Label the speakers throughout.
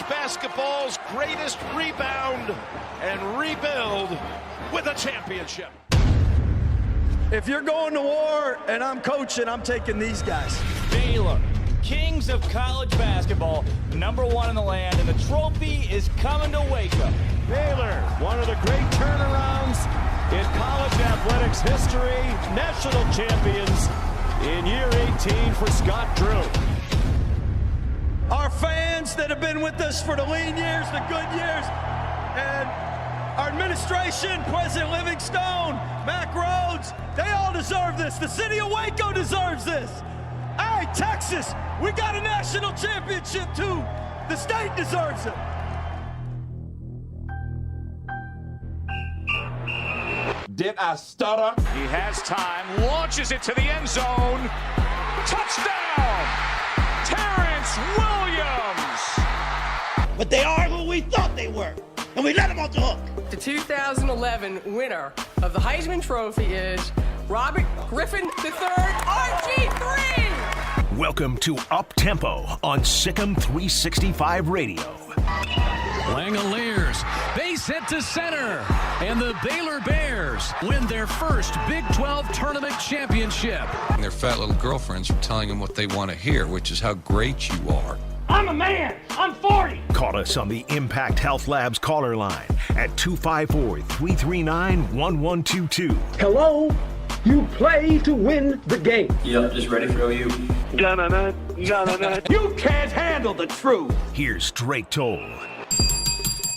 Speaker 1: basketball's greatest rebound and rebuild with a championship.
Speaker 2: If you're going to war and I'm coaching, I'm taking these guys.
Speaker 3: Baylor, kings of college basketball, #1 in the land, and the trophy is coming to Waco.
Speaker 1: Baylor, one of the great turnarounds in college athletics history, national champions in year 18 for Scott Drew.
Speaker 2: Our fans that have been with us for the lean years, the good years, and our administration, President Livingstone, Mac Rhodes, they all deserve this. The city of Waco deserves this. Hey, Texas, we got a national championship too. The state deserves it.
Speaker 4: Did I stutter?
Speaker 1: He has time, launches it to the end zone. Touchdown! Terrence Williams!
Speaker 5: But they are who we thought they were, and we let them off the hook.
Speaker 6: The 2011 winner of the Heisman Trophy is Robert Griffin III, RG3!
Speaker 7: Welcome to Up Tempo on SicEm365 Radio.
Speaker 8: Langoliers, base hit to center, and the Baylor Bears win their first Big 12 tournament championship.
Speaker 9: And their fat little girlfriends are telling them what they want to hear, which is how great you are.
Speaker 5: I'm a man. I'm 40.
Speaker 7: Call us on the Impact Health Labs caller line at 254-339-1122.
Speaker 10: Hello? You play to win the game.
Speaker 11: Yep, just ready for OU.
Speaker 10: You can't handle the truth.
Speaker 7: Here's Drake Toll.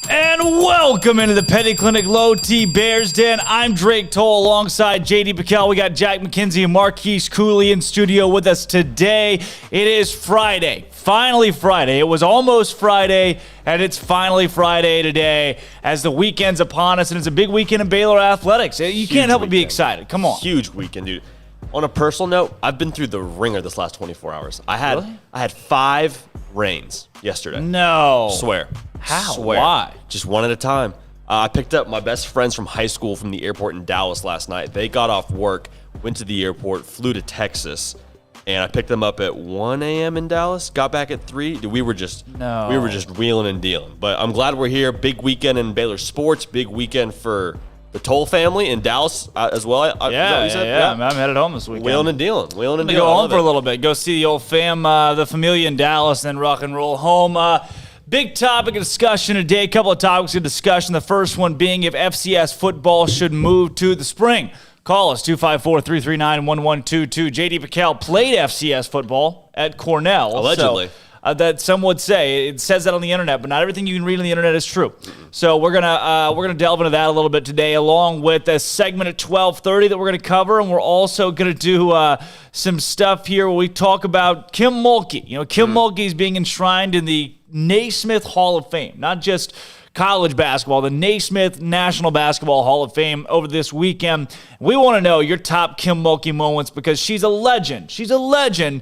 Speaker 3: And welcome into the Petty Clinic Low T Bears Den. I'm Drake Toll alongside J.D. PicKell. We got Jack McKenzie and Marquise Cooley in studio with us today. It is Friday. Finally Friday. It was almost Friday, and it's finally Friday today as the weekend's upon us, and it's a big weekend in Baylor athletics. You can't help but be excited. Come on.
Speaker 12: Huge weekend, dude. On a personal note, I've been through the ringer this last 24 hours. I had 5 rains yesterday.
Speaker 3: No.
Speaker 12: Swear.
Speaker 3: How?
Speaker 12: Swear.
Speaker 3: Why?
Speaker 12: Just one at a time. I picked up my best friends from high school from the airport in Dallas last night. They got off work, went to the airport, flew to Texas, and I picked them up at 1 a.m. in Dallas, got back at 3. Dude, we were just wheeling and dealing. But I'm glad we're here. Big weekend in Baylor sports, big weekend for the Toll family in Dallas as well.
Speaker 3: Yeah. I'm headed home this weekend.
Speaker 12: Wheeling and dealing.
Speaker 3: I'm going to go home for a little bit. Go see the old fam, the familia in Dallas, and then rock and roll home. Big topic of discussion today. A couple of topics of discussion. The first one being if FCS football should move to the spring. Call us, 254-339-1122. J.D. PicKell played FCS football at Cornell.
Speaker 12: Allegedly.
Speaker 3: So, that some would say. It says that on the internet, but not everything you can read on the internet is true. So we're gonna delve into that a little bit today, along with a segment at 12:30 that we're gonna cover, and we're also gonna do some stuff here where we talk about Kim Mulkey. You know, Kim Mulkey is being enshrined in the Naismith Hall of Fame, not just college basketball, the Naismith National Basketball Hall of Fame over this weekend. We want to know your top Kim Mulkey moments because she's a legend. She's a legend.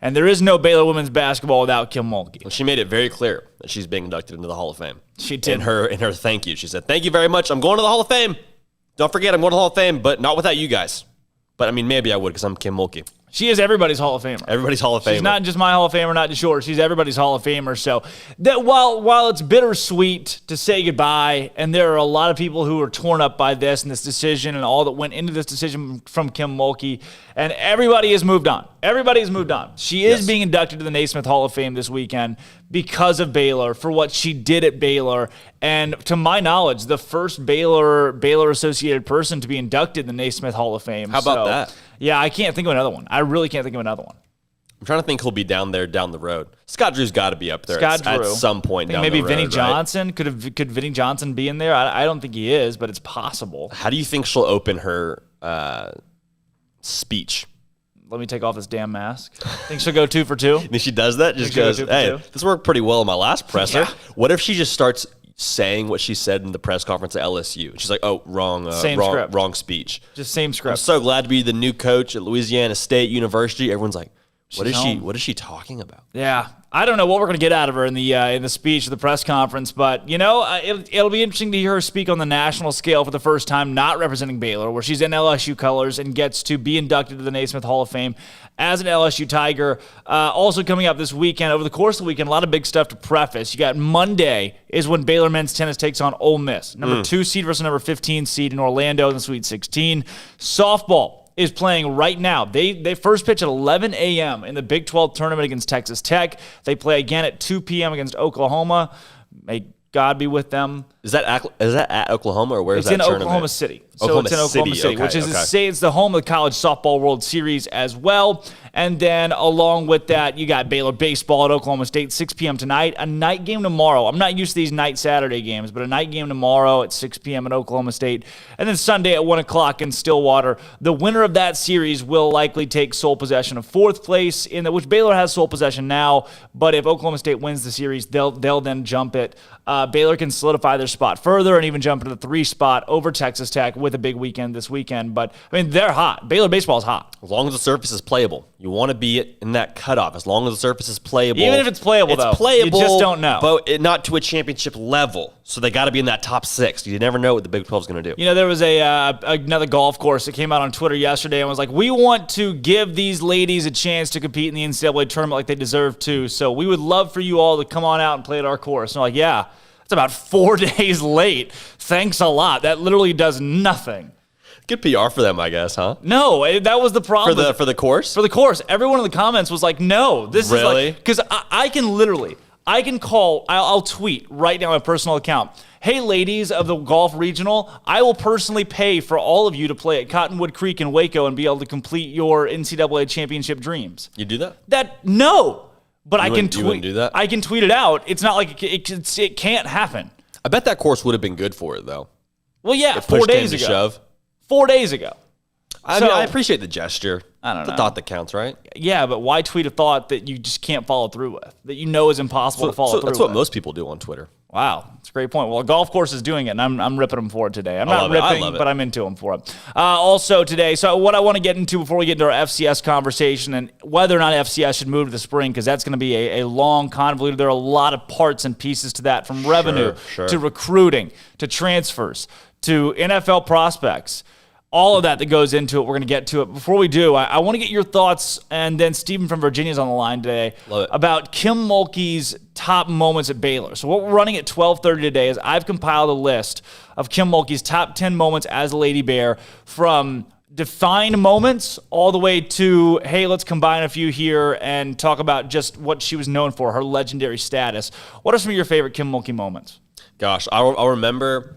Speaker 3: And there is no Baylor women's basketball without Kim Mulkey.
Speaker 12: Well, she made it very clear that she's being inducted into the Hall of Fame.
Speaker 3: She did.
Speaker 12: In her thank you. She said, "Thank you very much. I'm going to the Hall of Fame. Don't forget, I'm going to the Hall of Fame, but not without you guys." But, I mean, maybe I would because I'm Kim Mulkey.
Speaker 3: She is everybody's Hall of Famer.
Speaker 12: Everybody's Hall of Famer.
Speaker 3: She's not just my Hall of Famer, not just yours. She's everybody's Hall of Famer. So that while it's bittersweet to say goodbye, and there are a lot of people who are torn up by this and this decision and all that went into this decision from Kim Mulkey, and everybody has moved on. Everybody has moved on. She is being inducted to the Naismith Hall of Fame this weekend because of Baylor, for what she did at Baylor. And to my knowledge, the first Baylor-associated person to be inducted in the Naismith Hall of Fame.
Speaker 12: How about that?
Speaker 3: Yeah, I can't think of another one. I really can't think of another one.
Speaker 12: I'm trying to think who'll be down there down the road. Scott Drew's got to be up there at some point down the road.
Speaker 3: Maybe Vinnie Johnson. Could Vinnie Johnson be in there? I don't think he is, but it's possible.
Speaker 12: How do you think she'll open her speech?
Speaker 3: Let me take off this damn mask. Think she'll go 2 for 2?
Speaker 12: Think she does that? Just goes, hey, this worked pretty well in my last presser. Yeah. What if she just starts saying what she said in the press conference at LSU? She's like, oh, wrong speech.
Speaker 3: Just same script.
Speaker 12: I'm so glad to be the new coach at Louisiana State University. Everyone's like, What is she talking about?
Speaker 3: Yeah, I don't know what we're going to get out of her in the speech or the press conference, but it'll be interesting to hear her speak on the national scale for the first time, not representing Baylor, where she's in LSU colors and gets to be inducted to the Naismith Hall of Fame as an LSU Tiger. Also coming up this weekend, over the course of the weekend, a lot of big stuff to preface. You got Monday is when Baylor men's tennis takes on Ole Miss, number 2 seed versus number 15 seed in Orlando in the Sweet 16. Softball is playing right now. They first pitch at 11 a.m. in the Big 12 tournament against Texas Tech. They play again at 2 p.m. against Oklahoma. May God be with them.
Speaker 12: Is that at Oklahoma, or where is that tournament?
Speaker 3: It's in Oklahoma City. So it's in Oklahoma City, which is to say it's the home of the College Softball World Series as well. And then along with that, you got Baylor baseball at Oklahoma State, 6 p.m. tonight. A night game tomorrow. I'm not used to these night Saturday games, but a night game tomorrow at 6 p.m. at Oklahoma State. And then Sunday at 1 o'clock in Stillwater. The winner of that series will likely take sole possession of 4th place, which Baylor has sole possession now. But if Oklahoma State wins the series, they'll then jump it. Baylor can solidify their spot further and even jump into the 3 spot over Texas Tech with a big weekend this weekend. But, they're hot. Baylor baseball is hot.
Speaker 12: As long as the surface is playable. You want to be in that cutoff. As long as the surface is playable.
Speaker 3: Even if it's playable,
Speaker 12: it's playable,
Speaker 3: you just don't know.
Speaker 12: But not to a championship level. So they got to be in that top 6. You never know what the Big 12 is going to do.
Speaker 3: There was another golf course that came out on Twitter yesterday and was like, we want to give these ladies a chance to compete in the NCAA tournament like they deserve to. So we would love for you all to come on out and play at our course. And I'm like, yeah, it's about 4 days late. Thanks a lot. That literally does nothing.
Speaker 12: Good PR for them, I guess, huh?
Speaker 3: No, that was the problem.
Speaker 12: For the course?
Speaker 3: For the course. Everyone in the comments was like, no, this is like, because I can call, I'll tweet right now on my personal account, hey, ladies of the golf regional, I will personally pay for all of you to play at Cottonwood Creek in Waco and be able to complete your NCAA championship dreams.
Speaker 12: You do that?
Speaker 3: No. But I can
Speaker 12: tweet. You wouldn't do that?
Speaker 3: I can tweet it out. It's not like it can't happen.
Speaker 12: I bet that course would have been good for it, though.
Speaker 3: Well, yeah, 4 days ago.
Speaker 12: Shove.
Speaker 3: 4 days ago.
Speaker 12: I appreciate the gesture.
Speaker 3: I don't know.
Speaker 12: The thought that counts, right?
Speaker 3: Yeah, but why tweet a thought that you just can't follow through with, that is impossible to follow through with?
Speaker 12: That's what most people do on Twitter.
Speaker 3: Wow, that's a great point. Well, a golf course is doing it, and I'm ripping them for it today. I'm not ripping, but I'm into them for it. Also today, so what I want to get into before we get into our FCS conversation and whether or not FCS should move to the spring, because that's going to be a long, convoluted, there are a lot of parts and pieces to that, from revenue to recruiting to transfers to NFL prospects. All of that goes into it. We're going to get to it. Before we do, I want to get your thoughts, and then Stephen from Virginia is on the line today, about Kim Mulkey's top moments at Baylor. So what we're running at 12:30 today is I've compiled a list of Kim Mulkey's top 10 moments as a Lady Bear, from defined moments all the way to, hey, let's combine a few here and talk about just what she was known for, her legendary status. What are some of your favorite Kim Mulkey moments?
Speaker 12: Gosh, I'll remember...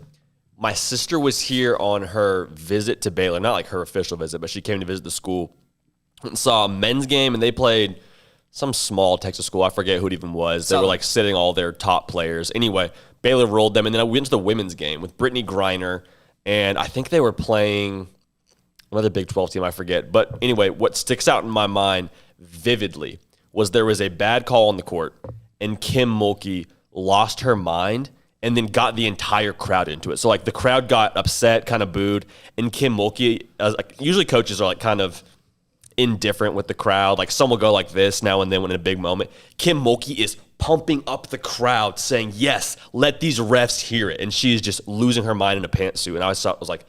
Speaker 12: My sister was here on her visit to Baylor, not like her official visit, but she came to visit the school and saw a men's game, and they played some small Texas school. I forget who it even was. They were like sitting all their top players. Anyway, Baylor rolled them, and then I went to the women's game with Brittany Griner, and I think they were playing another Big 12 team, I forget. But anyway, what sticks out in my mind vividly was there was a bad call on the court, and Kim Mulkey lost her mind and then got the entire crowd into it. So, like, the crowd got upset, kind of booed, and Kim Mulkey, usually coaches are, like, kind of indifferent with the crowd. Like, some will go like this now and then when in a big moment. Kim Mulkey is pumping up the crowd, saying, yes, let these refs hear it. And she is just losing her mind in a pantsuit. And I was like,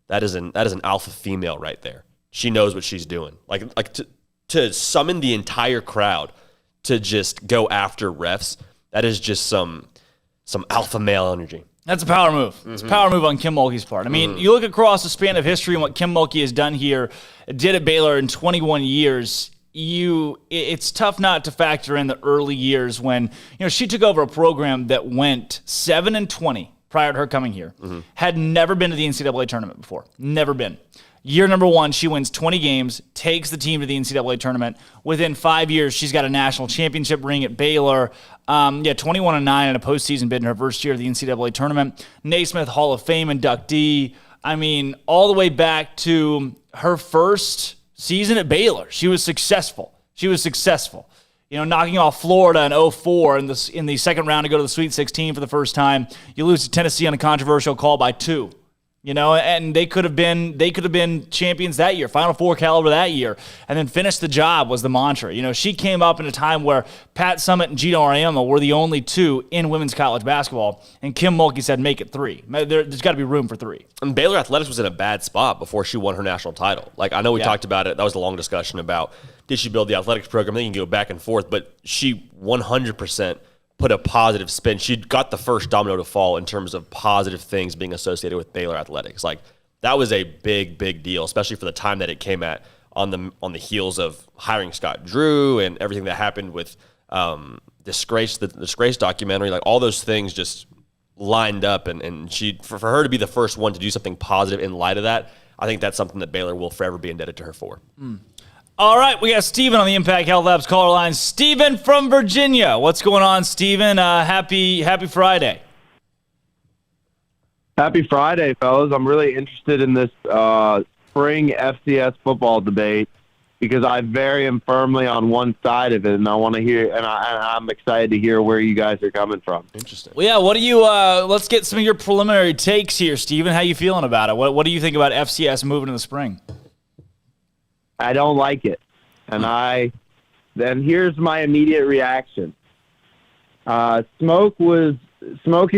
Speaker 12: that is an alpha female right there. She knows what she's doing. Like to summon the entire crowd to just go after refs, that is just some alpha male energy.
Speaker 3: That's a power move. It's a power move on Kim Mulkey's part. I mean, you look across the span of history and what Kim Mulkey has done here, did at Baylor in 21 years, it's tough not to factor in the early years when, she took over a program that went 7-20 prior to her coming here, had never been to the NCAA tournament before. Never been. Year number 1, she wins 20 games, takes the team to the NCAA tournament. Within 5 years, she's got a national championship ring at Baylor. 21-9 in a postseason bid in her first year of the NCAA tournament. Naismith Hall of Fame inductee. I mean, all the way back to her first season at Baylor, she was successful. Knocking off Florida in 2004 in the second round to go to the Sweet 16 for the first time. You lose to Tennessee on a controversial call by 2. and they could have been champions that year, Final Four caliber that year, and then finish the job was the mantra. She came up in a time where Pat Summitt and Gino Auriemma were the only two in women's college basketball, and Kim Mulkey said, make it 3. There's got to be room for 3.
Speaker 12: And Baylor Athletics was in a bad spot before she won her national title. Like, I know we talked about it. That was a long discussion about did she build the athletics program? They can go back and forth, but she 100% put a positive spin. She got the first domino to fall in terms of positive things being associated with Baylor Athletics. Like, that was a big, big deal, especially for the time that it came at on the heels of hiring Scott Drew and everything that happened with the Disgrace documentary. Like, all those things just lined up, and she for her to be the first one to do something positive in light of that, I think that's something that Baylor will forever be indebted to her for.
Speaker 3: All right, we got Steven on the Impact Health Labs caller line. Steven from Virginia. What's going on, Steven? Happy Friday.
Speaker 11: Happy Friday, fellas. I'm really interested in this spring FCS football debate because I very am firmly on one side of it, and I want to hear, and I'm excited to hear where you guys are coming from.
Speaker 12: Interesting.
Speaker 3: Well, yeah. What do you? Let's get some of your preliminary takes here, Steven. How you feeling about it? What do you think about FCS moving in the spring?
Speaker 11: I don't like it. And then here's my immediate reaction. Smokey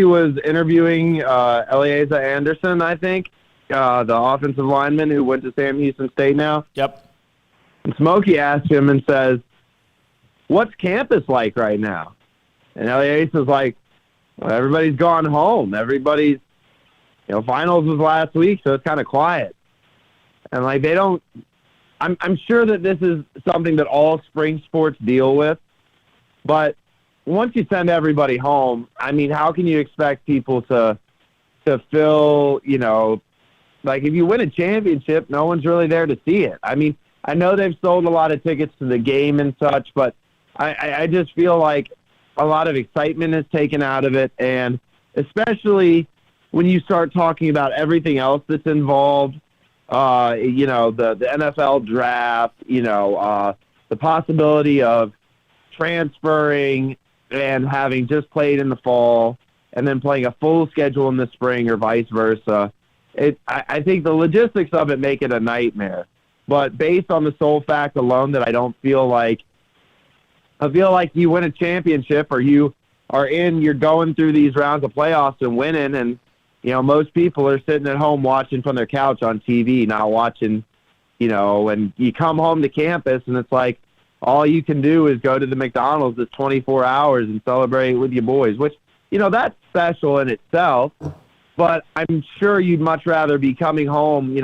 Speaker 11: was interviewing Eliezer Anderson, I think, the offensive lineman who went to Sam Houston State now.
Speaker 3: Yep.
Speaker 11: And Smokey asked him and says, what's campus like right now? And Eliezer's like, well, everybody's gone home. Everybody's, finals was last week, so it's kind of quiet. And like they don't, I'm sure that this is something that all spring sports deal with, but once you send everybody home, I mean, how can you expect people to feel, like if you win a championship, no one's really there to see it. I mean, I know they've sold a lot of tickets to the game and such, but I just feel like a lot of excitement is taken out of it, and especially when you start talking about everything else that's involved, the NFL draft, the possibility of transferring and having just played in the fall and then playing a full schedule in the spring or vice versa. I think the logistics of it make it a nightmare. But based on the sole fact alone that I feel like you win a championship or you're going through these rounds of playoffs and winning, and most people are sitting at home watching from their couch on TV, not watching, and you come home to campus and it's like all you can do is go to the McDonald's that's 24 hours and celebrate with your boys, which, that's special in itself. But I'm sure you'd much rather be coming home,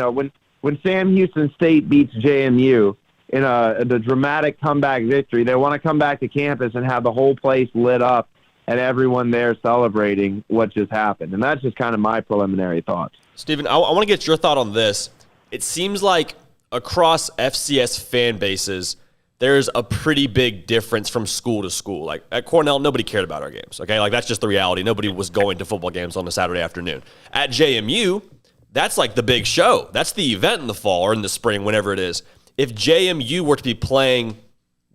Speaker 11: when Sam Houston State beats JMU in the dramatic comeback victory, they want to come back to campus and have the whole place lit up and everyone there celebrating what just happened. And that's just kind of my preliminary thoughts.
Speaker 12: Steven, I want to get your thought on this. It seems like across FCS fan bases, there's a pretty big difference from school to school. Like at Cornell, nobody cared about our games, okay? Like that's just the reality. Nobody was going to football games on a Saturday afternoon. At JMU, that's like the big show. That's the event in the fall or in the spring, whenever it is. If JMU were to be playing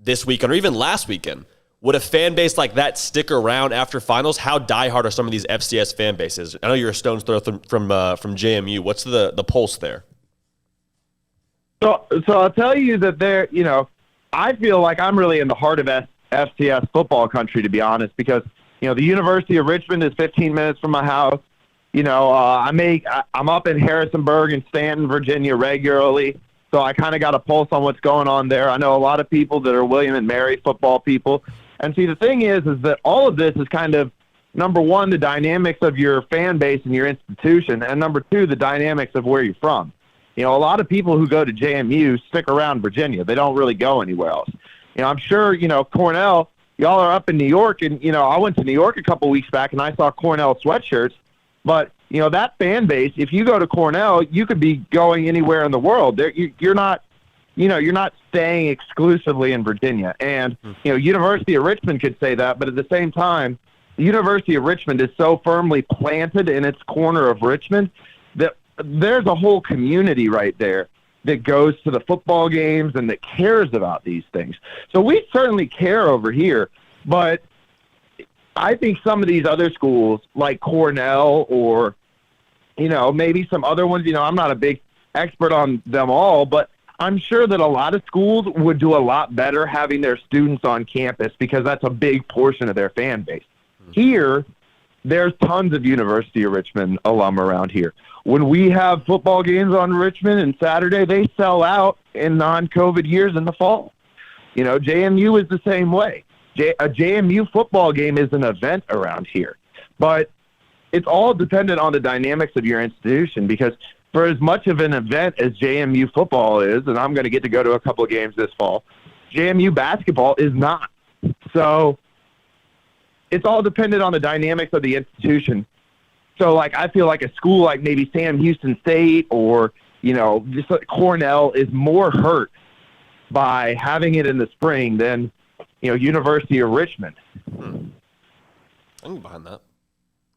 Speaker 12: this weekend or even last weekend, would a fan base like that stick around after finals? How diehard are some of these FCS fan bases? I know you're a stone's throw from JMU. What's the pulse there?
Speaker 11: So I'll tell you that I feel like I'm really in the heart of FCS football country, to be honest, because the University of Richmond is 15 minutes from my house. I'm up in Harrisonburg and Stanton, Virginia regularly, so I kind of got a pulse on what's going on there. I know a lot of people that are William and Mary football people. And see, the thing is that all of this is kind of, number one, the dynamics of your fan base and your institution, and number two, the dynamics of where you're from. A lot of people who go to JMU stick around Virginia. They don't really go anywhere else. I'm sure, Cornell, y'all are up in New York, and, I went to New York a couple weeks back, and I saw Cornell sweatshirts. But, that fan base, if you go to Cornell, you could be going anywhere in the world. You're not staying exclusively in Virginia. And, University of Richmond could say that, but at the same time, the University of Richmond is so firmly planted in its corner of Richmond that there's a whole community right there that goes to the football games and that cares about these things. So we certainly care over here, but I think some of these other schools like Cornell or maybe some other ones. I'm not a big expert on them all, but I'm sure that a lot of schools would do a lot better having their students on campus because that's a big portion of their fan base. Here, there's tons of University of Richmond alum around here. When we have football games on Richmond and Saturday, they sell out in non-COVID years in the fall. JMU is the same way. A JMU football game is an event around here. But it's all dependent on the dynamics of your institution because for as much of an event as JMU football is, and I'm going to get to go to a couple of games this fall, JMU basketball is not. So it's all dependent on the dynamics of the institution. So, I feel like a school like maybe Sam Houston State or, just like Cornell is more hurt by having it in the spring than, University of Richmond.
Speaker 12: I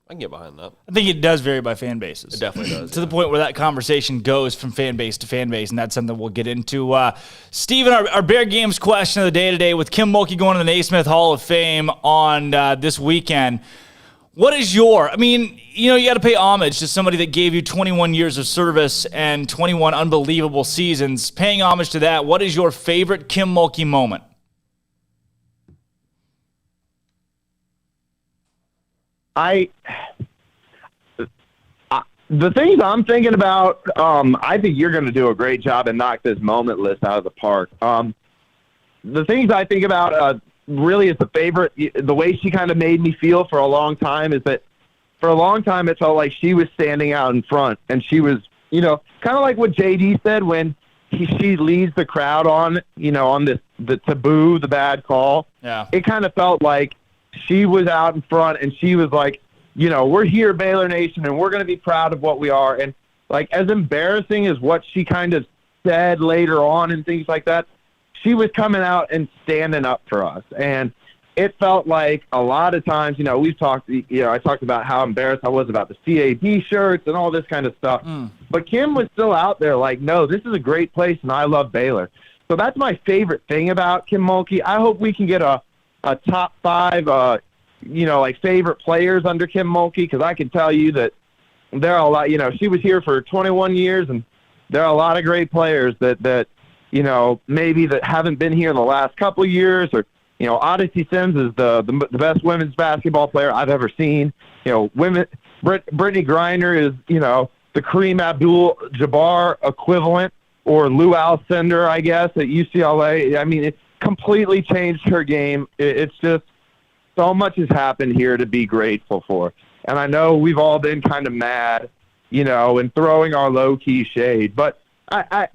Speaker 12: can get behind that.
Speaker 3: I think it does vary by fan bases.
Speaker 12: It definitely does.
Speaker 3: To the point where that conversation goes from fan base to fan base, and that's something we'll get into. Steven, our Bear Games question of the day today, with Kim Mulkey going to the Naismith Hall of Fame on this weekend, what is you got to pay homage to somebody that gave you 21 years of service and 21 unbelievable seasons. Paying homage to that, what is your favorite Kim Mulkey moment?
Speaker 11: The things I'm thinking about, I think you're going to do a great job and knock this moment list out of the park. The things I think about really is the way she kind of made me feel for a long time is that for a long time it felt like she was standing out in front and she was, kind of like what J.D. said when she leads the crowd on the taboo, the bad call.
Speaker 3: Yeah.
Speaker 11: It kind of felt like she was out in front and she was like, we're here, Baylor Nation, and we're going to be proud of what we are. And as embarrassing as what she kind of said later on and things like that, she was coming out and standing up for us. And it felt like a lot of times, we've talked, I talked about how embarrassed I was about the CAB shirts and all this kind of stuff. But Kim was still out there no, this is a great place and I love Baylor. So that's my favorite thing about Kim Mulkey. I hope we can get a top 5, favorite players under Kim Mulkey, because I can tell you that there are a lot, she was here for 21 years, and there are a lot of great players that maybe that haven't been here in the last couple of years, or, Odyssey Sims is the best women's basketball player I've ever seen. Brittany Griner is, the Kareem Abdul-Jabbar equivalent, or Lou Alcindor, I guess, at UCLA. It completely changed her game. It's just so much has happened here to be grateful for. And I know we've all been kind of mad, and throwing our low-key shade. But I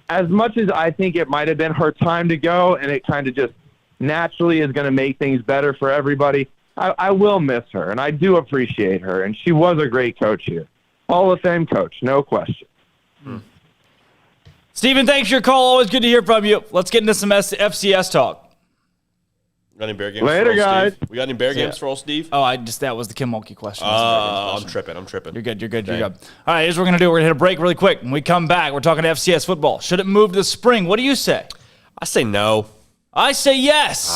Speaker 11: as much as I think it might have been her time to go and it kind of just naturally is going to make things better for everybody, I will miss her, and I do appreciate her. And she was a great coach here. Hall of Fame coach, no question.
Speaker 3: Steven, thanks for your call. Always good to hear from you. Let's get into some FCS talk.
Speaker 12: Got any Bear games
Speaker 11: later,
Speaker 12: for old
Speaker 11: guys?
Speaker 12: Steve? We got any Bear games for old Steve?
Speaker 3: Oh, that was the Kim Mulkey question.
Speaker 12: I'm tripping. You're
Speaker 3: good. All right, here's what we're going to do. We're going to hit a break really quick. When we come back, we're talking FCS football. Should it move to the spring? What do you say?
Speaker 12: I say no.
Speaker 3: I say yes.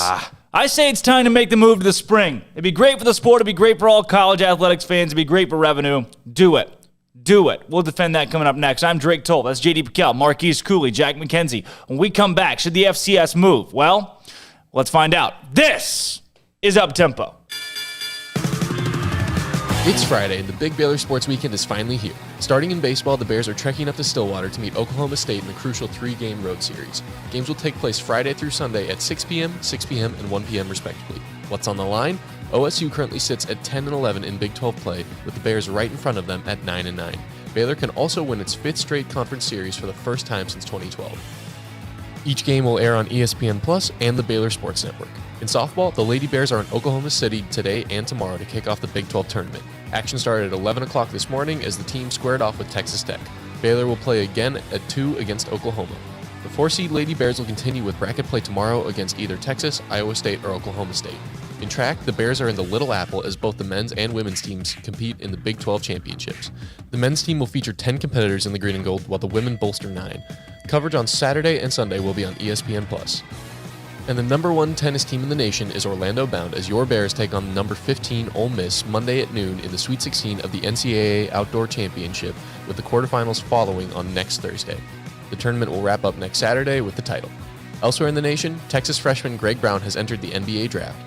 Speaker 3: I say it's time to make the move to the spring. It'd be great for the sport. It'd be great for all college athletics fans. It'd be great for revenue. Do it. We'll defend that coming up next. I'm Drake Toll. That's J.D. PicKell, Marquise Cooley, Jack McKenzie. When we come back, should the FCS move? Well, let's find out. This is Up Tempo.
Speaker 13: It's Friday, and the big Baylor sports weekend is finally here. Starting in baseball, the Bears are trekking up to Stillwater to meet Oklahoma State in the crucial 3-game road series. Games will take place Friday through Sunday at 6 p.m., 6 p.m., and 1 p.m. respectively. What's on the line? OSU currently sits at 10-11 in Big 12 play, with the Bears right in front of them at 9-9. Baylor can also win its 5th straight conference series for the first time since 2012. Each game will air on ESPN Plus and the Baylor Sports Network. In softball, the Lady Bears are in Oklahoma City today and tomorrow to kick off the Big 12 tournament. Action started at 11 o'clock this morning as the team squared off with Texas Tech. Baylor will play again at 2 against Oklahoma. The 4-seed Lady Bears will continue with bracket play tomorrow against either Texas, Iowa State, or Oklahoma State. In track, the Bears are in the Little Apple as both the men's and women's teams compete in the Big 12 championships. The men's team will feature 10 competitors in the green and gold, while the women bolster 9. Coverage on Saturday and Sunday will be on ESPN Plus. And the number 1 tennis team in the nation is Orlando bound as your Bears take on the number 15 Ole Miss Monday at noon in the Sweet 16 of the NCAA Outdoor Championship, with the quarterfinals following on next Thursday. The tournament will wrap up next Saturday with the title. Elsewhere in the nation, Texas freshman Greg Brown has entered the NBA draft.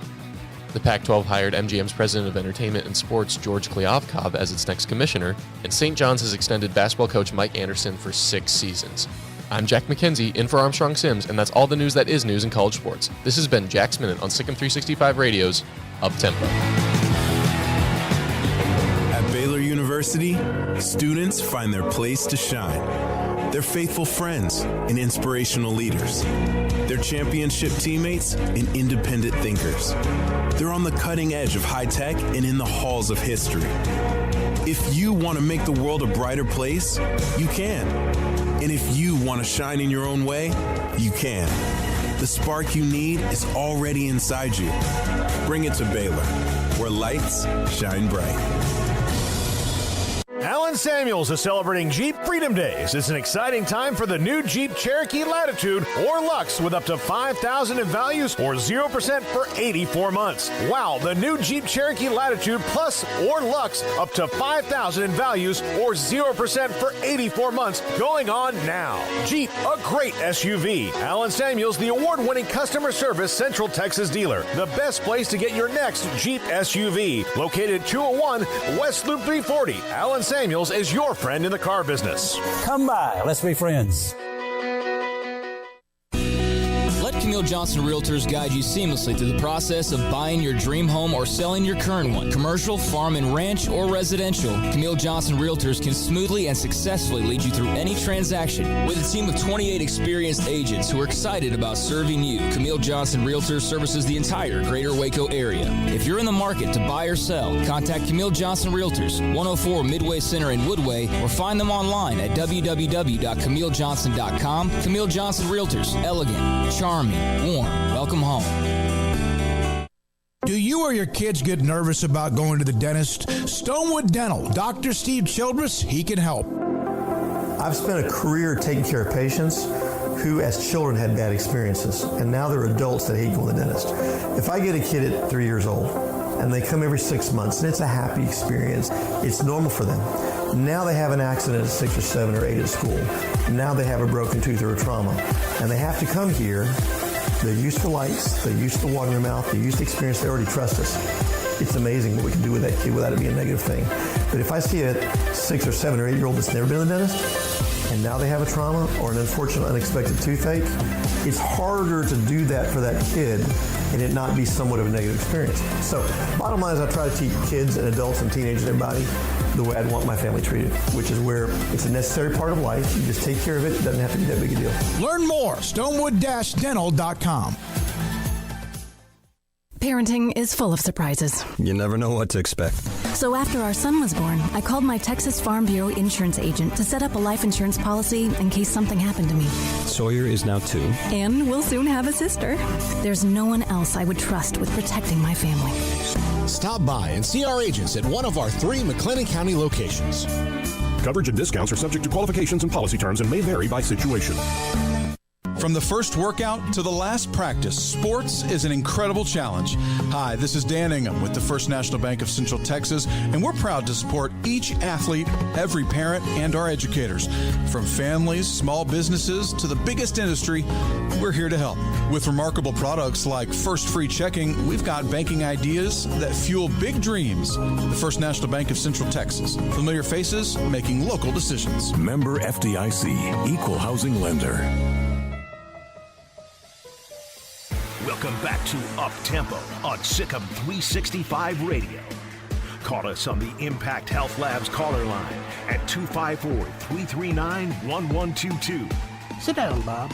Speaker 13: The Pac-12 hired MGM's president of entertainment and sports, George Kliavkov, as its next commissioner, and St. John's has extended basketball coach Mike Anderson for 6 seasons. I'm Jack McKenzie, in for Armstrong Sims, and that's all the news that is news in college sports. This has been Jack's Minute on SicEm365 Radio's Up Tempo.
Speaker 14: At Baylor University, students find their place to shine. They're faithful friends and inspirational leaders. They're championship teammates and independent thinkers. They're on the cutting edge of high tech and in the halls of history. If you want to make the world a brighter place, you can. And if you want to shine in your own way, you can. The spark you need is already inside you. Bring it to Baylor, where lights shine bright.
Speaker 15: Alan Samuels is celebrating Jeep Freedom Days. It's an exciting time for the new Jeep Cherokee Latitude or Lux with up to $5,000 in values or 0% for 84 months. Wow, the new Jeep Cherokee Latitude Plus or Lux up to $5,000 in values or 0% for 84 months going on now. Jeep, a great SUV. Alan Samuels, the award-winning customer service Central Texas dealer. The best place to get your next Jeep SUV. Located 201 West Loop 340. Alan Samuels is your friend in the car business.
Speaker 16: Come by. Let's be friends.
Speaker 17: Let Camille Johnson Realtors guide you seamlessly through the process of buying your dream home or selling your current one. Commercial, farm and ranch, or residential, Camille Johnson Realtors can smoothly and successfully lead you through any transaction. With a team of 28 experienced agents who are excited about serving you, Camille Johnson Realtors services the entire greater Waco area. If you're in the market to buy or sell, contact Camille Johnson Realtors, 104 Midway Center in Woodway, or find them online at www.camillejohnson.com. Camille Johnson Realtors, elegant, charming, warm. Welcome home.
Speaker 18: Do you or your kids get nervous about going to the dentist? Stonewood Dental, Dr. Steve Childress, he can help.
Speaker 19: I've spent a career taking care of patients who as children had bad experiences, and now they're adults that hate going to the dentist. If I get a kid at 3 years old and they come every 6 months and it's a happy experience, it's normal for them. Now they have an accident at 6 or 7 or 8 at school. Now they have a broken tooth or a trauma, and they have to come here. They're used to lights, they're used to water in their mouth, they're used to experience, they already trust us. It's amazing what we can do with that kid without it being a negative thing. But if I see a 6 or 7 or 8 year old that's never been to the dentist, and now they have a trauma or an unfortunate unexpected toothache, it's harder to do that for that kid and it not be somewhat of a negative experience. So bottom line is I try to teach kids and adults and teenagers and everybody the way I'd want my family treated, which is where it's a necessary part of life. You just take care of it. It doesn't have to be that big a deal.
Speaker 18: Learn more, stonewood-dental.com.
Speaker 20: Parenting is full of surprises.
Speaker 21: You never know what to expect.
Speaker 20: So after our son was born, I called my Texas Farm Bureau insurance agent to set up a life insurance policy in case something happened to me.
Speaker 21: Sawyer is now 2.
Speaker 20: And we'll soon have a sister. There's no one else I would trust with protecting my family.
Speaker 22: Stop by and see our agents at one of our 3 McLennan County locations.
Speaker 23: Coverage and discounts are subject to qualifications and policy terms and may vary by situation.
Speaker 24: From the first workout to the last practice, sports is an incredible challenge. Hi, this is Dan Ingham with the First National Bank of Central Texas, and we're proud to support each athlete, every parent, and our educators. From families, small businesses, to the biggest industry, we're here to help. With remarkable products like First Free Checking, we've got banking ideas that fuel big dreams. The First National Bank of Central Texas. Familiar faces making local decisions.
Speaker 25: Member FDIC, Equal Housing Lender.
Speaker 7: Welcome back to Up Tempo on SicEm365 Radio. Call us on the Impact Health Labs caller line at 254-339-1122.
Speaker 5: Sit down, Bob.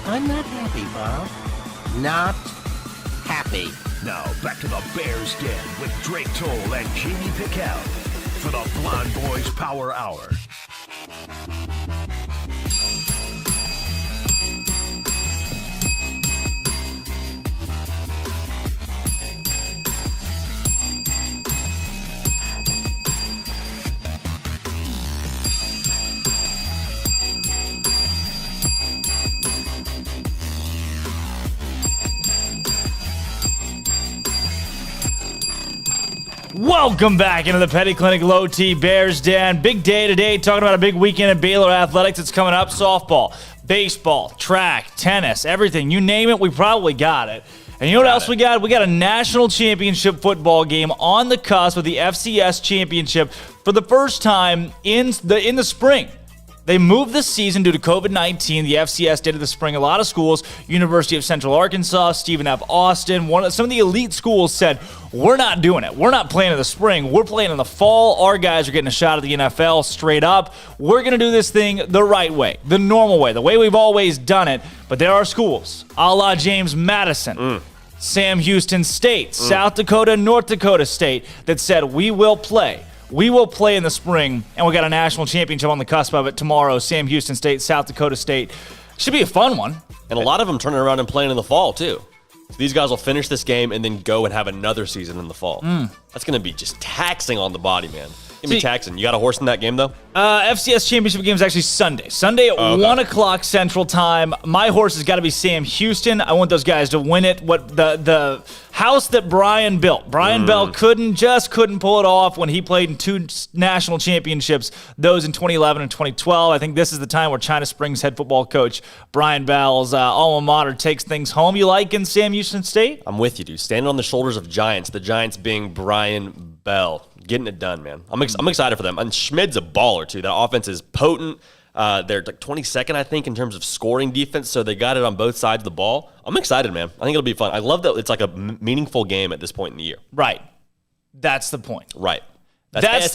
Speaker 5: I'm not happy, Bob. Not happy.
Speaker 7: Now back to the Bears Den with Drake Toll and J.D. PicKell for the Blonde Boys Power Hour.
Speaker 3: Welcome back into the Petty Clinic Low T Bears Den. Big day today, talking about a big weekend at Baylor athletics that's coming up. Softball, baseball, track, tennis, everything. You name it, we probably got it. And you know what else we got? We got a national championship football game on the cusp with the FCS championship for the first time in the spring. They moved the season due to COVID-19. The FCS did in the spring. A lot of schools, University of Central Arkansas, Stephen F. Austin, some of the elite schools said, we're not doing it. We're not playing in the spring. We're playing in the fall. Our guys are getting a shot at the NFL straight up. We're going to do this thing the right way, the normal way, the way we've always done it. But there are schools, a la James Madison, Sam Houston State, South Dakota, North Dakota State, that said, we will play. We will play in the spring, and we got a national championship on the cusp of it tomorrow. Sam Houston State, South Dakota State. Should be a fun one.
Speaker 12: And a lot of them turning around and playing in the fall, too. So these guys will finish this game and then go and have another season in the fall. That's going to be just taxing on the body, man. It's going to be taxing. You got a horse in that game, though?
Speaker 3: FCS championship game is actually Sunday. Sunday at 1 o'clock Central Time. My horse has got to be Sam Houston. I want those guys to win it. What the house that Brian built. Brian Bell couldn't pull it off when he played in 2 national championships, those in 2011 and 2012. I think this is the time where China Springs head football coach Brian Bell's alma mater takes things home. You like in Sam Houston State?
Speaker 12: I'm with you, dude. Standing on the shoulders of giants, the Giants being Brian Bell. Getting it done, man. I'm excited for them. And Schmid's a baller, too. That offense is potent. They're like 22nd, I think, in terms of scoring defense, so they got it on both sides of the ball. I'm excited, man. I think it'll be fun. I love that it's like a meaningful game at this point in the year.
Speaker 3: Right. That's the point.
Speaker 12: Right. That's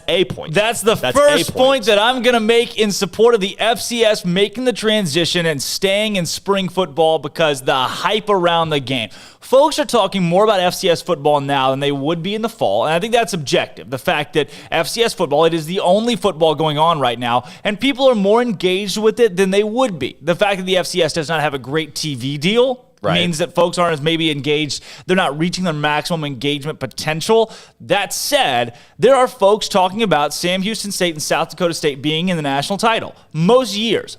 Speaker 12: a point.
Speaker 3: That's the first point that I'm going to make in support of the FCS making the transition and staying in spring football because the hype around the game. Folks are talking more about FCS football now than they would be in the fall, and I think that's objective. The fact that FCS football, it is the only football going on right now, and people are more engaged with it than they would be. The fact that the FCS does not have a great TV deal means that folks aren't as maybe engaged. They're not reaching their maximum engagement potential. That said, there are folks talking about Sam Houston State and South Dakota State being in the national title. Most years.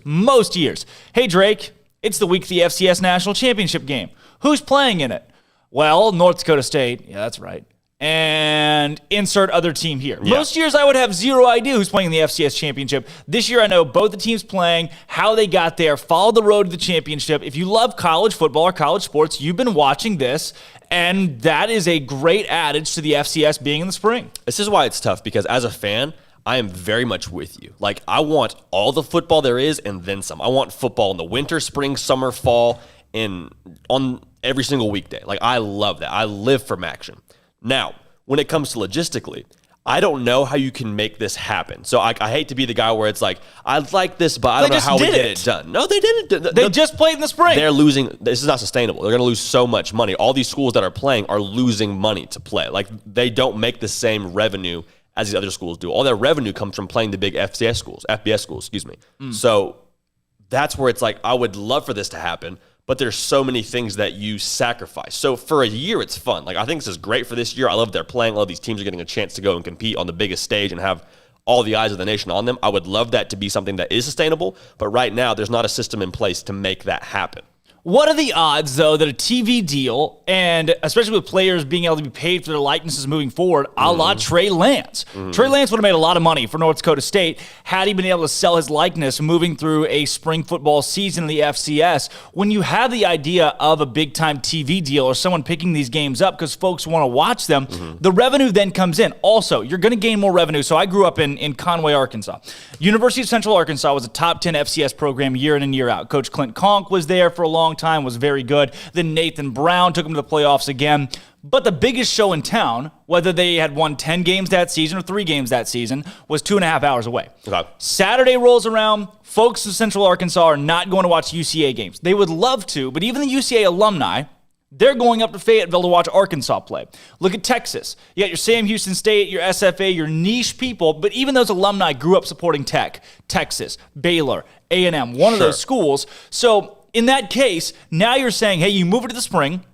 Speaker 3: Hey, Drake, it's the week of the FCS national championship game. Who's playing in it? Well, North Dakota State. Yeah, that's right. And insert other team here. Yeah. Most years I would have zero idea who's playing in the FCS championship. This year I know both the teams playing, how they got there, follow the road to the championship. If you love college football or college sports, you've been watching this, and that is a great adage to the FCS being in the spring.
Speaker 12: This is why it's tough, because as a fan, I am very much with you. Like, I want all the football there is and then some. I want football in the winter, spring, summer, fall, and on every single weekday. Like, I love that. I live for action. Now, when it comes to logistically, I don't know how you can make this happen. So I hate to be the guy where it's like, I like this, but I don't know how we get it done. No, they didn't.
Speaker 3: They just played in the spring.
Speaker 12: They're losing. This is not sustainable. They're going to lose so much money. All these schools that are playing are losing money to play. Like, they don't make the same revenue as these other schools do. All their revenue comes from playing the big FBS schools, excuse me. So that's where it's like, I would love for this to happen, but there's so many things that you sacrifice. So for a year, it's fun. Like, I think this is great for this year. I love they're playing. All these teams are getting a chance to go and compete on the biggest stage and have all the eyes of the nation on them. I would love that to be something that is sustainable, but right now, there's not a system in place to make that happen.
Speaker 3: What are the odds, though, that a TV deal, and especially with players being able to be paid for their likenesses moving forward, a la Trey Lance. Trey Lance would have made a lot of money for North Dakota State had he been able to sell his likeness moving through a spring football season in the FCS. When you have the idea of a big-time TV deal or someone picking these games up because folks want to watch them, the revenue then comes in. Also, you're going to gain more revenue. So I grew up in Conway, Arkansas. University of Central Arkansas was a top 10 FCS program year in and year out. Coach Clint Conk was there for a long time, was very good. Then Nathan Brown took him to the playoffs again. But the biggest show in town, whether they had won 10 games that season or 3 games that season, was 2.5 hours away.
Speaker 12: Okay.
Speaker 3: Saturday rolls around, folks in Central Arkansas are not going to watch UCA games. They would love to, but even the UCA alumni, they're going up to Fayetteville to watch Arkansas play. Look at Texas. You got your Sam Houston State, your SFA, your niche people, but even those alumni grew up supporting Tech, Texas, Baylor, A&M, one of those schools. So in that case, now you're saying, hey, you move it to the spring.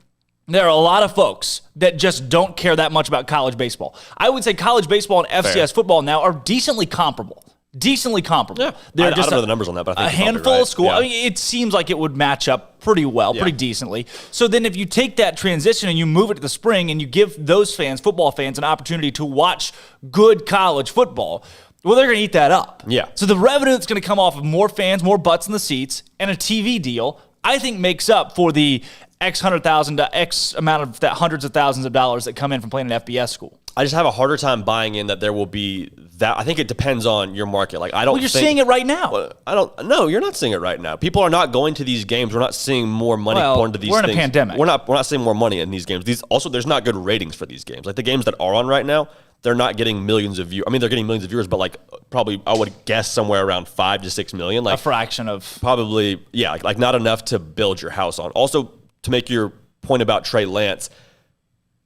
Speaker 3: There are a lot of folks that just don't care that much about college baseball. I would say college baseball and FCS football now are decently comparable. Decently comparable.
Speaker 12: Yeah.
Speaker 3: They're
Speaker 12: I don't know the numbers on that, but I think
Speaker 3: a
Speaker 12: you're
Speaker 3: handful
Speaker 12: probably right.
Speaker 3: of schools.
Speaker 12: Yeah.
Speaker 3: I mean, it seems like it would match up pretty well, pretty decently. So then if you take that transition and you move it to the spring and you give those fans, football fans, an opportunity to watch good college football, well, they're going to eat that up.
Speaker 12: Yeah.
Speaker 3: So the revenue that's going to come off of more fans, more butts in the seats, and a TV deal, I think makes up for the X amount of that hundreds of thousands of dollars that come in from playing an FBS school.
Speaker 12: I just have a harder time buying in that there will be that. I think it depends on your market. Like, I don't.
Speaker 3: Well, you're seeing it right now.
Speaker 12: Well, I don't. No, you're not seeing it right now. People are not going to these games. We're not seeing more money poured into these.
Speaker 3: We're in
Speaker 12: things.
Speaker 3: a pandemic.
Speaker 12: We're not seeing more money in these games. There's not good ratings for these games. Like the games that are on right now, they're not getting millions of viewers. I mean, they're getting millions of viewers, but like probably I would guess somewhere around 5 to 6 million. Like
Speaker 3: a fraction of
Speaker 12: probably like not enough to build your house on. Also, to make your point about Trey Lance,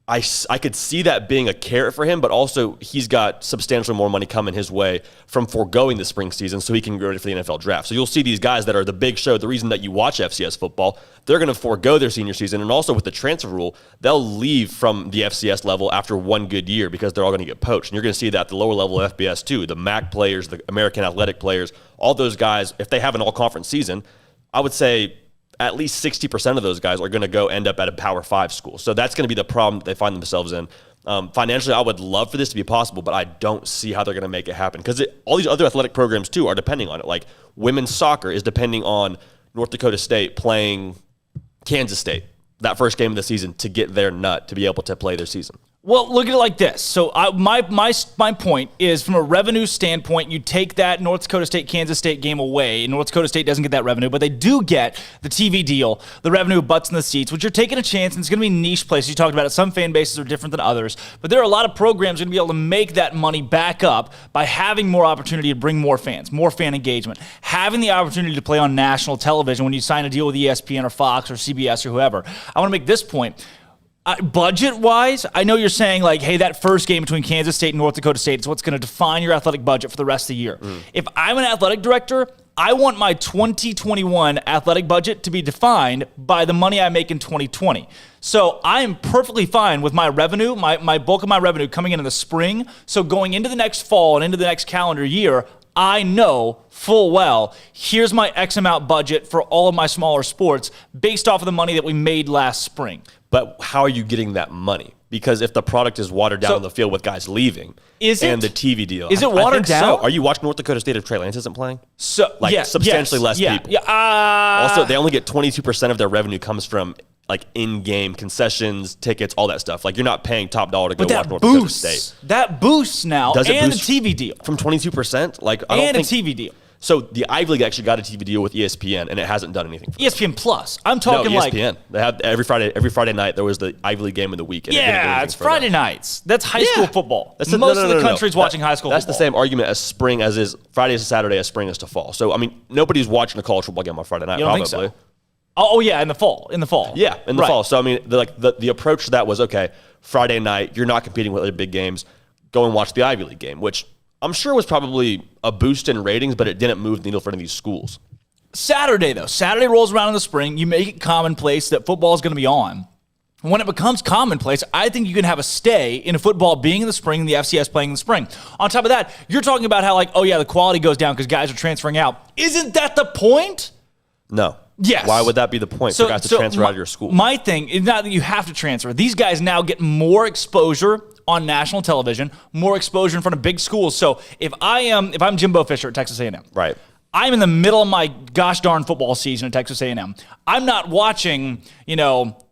Speaker 12: I could see that being a carrot for him, but also he's got substantially more money coming his way from foregoing the spring season so he can get ready for the NFL draft. So you'll see these guys that are the big show, the reason that you watch FCS football, they're going to forego their senior season. And also with the transfer rule, they'll leave from the FCS level after one good year because they're all going to get poached. And you're going to see that at the lower level of FBS too. The MAC players, the American Athletic players, all those guys, if they have an all-conference season, I would say at least 60% of those guys are going to go end up at a Power 5 school. So that's going to be the problem that they find themselves in. Financially, I would love for this to be possible, but I don't see how they're going to make it happen because all these other athletic programs, too, are depending on it. Like women's soccer is depending on North Dakota State playing Kansas State, that first game of the season, to get their nut to be able to play their season.
Speaker 3: Well, look at it like this. So my point is, from a revenue standpoint, you take that North Dakota State-Kansas State game away. North Dakota State doesn't get that revenue, but they do get the TV deal, the revenue butts in the seats, which you're taking a chance, and it's going to be niche places. You talked about it. Some fan bases are different than others, but there are a lot of programs going to be able to make that money back up by having more opportunity to bring more fans, more fan engagement, having the opportunity to play on national television when you sign a deal with ESPN or Fox or CBS or whoever. I want to make this point. Budget-wise, I know you're saying, like, hey, that first game between Kansas State and North Dakota State is what's going to define your athletic budget for the rest of the year. If I'm an athletic director, I want my 2021 athletic budget to be defined by the money I make in 2020. So I'm perfectly fine with my revenue, my bulk of my revenue coming in the spring. So going into the next fall and into the next calendar year, I know full well, here's my X amount budget for all of my smaller sports based off of the money that we made last spring.
Speaker 12: But how are you getting that money? Because if the product is watered down on the field with guys leaving, the TV deal,
Speaker 3: is it watered down?
Speaker 12: So. Are you watching North Dakota State if Trey Lance isn't playing?
Speaker 3: So
Speaker 12: substantially less people. Also, they only get 22% of their revenue comes from like in-game concessions, tickets, all that stuff. Like you're not paying top dollar to go watch North Dakota State.
Speaker 3: That boosts now,
Speaker 12: Does it
Speaker 3: and
Speaker 12: boost
Speaker 3: a TV deal
Speaker 12: from 22%. Like I don't think
Speaker 3: a TV deal.
Speaker 12: So the Ivy League actually got a TV deal with ESPN, and it hasn't done anything for
Speaker 3: ESPN Plus. I'm talking
Speaker 12: ESPN. They have every Friday night there was the Ivy League game of the week. And
Speaker 3: it's Friday nights. That's high school football. Most of the country's watching high school
Speaker 12: That's
Speaker 3: football.
Speaker 12: the same argument as spring as is Friday is to Saturday as spring is to fall. So I mean nobody's watching a college football game on Friday night.
Speaker 3: You don't
Speaker 12: probably.
Speaker 3: think so? Oh yeah, in the fall. Yeah,
Speaker 12: in the fall. So I mean the approach to that was okay. Friday night you're not competing with other big games. Go and watch the Ivy League game, which I'm sure was probably a boost in ratings, but it didn't move the needle for any of these schools.
Speaker 3: Saturday rolls around in the spring. You make it commonplace that football is going to be on. When it becomes commonplace, I think you can have a stay in football being in the spring and the FCS playing in the spring. On top of that, you're talking about how the quality goes down because guys are transferring out. Isn't that the point?
Speaker 12: No.
Speaker 3: Yes.
Speaker 12: Why would that be the point for guys to transfer out of your school?
Speaker 3: My thing is not that you have to transfer. These guys now get more exposure on national television, more exposure in front of big schools. So if I'm Jimbo Fisher at Texas A&M,
Speaker 12: right?
Speaker 3: I'm in the middle of my gosh darn football season at Texas A&M. I'm not watching,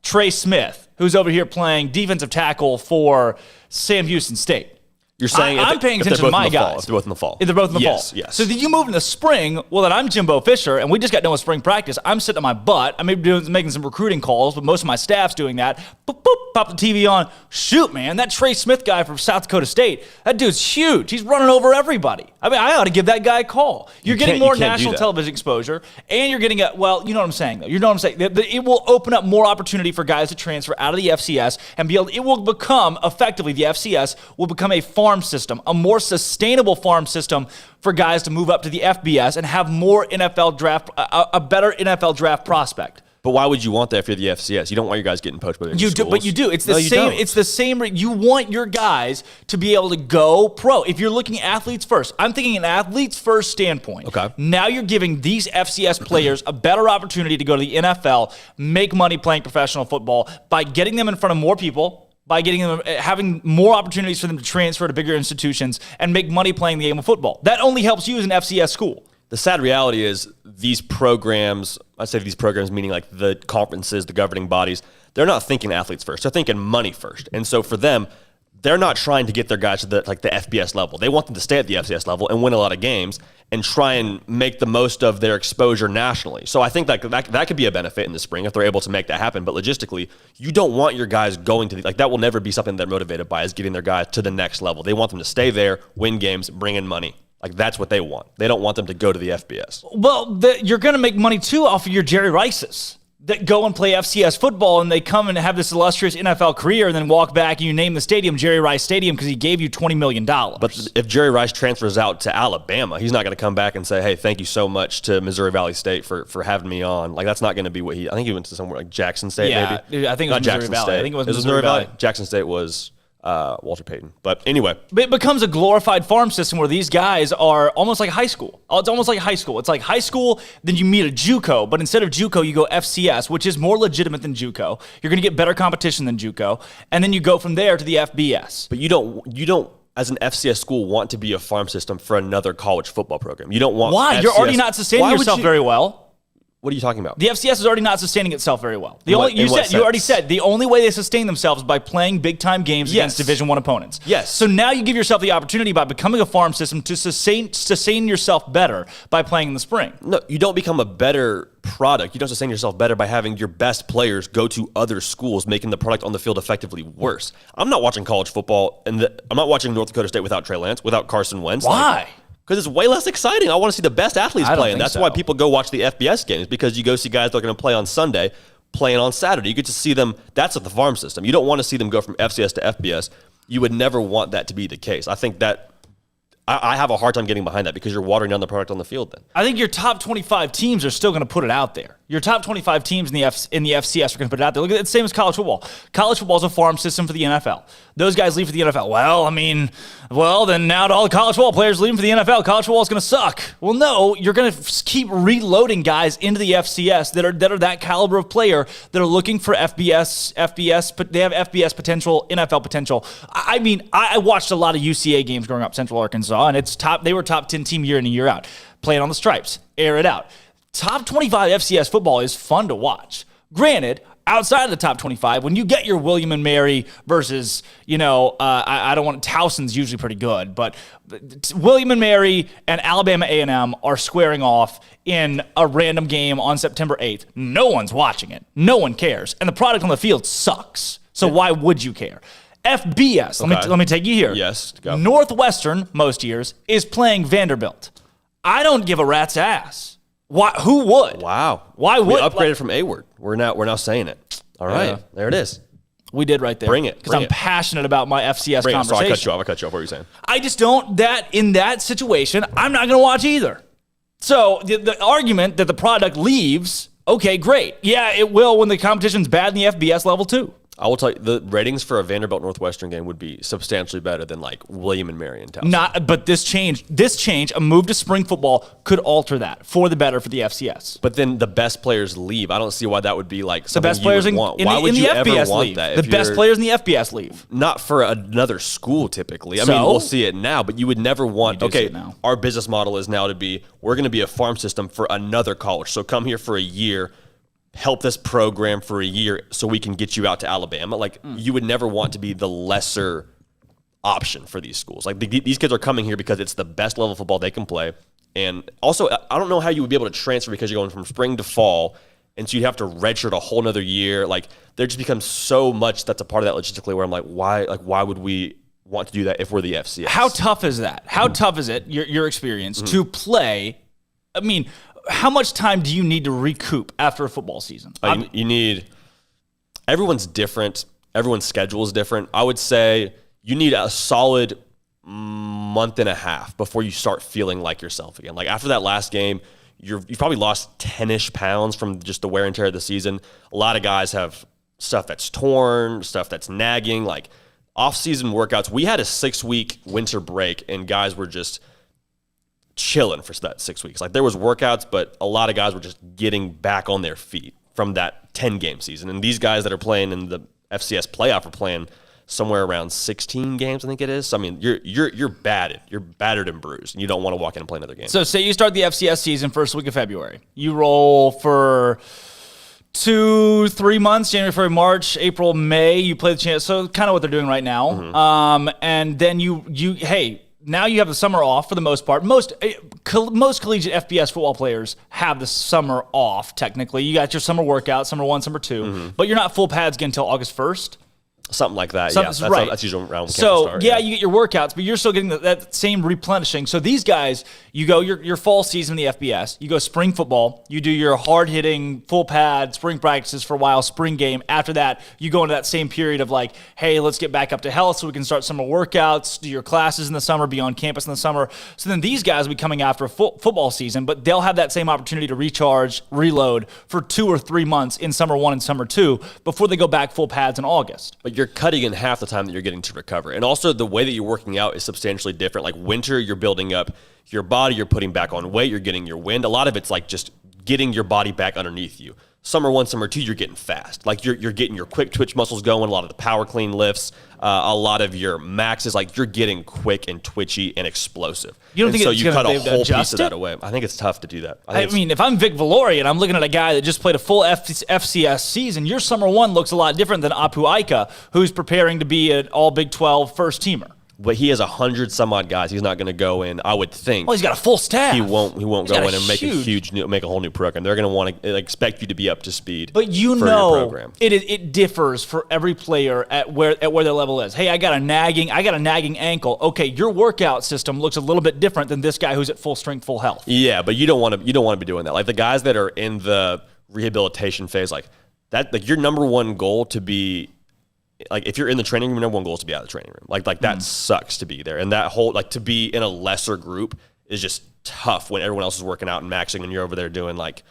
Speaker 3: Trey Smith, who's over here playing defensive tackle for Sam Houston State.
Speaker 12: You're saying
Speaker 3: I'm paying attention to my guys.
Speaker 12: If they're both in the fall.
Speaker 3: If they're both in the fall.
Speaker 12: Yes.
Speaker 3: So then you move in the spring. Well, then I'm Jimbo Fisher, and we just got done with spring practice. I'm sitting on my butt. I may be making some recruiting calls, but most of my staff's doing that. Boop, boop, pop the TV on. Shoot, man, that Trey Smith guy from South Dakota State, that dude's huge. He's running over everybody. I mean, I ought to give that guy a call. You're getting more national television exposure, and you're getting you know what I'm saying, though. You know what I'm saying? It will open up more opportunity for guys to transfer out of the FCS and it will become, effectively, the FCS will become a farm system, a more sustainable farm system for guys to move up to the FBS and have more NFL draft, a better NFL draft prospect.
Speaker 12: But why would you want that if you're the FCS? You don't want your guys getting poached by the schools.
Speaker 3: But you do. It's the same. It's the same. You want your guys to be able to go pro. If you're looking at athletes first, I'm thinking an athletes first standpoint.
Speaker 12: Okay.
Speaker 3: Now you're giving these FCS players a better opportunity to go to the NFL, make money playing professional football by getting them in front of more people, by getting them, having more opportunities for them to transfer to bigger institutions and make money playing the game of football. That only helps you as an FCS school.
Speaker 12: The sad reality is these programs, I say these programs meaning like the conferences, the governing bodies, they're not thinking athletes first. They're thinking money first. And so for them, they're not trying to get their guys to the FBS level. They want them to stay at the FCS level and win a lot of games and try and make the most of their exposure nationally. So I think that could be a benefit in the spring if they're able to make that happen. But logistically, you don't want your guys going to that will never be something they're motivated by, is getting their guys to the next level. They want them to stay there, win games, bring in money. That's what they want. They don't want them to go to the FBS.
Speaker 3: Well, you're going to make money, too, off of your Jerry Rices that go and play FCS football, and they come and have this illustrious NFL career and then walk back and you name the stadium Jerry Rice Stadium because he gave you $20 million.
Speaker 12: But if Jerry Rice transfers out to Alabama, he's not going to come back and say, hey, thank you so much to Missouri Valley State for having me on. That's not going to be what I think he went to somewhere like Jackson State, maybe.
Speaker 3: I think it was Missouri Valley.
Speaker 12: State.
Speaker 3: I think it was Missouri Valley.
Speaker 12: Jackson State was Walter Payton. But anyway.
Speaker 3: It becomes a glorified farm system where these guys are almost like high school. It's almost like high school. It's like high school, then you meet a JUCO, but instead of JUCO, you go FCS, which is more legitimate than JUCO. You're going to get better competition than JUCO, and then you go from there to the FBS.
Speaker 12: But you don't as an FCS school want to be a farm system for another college football program. You don't want
Speaker 3: Why?
Speaker 12: FCS.
Speaker 3: You're already not sustaining yourself very well.
Speaker 12: What are you talking about?
Speaker 3: The FCS is already not sustaining itself very well. You already said the only way they sustain themselves is by playing big time games against Division I opponents.
Speaker 12: Yes.
Speaker 3: So now you give yourself the opportunity by becoming a farm system to sustain yourself better by playing in the spring.
Speaker 12: No, you don't become a better product. You don't sustain yourself better by having your best players go to other schools, making the product on the field effectively worse. I'm not watching college football, and I'm not watching North Dakota State without Trey Lance, without Carson Wentz.
Speaker 3: Why?
Speaker 12: Because it's way less exciting. I want to see the best athletes playing. That's
Speaker 3: so.
Speaker 12: why people go watch the FBS games, because you go see guys that are going to play on Sunday playing on Saturday. You get to see them. That's at the farm system. You don't want to see them go from FCS to FBS. You would never want that to be the case. I think that I have a hard time getting behind that, because you're watering down the product on the field then.
Speaker 3: I think your top 25 teams are still going to put it out there. Your top 25 teams in the FCS are going to put it out there. Look at it, the same as college football. College football is a farm system for the NFL. Those guys leave for the NFL. Well, then now all the college football players leaving for the NFL. College football is going to suck. Well, no, you're going to keep reloading guys into the FCS that are that caliber of player that are looking for FBS, but they have FBS potential, NFL potential. I watched a lot of UCA games growing up, Central Arkansas, and they were top 10 team year in and year out, playing on the stripes, air it out. Top 25 FCS football is fun to watch. Granted, outside of the top 25, when you get your William and Mary versus, I don't want Towson's usually pretty good, but William and Mary and Alabama A&M are squaring off in a random game on September 8th. No one's watching it. No one cares. And the product on the field sucks. So why would you care? FBS, let me take you here.
Speaker 12: Yes, go.
Speaker 3: Northwestern, most years, is playing Vanderbilt. I don't give a rat's ass. Why? Who would?
Speaker 12: Wow.
Speaker 3: Why would?
Speaker 12: We upgraded from A-word. We're now saying it. All right. There it is.
Speaker 3: We did right there.
Speaker 12: Bring it.
Speaker 3: Because I'm passionate about my FCS conversation.
Speaker 12: So I cut you off. What were you saying?
Speaker 3: I just don't, in that situation, I'm not going to watch either. So the argument that the product leaves, okay, great. Yeah, it will when the competition's bad in the FBS level too.
Speaker 12: I will tell you, the ratings for a Vanderbilt Northwestern game would be substantially better than William and Mary and Towson.
Speaker 3: But this change, a move to spring football could alter that for the better for the FCS.
Speaker 12: But then the best players leave. I don't see why that would be
Speaker 3: the best players in the FBS leave. The best players in the FBS leave.
Speaker 12: Not for another school typically. I mean, we'll see it now, but you would never want, our business model is now to be, we're going to be a farm system for another college. So come here for a year, help this program for a year so we can get you out to Alabama. You would never want to be the lesser option for these schools. These kids are coming here because it's the best level of football they can play. And also, I don't know how you would be able to transfer because you're going from spring to fall, and so you'd have to redshirt a whole nother year. There just becomes so much that's a part of that logistically where I'm why would we want to do that if we're the FCS?
Speaker 3: How tough is that? How tough is it, your experience, to play? I mean, how much time do you need to recoup after a football season?
Speaker 12: Everyone's different. Everyone's schedule is different. I would say you need a solid month and a half before you start feeling like yourself again. After that last game, you've probably lost 10-ish pounds from just the wear and tear of the season. A lot of guys have stuff that's torn, stuff that's nagging, like off-season workouts. We had a 6-week winter break, and guys were just chilling for that 6 weeks. Like there was workouts, but a lot of guys were just getting back on their feet from that 10-game season. And these guys that are playing in the FCS playoff are playing somewhere around 16 games, I think it is. So, I mean, you're battered. You're battered and bruised, and you don't want to walk in and play another game.
Speaker 3: So say you start the FCS season first week of February. You roll for 2-3 months, January, February, March, April, May. You play the chance. So kind of what they're doing right now.
Speaker 12: Mm-hmm.
Speaker 3: And then now you have the summer off for the most part. Most collegiate FBS football players have the summer off, technically. You got your summer workout, summer 1, summer 2, but you're not full pads again until August 1st.
Speaker 12: Something like that,
Speaker 3: Right.
Speaker 12: That's usually around when camp
Speaker 3: So,
Speaker 12: start,
Speaker 3: you get your workouts, but you're still getting that same replenishing. So these guys, you go your fall season in the FBS, you go spring football, you do your hard-hitting, full pad, spring practices for a while, spring game. After that, you go into that same period of like, hey, let's get back up to health so we can start summer workouts, do your classes in the summer, be on campus in the summer. So then these guys will be coming after a football season, but they'll have that same opportunity to recharge, reload for 2 or 3 months in summer 1 and summer 2 before they go back full pads in August.
Speaker 12: But you're cutting in half the time that you're getting to recover. And also the way that you're working out is substantially different. Like winter, you're building up your body, you're putting back on weight, you're getting your wind. A lot of it's like just getting your body back underneath you. Summer 1, summer 2, you're getting fast. Like you're getting your quick twitch muscles going, a lot of the power clean lifts, a lot of your maxes, like you're getting quick and twitchy and explosive.
Speaker 3: You don't think
Speaker 12: so
Speaker 3: it's
Speaker 12: you cut a whole piece
Speaker 3: adjust
Speaker 12: of that away. I think it's tough to do that.
Speaker 3: I mean, if I'm Vic Valori and I'm looking at a guy that just played a full FCS season, your summer 1 looks a lot different than Apu Aika, who's preparing to be an all Big 12 first teamer.
Speaker 12: But he has 100 some odd guys. He's not going to go in, I would think.
Speaker 3: Well, he's got a full staff.
Speaker 12: He won't go in and make a whole new program. They're going to want to expect you to be up to speed.
Speaker 3: But
Speaker 12: your program.
Speaker 3: It differs for every player at where their level is. Hey, I got a nagging ankle. Okay, your workout system looks a little bit different than this guy who's at full strength, full health.
Speaker 12: Yeah, but you don't want to be doing that. Like the guys that are in the rehabilitation phase, like that, like your number one goal to be. Like if you're in the training room, your number one goal is to be out of the training room. Like that sucks to be there. And that whole, like to be in a lesser group is just tough when everyone else is working out and maxing and you're over there doing like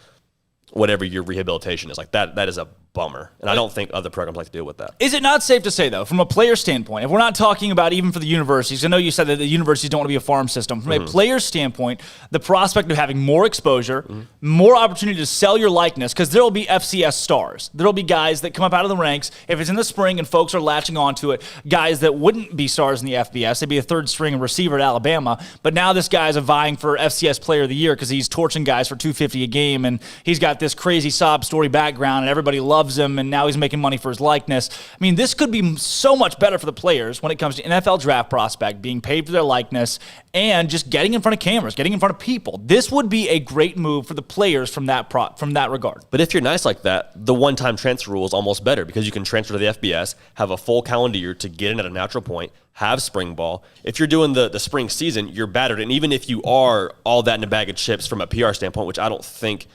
Speaker 12: whatever your rehabilitation is. Like that is a bummer. And I don't think other programs like to deal with that.
Speaker 3: Is it not safe to say, though, from a player standpoint, if we're not talking about even for the universities, I know you said that the universities don't want to be a farm system. From a player standpoint, the prospect of having more exposure, more opportunity to sell your likeness, because there will be FCS stars. There will be guys that come up out of the ranks. If it's in the spring and folks are latching onto it, guys that wouldn't be stars in the FBS, they'd be a third string receiver at Alabama. But now this guy's vying for FCS Player of the Year because he's torching guys for $250 a game, and he's got this crazy sob story background, and everybody loves him, and now he's making money for his likeness. I mean, this could be so much better for the players when it comes to NFL draft prospect, being paid for their likeness, and just getting in front of cameras, getting in front of people. This would be a great move for the players from that regard.
Speaker 12: But if you're nice like that, the one-time transfer rule is almost better because you can transfer to the FBS, have a full calendar year to get in at a natural point, have spring ball. If you're doing the spring season, you're battered. And even if you are all that in a bag of chips from a PR standpoint, which I don't think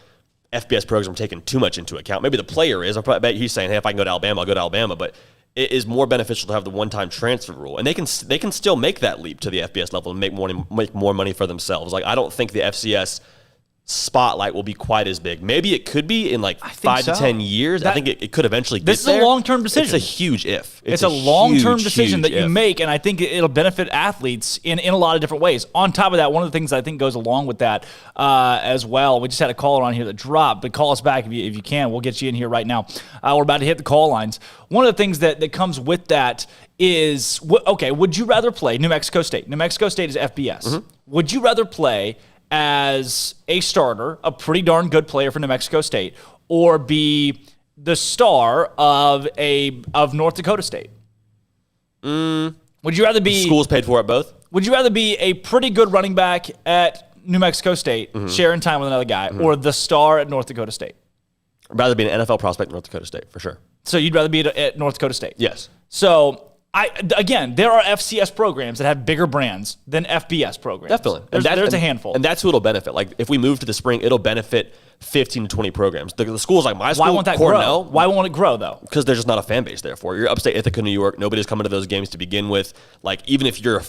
Speaker 12: FBS programs are taking too much into account. Maybe the player is. I bet he's saying, hey, if I can go to Alabama, I'll go to Alabama. But it is more beneficial to have the one-time transfer rule. And they can still make that leap to the FBS level and make more money for themselves. Like, I don't think the FCS spotlight will be quite as big. Maybe it could be in like 5 to 10 years. I think it could eventually get there.
Speaker 3: This is a long-term decision.
Speaker 12: It's a huge if.
Speaker 3: It's a long-term decision that you make, and I think it'll benefit athletes in a lot of different ways. On top of that, one of the things I think goes along with that as well, we just had a caller on here that dropped, but call us back if you can. We'll get you in here right now. We're about to hit the call lines. One of the things that comes with that is, okay, would you rather play New Mexico State? New Mexico State is FBS. Would you rather play as a starter, a pretty darn good player for New Mexico State, or be the star of North Dakota State? Would you rather be...
Speaker 12: Schools paid for it both?
Speaker 3: Would you rather be a pretty good running back at New Mexico State, sharing time with another guy, or the star at North Dakota State?
Speaker 12: I'd rather be an NFL prospect at North Dakota State, for sure.
Speaker 3: So you'd rather be at North Dakota State?
Speaker 12: Yes.
Speaker 3: So... Again, there are FCS programs that have bigger brands than FBS programs.
Speaker 12: Definitely.
Speaker 3: There's a handful.
Speaker 12: And that's who it'll benefit. Like, if we move to the spring, it'll benefit 15 to 20 programs. The schools like my school,
Speaker 3: why won't that
Speaker 12: Cornell,
Speaker 3: grow? Why won't it grow, though?
Speaker 12: Because there's just not a fan base there for it. You're upstate Ithaca, New York. Nobody's coming to those games to begin with. Like, even if you're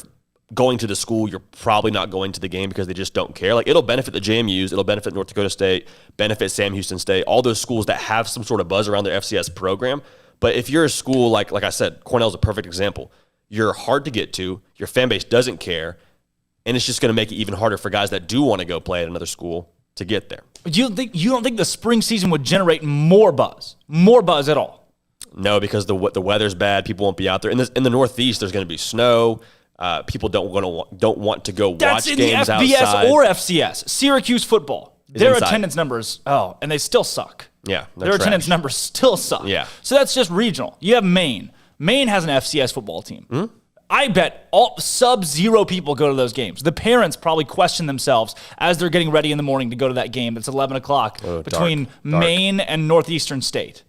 Speaker 12: going to the school, you're probably not going to the game because they just don't care. Like, it'll benefit the JMUs, it'll benefit North Dakota State, benefit Sam Houston State, all those schools that have some sort of buzz around their FCS program. But if you're a school like I said, Cornell's a perfect example. You're hard to get to, your fan base doesn't care, and it's just going to make it even harder for guys that do want to go play at another school to get there.
Speaker 3: You don't think the spring season would generate more buzz at all?
Speaker 12: No, because the weather's bad, people won't be out there. In the Northeast, there's going to be snow. People don't want to go watch games outside.
Speaker 3: That's in the FBS or FCS. Syracuse football, their attendance numbers, and they still suck.
Speaker 12: Yeah,
Speaker 3: their attendance numbers still suck.
Speaker 12: Yeah.
Speaker 3: So that's just regional. You have Maine. Maine has an FCS football team.
Speaker 12: Mm-hmm.
Speaker 3: I bet all sub-zero people go to those games. The parents probably question themselves as they're getting ready in the morning to go to that game. It's 11 o'clock between Maine and Northeastern State.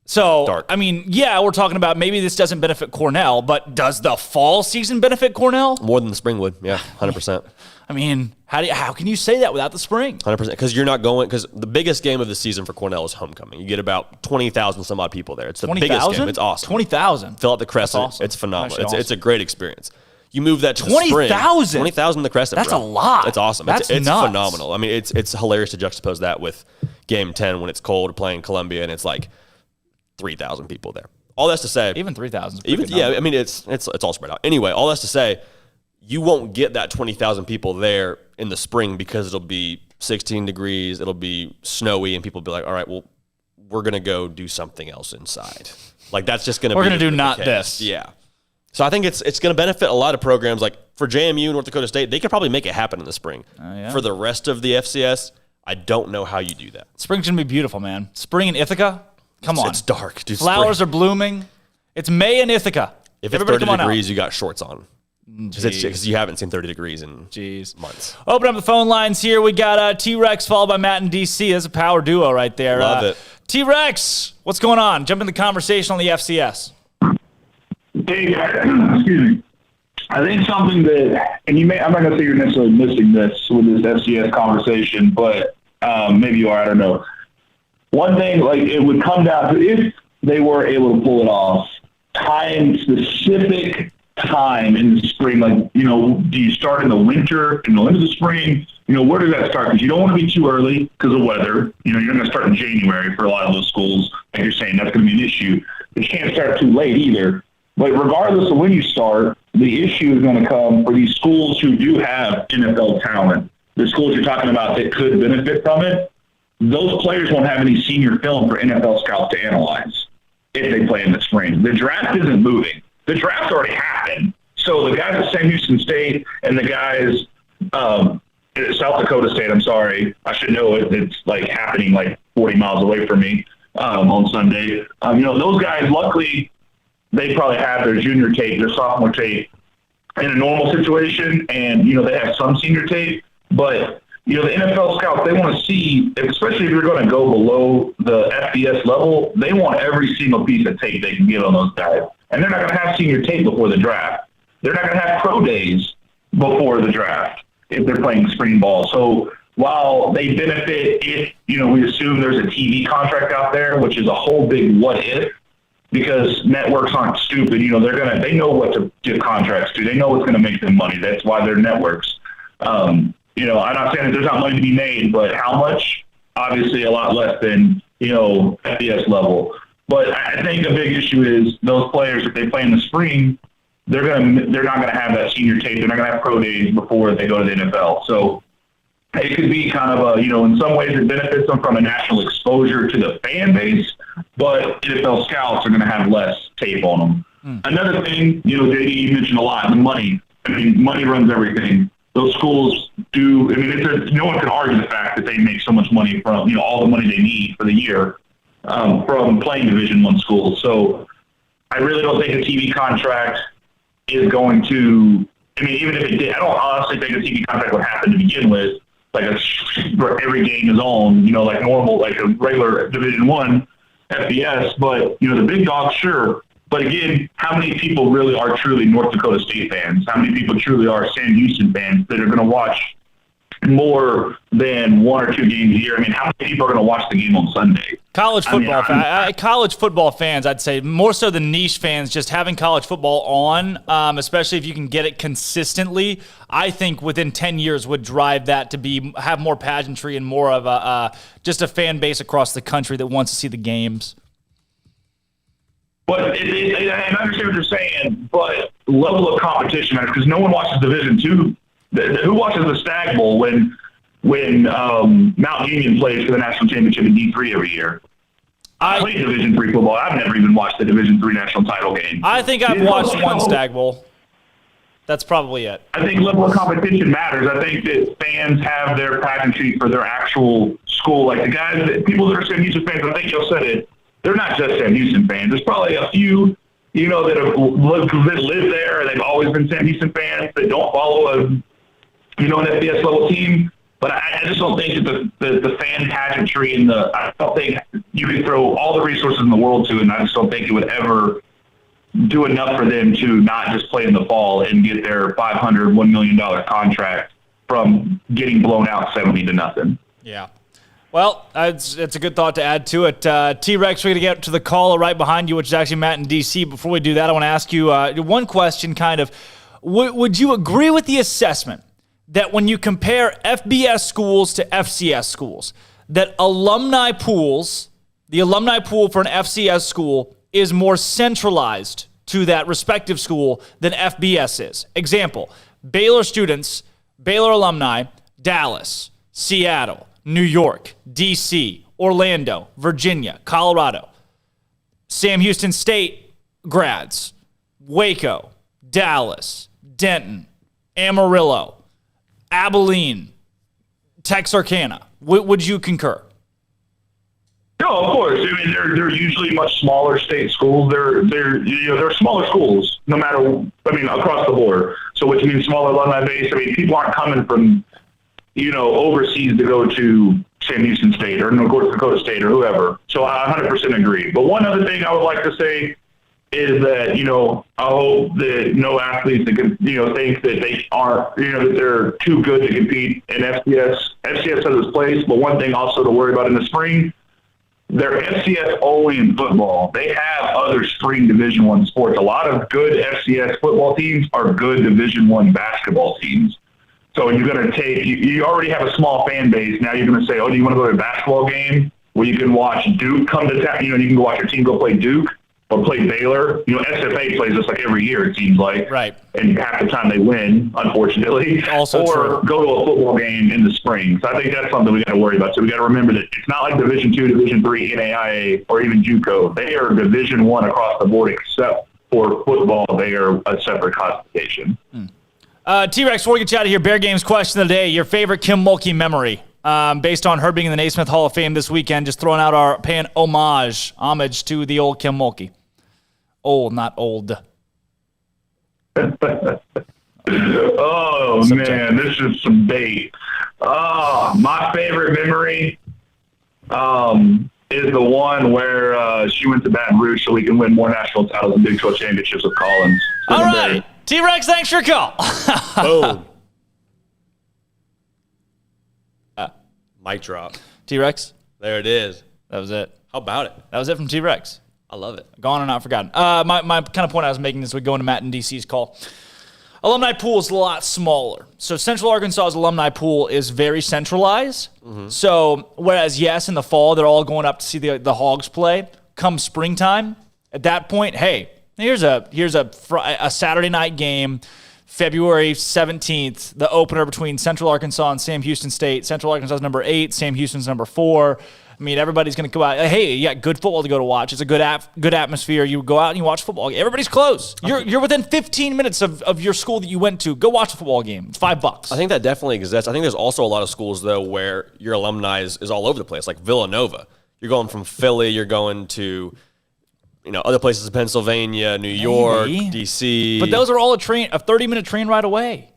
Speaker 3: So, I mean, yeah, we're talking about maybe this doesn't benefit Cornell, but does the fall season benefit Cornell?
Speaker 12: More than the spring would, yeah, 100%.
Speaker 3: I mean, how can you say that without the spring?
Speaker 12: 100%, because you're not going, because the biggest game of the season for Cornell is homecoming. You get about 20,000 some odd people there. It's the biggest game. It's awesome.
Speaker 3: 20,000?
Speaker 12: Fill out the Crescent.
Speaker 3: Awesome.
Speaker 12: It's phenomenal.
Speaker 3: Awesome.
Speaker 12: It's a great experience. You move that to the spring.
Speaker 3: 20,000?
Speaker 12: 20,000 in the Crescent.
Speaker 3: That's a lot.
Speaker 12: It's awesome.
Speaker 3: That's
Speaker 12: it's
Speaker 3: nuts.
Speaker 12: phenomenal. I mean, it's hilarious to juxtapose that with Game 10 when it's cold, playing Columbia, and it's like 3,000 people there. All that's to say,
Speaker 3: even 3,000.
Speaker 12: I mean, it's all spread out. Anyway, all that's to say, you won't get that 20,000 people there in the spring because it'll be 16 degrees, it'll be snowy, and people will be like, all right, well, we're gonna go do something else inside. Like, that's just gonna.
Speaker 3: We're gonna do not this.
Speaker 12: Yeah. So I think it's gonna benefit a lot of programs. Like for JMU, North Dakota State, they could probably make it happen in the spring.
Speaker 3: Yeah.
Speaker 12: For the rest of the FCS, I don't know how you do that.
Speaker 3: Spring's gonna be beautiful, man. Spring in Ithaca. Come on.
Speaker 12: It's dark, dude.
Speaker 3: Flowers are blooming. It's May in Ithaca.
Speaker 12: If it's 30 degrees, you got shorts on. Because you haven't seen 30 degrees in months.
Speaker 3: Open up the phone lines here. We got T-Rex followed by Matt in D.C. That's a power duo right there.
Speaker 12: Love it.
Speaker 3: T-Rex, what's going on? Jump in the conversation on the FCS.
Speaker 1: Hey, guys. Excuse me. I think something that, and I'm not going to say you're necessarily missing this with this FCS conversation, but maybe you are, I don't know. One thing, like, it would come down to if they were able to pull it off, specific time in the spring, like, do you start in the winter, in the end of the spring? Where does that start? Because you don't want to be too early because of weather. You're going to start in January for a lot of those schools. Like you're saying, that's going to be an issue. But you can't start too late either. But regardless of when you start, the issue is going to come for these schools who do have NFL talent. The schools you're talking about that could benefit from it, those players won't have any senior film for NFL scouts to analyze if they play in the spring. The draft isn't moving. The draft already happened. So the guys at Sam Houston State and the guys at South Dakota State, I'm sorry, I should know it. It's like happening like 40 miles away from me on Sunday. Those guys, luckily, they probably have their junior tape, their sophomore tape in a normal situation, and, they have some senior tape. But, the NFL scouts, they want to see, especially if you're going to go below the FBS level, they want every single piece of tape they can get on those guys. And they're not going to have senior tape before the draft. They're not going to have pro days before the draft if they're playing spring ball. So while they benefit if, we assume there's a TV contract out there, which is a whole big what if, because networks aren't stupid. They know what to give contracts to. They know what's going to make them money. That's why they're networks. I'm not saying that there's not money to be made, but how much? Obviously a lot less than, FBS level. But I think a big issue is those players, if they play in the spring, they're not going to have that senior tape. They're not going to have pro days before they go to the NFL. So it could be kind of in some ways it benefits them from a national exposure to the fan base, but NFL scouts are going to have less tape on them. Another thing, JD, you mentioned a lot, the money. Money runs everything. Those schools do, no one can argue the fact that they make so much money from, all the money they need for the year from playing Division I schools. So I really don't think a TV contract is going to, even if it did, I don't honestly think a TV contract would happen to begin with, like every game is on, like normal, like a regular Division I FBS. But, the big dogs, sure. But again, how many people really are truly North Dakota State fans? How many people truly are Sam Houston fans that are going to watch more than 1 or 2 games a year. I mean, how many people are going to watch the game on Sunday?
Speaker 3: College football fans, I'd say, more so than niche fans, just having college football on, especially if you can get it consistently, I think within 10 years would drive that to have more pageantry and more of just a fan base across the country that wants to see the games.
Speaker 1: But and I understand what you're saying, but level of competition matters because no one watches Division II. Who watches the Stag Bowl when Mount Union plays for the national championship in D3 every year? I play Division III football. I've never even watched the Division III national title game.
Speaker 3: I think I've watched one Stag Bowl. That's probably it.
Speaker 1: I think level of competition matters. I think that fans have their pageantry for their actual school. Like the guys, people that are Sam Houston fans, I think y'all said it, they're not just Sam Houston fans. There's probably a few, that live there and they've always been Sam Houston fans that don't follow an FBS level team. But I just don't think that the fan pageantry and I don't think you could throw all the resources in the world to it, and I just don't think it would ever do enough for them to not just play in the fall and get their $500, $1 million contract from getting blown out 70-0.
Speaker 3: Yeah. Well, it's a good thought to add to it. T-Rex, we're going to get to the caller right behind you, which is actually Matt in D.C. Before we do that, I want to ask you one question kind of. Would you agree with the assessment that when you compare FBS schools to FCS schools, that the alumni pool for an FCS school is more centralized to that respective school than FBS is? Example, Baylor students, Baylor alumni, Dallas, Seattle, New York, D.C., Orlando, Virginia, Colorado. Sam Houston State grads, Waco, Dallas, Denton, Amarillo, Abilene, Texarkana. Would you concur?
Speaker 1: No, of course. I mean, they're usually much smaller state schools. They're smaller schools, no matter. Across the board. So, which means smaller alumni base. I mean, people aren't coming from, overseas to go to Sam Houston State or North Dakota State or whoever. So, I 100% agree. But one other thing I would like to say is that, I hope that no athletes that could, think that they aren't, that they're too good to compete in FCS. FCS has its place, but one thing also to worry about in the spring, they're FCS only in football. They have other spring Division I sports. A lot of good FCS football teams are good Division I basketball teams. So you're going to take, you already have a small fan base. Now you're going to say, oh, do you want to go to a basketball game where you can watch Duke come to town? You can watch your team go play Duke or play Baylor. SFA plays this like every year, it seems like.
Speaker 3: Right.
Speaker 1: And half the time they win, unfortunately.
Speaker 3: Also
Speaker 1: or
Speaker 3: true.
Speaker 1: Go to a football game in the spring. So I think that's something we got to worry about. So we got to remember that it's not like Division II, Division III, NAIA, or even JUCO. They are Division I across the board, except for football. They are a separate classification.
Speaker 3: T-Rex, before we get you out of here, Bear Games question of the day. Your favorite Kim Mulkey memory, based on her being in the Naismith Hall of Fame this weekend, just throwing out paying homage to the old Kim Mulkey. Old, not old.
Speaker 1: Oh, man, this is some bait. My favorite memory is the one where she went to Baton Rouge so we can win more national titles and Big 12 championships with Collins.
Speaker 3: All right. T-Rex, thanks for your call.
Speaker 12: Boom. Mic drop.
Speaker 3: T-Rex?
Speaker 12: There it is.
Speaker 3: That was it.
Speaker 12: How about it?
Speaker 3: That was it from T-Rex.
Speaker 12: I love it.
Speaker 3: Gone and not forgotten. My kind of point I was making this week going to Matt and DC's call. Alumni pool is a lot smaller. So Central Arkansas's alumni pool is very centralized. Mm-hmm. So whereas, yes, in the fall, they're all going up to see the Hogs play. Come springtime, at that point, hey, here's a Saturday night game, February 17th, the opener between Central Arkansas and Sam Houston State. Central Arkansas is number 8, Sam Houston's number 4. I mean, everybody's going to go out. Hey, you got good football to go to watch. It's a good atmosphere. You go out and you watch football. Everybody's close. You're within 15 minutes of your school that you went to. Go watch a football game. It's $5.
Speaker 12: I think that definitely exists. I think there's also a lot of schools, though, where your alumni is all over the place, like Villanova. You're going from Philly. You're going to other places in Pennsylvania, New York, D.C.
Speaker 3: But those are all a 30-minute train ride away.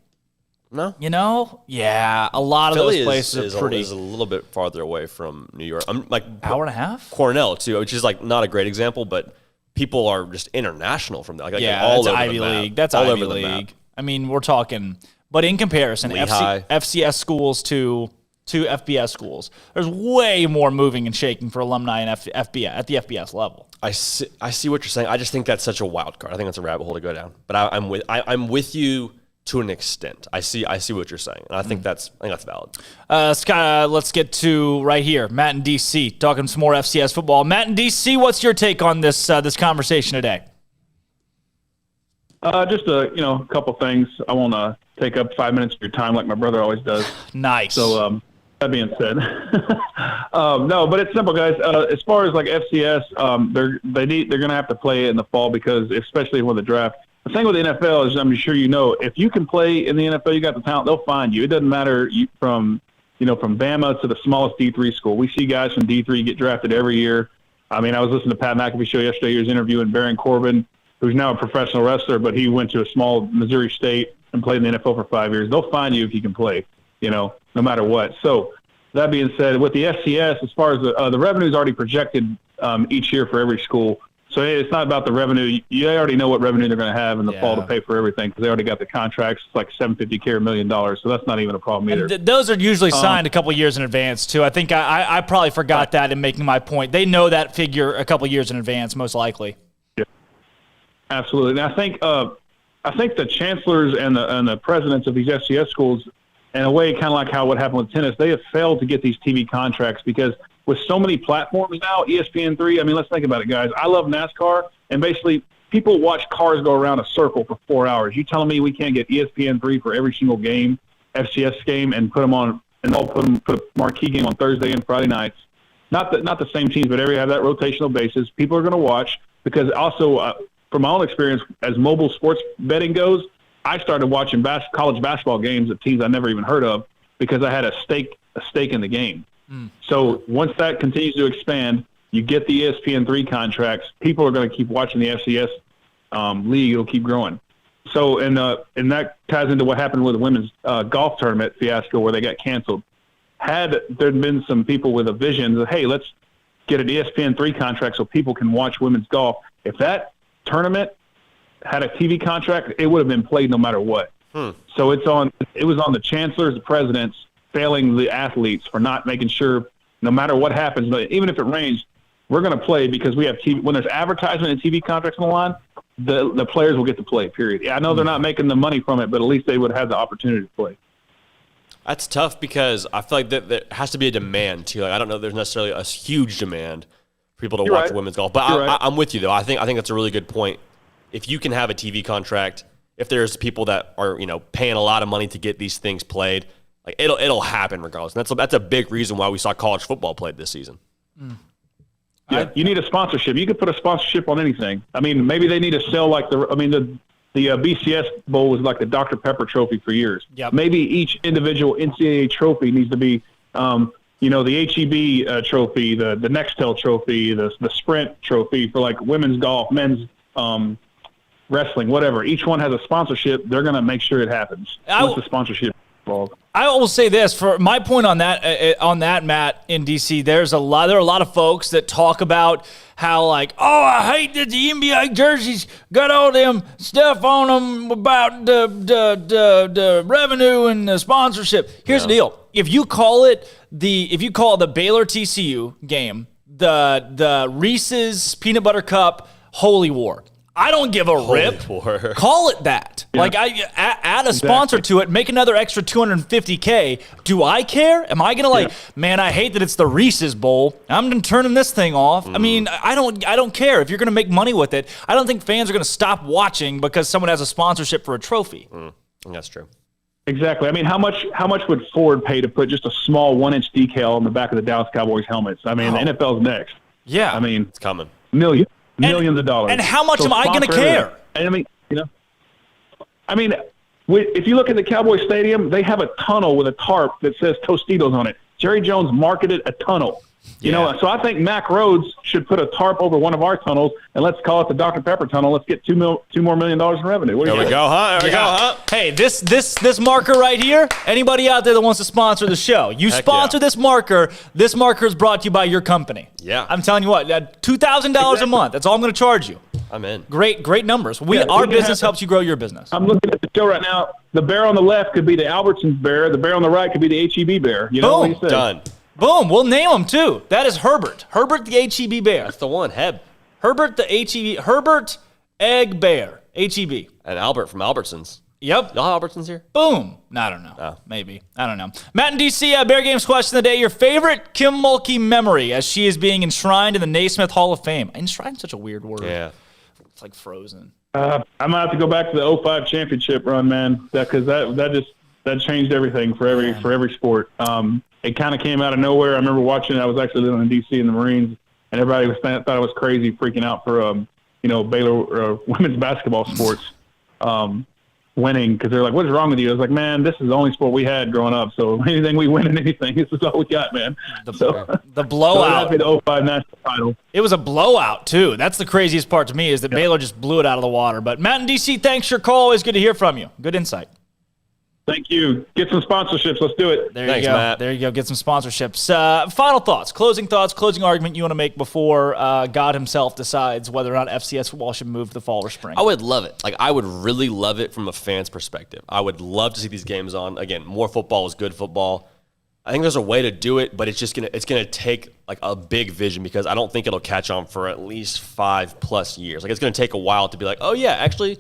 Speaker 12: No.
Speaker 3: Yeah, a lot of
Speaker 12: Philly
Speaker 3: those places are pretty.
Speaker 12: Is a little bit farther away from New York. I'm like
Speaker 3: hour and a half.
Speaker 12: Cornell too, which is like not a great example, but people are just international from there. All
Speaker 3: that's
Speaker 12: over
Speaker 3: Ivy
Speaker 12: the map.
Speaker 3: League. That's
Speaker 12: all
Speaker 3: Ivy
Speaker 12: over
Speaker 3: League.
Speaker 12: The map.
Speaker 3: I mean, we're talking. But in comparison, FCS schools to FBS schools, there's way more moving and shaking for alumni in FBS at the FBS level.
Speaker 12: I see what you're saying. I just think that's such a wild card. I think that's a rabbit hole to go down. But I'm with you to an extent. I see what you're saying, and I think that's valid.
Speaker 3: Scott, let's get to right here. Matt in DC talking some more FCS football. Matt in DC, what's your take on this conversation today?
Speaker 2: Just a couple things. I won't take up 5 minutes of your time like my brother always does.
Speaker 3: Nice.
Speaker 2: So that being said, no, but it's simple, guys. As far as like FCS, they're going to have to play in the fall because especially with the draft. The thing with the NFL is, I'm sure you know, if you can play in the NFL, you got the talent, they'll find you. It doesn't matter from Bama to the smallest D3 school. We see guys from D3 get drafted every year. I mean, I was listening to Pat McAfee show yesterday. He was interviewing Baron Corbin, who's now a professional wrestler, but he went to a small Missouri State and played in the NFL for 5 years. They'll find you if you can play, no matter what. So that being said, with the FCS, as far as the revenue is already projected each year for every school. So it's not about the revenue. You already know what revenue they're going to have in the fall to pay for everything because they already got the contracts. It's like $750K or $1 million. So that's not even a problem either.
Speaker 3: Those are usually signed a couple years in advance too. I think I probably forgot that in making my point. They know that figure a couple years in advance, most likely.
Speaker 2: Yeah, absolutely. And I think the chancellors and the presidents of these FCS schools, in a way, kind of like what happened with tennis, they have failed to get these TV contracts because with so many platforms now, ESPN3, I mean, let's think about it, guys. I love NASCAR, and basically people watch cars go around a circle for 4 hours. You telling me we can't get ESPN3 for every single game, FCS game, and put them on, and all put a marquee game on Thursday and Friday nights? Not the same teams, but have that rotational basis. People are going to watch because also, from my own experience, as mobile sports betting goes, I started watching college basketball games of teams I never even heard of because I had a stake in the game. So once that continues to expand, you get the ESPN3 contracts, people are going to keep watching the FCS league. It'll keep growing. So, and that ties into what happened with the women's golf tournament fiasco where they got canceled. Had there been some people with a vision that, hey, let's get an ESPN3 contract so people can watch women's golf. If that tournament had a TV contract, it would have been played no matter what. So it was on the chancellors, the presidents, failing the athletes for not making sure no matter what happens, even if it rains, we're going to play because we have TV. When there's advertisement and TV contracts on the line, the players will get to play, period. I know they're not making the money from it, but at least they would have the opportunity to play.
Speaker 12: That's tough because I feel like there has to be a demand too. Like, I don't know if there's necessarily a huge demand for people to watch women's golf. But I'm with you, though. I think that's a really good point. If you can have a TV contract, if there's people that are paying a lot of money to get these things played, like it'll happen regardless. And that's a big reason why we saw college football played this season.
Speaker 2: Yeah, you need a sponsorship. You could put a sponsorship on anything. I mean, maybe they need to sell the BCS Bowl was like the Dr. Pepper trophy for years.
Speaker 3: Yep.
Speaker 2: Maybe each individual NCAA trophy needs to be, the HEB trophy, the Nextel trophy, the Sprint trophy for like women's golf, men's wrestling, whatever. Each one has a sponsorship. They're going to make sure it happens. What's the sponsorship involved?
Speaker 3: I will say this for my point on that, Matt, in DC. There are a lot of folks that talk about how I hate that the NBA jerseys got all them stuff on them about the revenue and the sponsorship. Here's the deal: if you call the Baylor TCU game the Reese's Peanut Butter Cup Holy War, I don't give a rip. Call it that. Yeah. Add a sponsor to it, make another extra $250K. Do I care? Am I gonna man, I hate that it's the Reese's Bowl. I'm turning this thing off. I mean, I don't care. If you're gonna make money with it, I don't think fans are gonna stop watching because someone has a sponsorship for a trophy.
Speaker 12: That's true.
Speaker 2: Exactly. I mean, how much would Ford pay to put just a small 1-inch decal on the back of the Dallas Cowboys helmets? I mean, the NFL's next.
Speaker 3: Yeah.
Speaker 2: I mean,
Speaker 12: it's coming.
Speaker 2: Millions of dollars.
Speaker 3: And how much am I going to care?
Speaker 2: I mean, if you look at the Cowboy Stadium, they have a tunnel with a tarp that says Tostitos on it. Jerry Jones marketed a tunnel. So I think Mack Rhodes should put a tarp over one of our tunnels, and let's call it the Dr. Pepper tunnel. Let's get $2 more million in revenue.
Speaker 12: There we go, huh?
Speaker 3: Hey, this marker right here, anybody out there that wants to sponsor the show, sponsor this marker. This marker is brought to you by your company.
Speaker 12: Yeah.
Speaker 3: I'm telling you what, $2,000 a month. That's all I'm going to charge you.
Speaker 12: I'm in.
Speaker 3: Great numbers. Our business helps you grow your business.
Speaker 2: I'm looking at the show right now. The bear on the left could be the Albertsons bear. The bear on the right could be the HEB bear. You know what he said?
Speaker 12: Done.
Speaker 3: Boom. We'll name them, too. That is Herbert. Herbert the HEB bear.
Speaker 12: That's the one.
Speaker 3: Herbert the HEB. Herbert Egg Bear. HEB.
Speaker 12: And Albert from Albertsons.
Speaker 3: Yep.
Speaker 12: Y'all have Albertsons here?
Speaker 3: Boom. I don't know.
Speaker 12: Oh.
Speaker 3: Maybe. I don't know. Matt and DC, Bear Games question of the day. Your favorite Kim Mulkey memory as she is being enshrined in the Naismith Hall of Fame. Enshrined is such a weird word.
Speaker 12: Yeah.
Speaker 3: It's like frozen.
Speaker 2: I might have to go back to the 05 championship run, man, because that changed everything for every sport. It kind of came out of nowhere. I remember watching it. I was actually living in D.C. in the Marines, and everybody thought I was crazy freaking out for Baylor women's basketball sports winning, because they're like, "What is wrong with you?" I was like, "Man, this is the only sport we had growing up. So anything we win in anything, this is all we got, man."
Speaker 3: The blowout.
Speaker 2: So that'd be the 05 national title.
Speaker 3: It was a blowout, too. That's the craziest part to me is that Baylor just blew it out of the water. But Matt and DC, thanks for your call. Always good to hear from you. Good insight.
Speaker 2: Thank you. Get some sponsorships. Let's do it.
Speaker 3: There you go. Matt. There you go. Get some sponsorships. Final thoughts, closing argument you want to make before God himself decides whether or not FCS football should move to the fall or spring.
Speaker 12: I would love it. I would really love it from a fan's perspective. I would love to see these games on. Again, more football is good football. I think there's a way to do it, but it's gonna take a big vision, because I don't think it'll catch on for at least 5+ years. It's gonna take a while to be like, oh yeah, actually,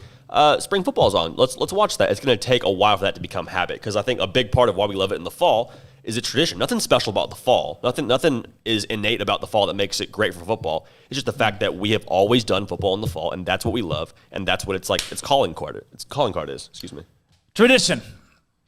Speaker 12: spring football's on. Let's watch that. It's gonna take a while for that to become habit, because I think a big part of why we love it in the fall is a tradition. Nothing special about the fall. Nothing is innate about the fall that makes it great for football. It's just the fact that we have always done football in the fall, and that's what we love, and that's what its calling card is. Excuse me.
Speaker 3: Tradition.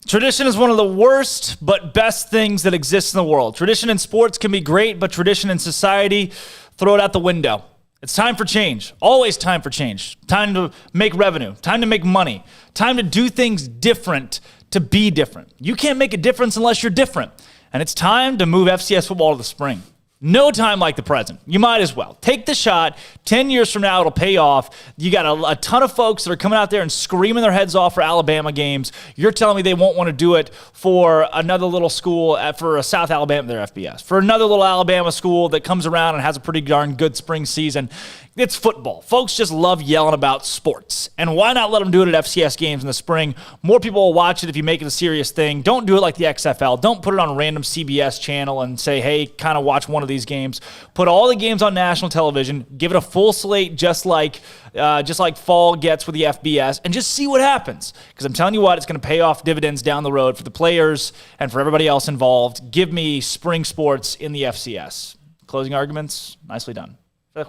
Speaker 3: Tradition is one of the worst but best things that exists in the world. Tradition in sports can be great, but tradition in society, throw it out the window. It's time for change. Always time for change. Time to make revenue. Time to make money. Time to do things different, to be different. You can't make a difference unless you're different. And it's time to move FCS football to the spring. No time like the present. You might as well. Take the shot. 10 years from now, it'll pay off. You got a ton of folks that are coming out there and screaming their heads off for Alabama games. You're telling me they won't want to do it for another little school, for a South Alabama, their FBS, for another little Alabama school that comes around and has a pretty darn good spring season. It's football. Folks just love yelling about sports. And why not let them do it at FCS games in the spring? More people will watch it if you make it a serious thing. Don't do it like the XFL. Don't put it on a random CBS channel and say, hey, kind of watch one of these games. Put all the games on national television. Give it a full slate just like fall gets with the FBS, and just see what happens. Because I'm telling you what, it's going to pay off dividends down the road for the players and for everybody else involved. Give me spring sports in the FCS. Closing arguments, nicely done. Nice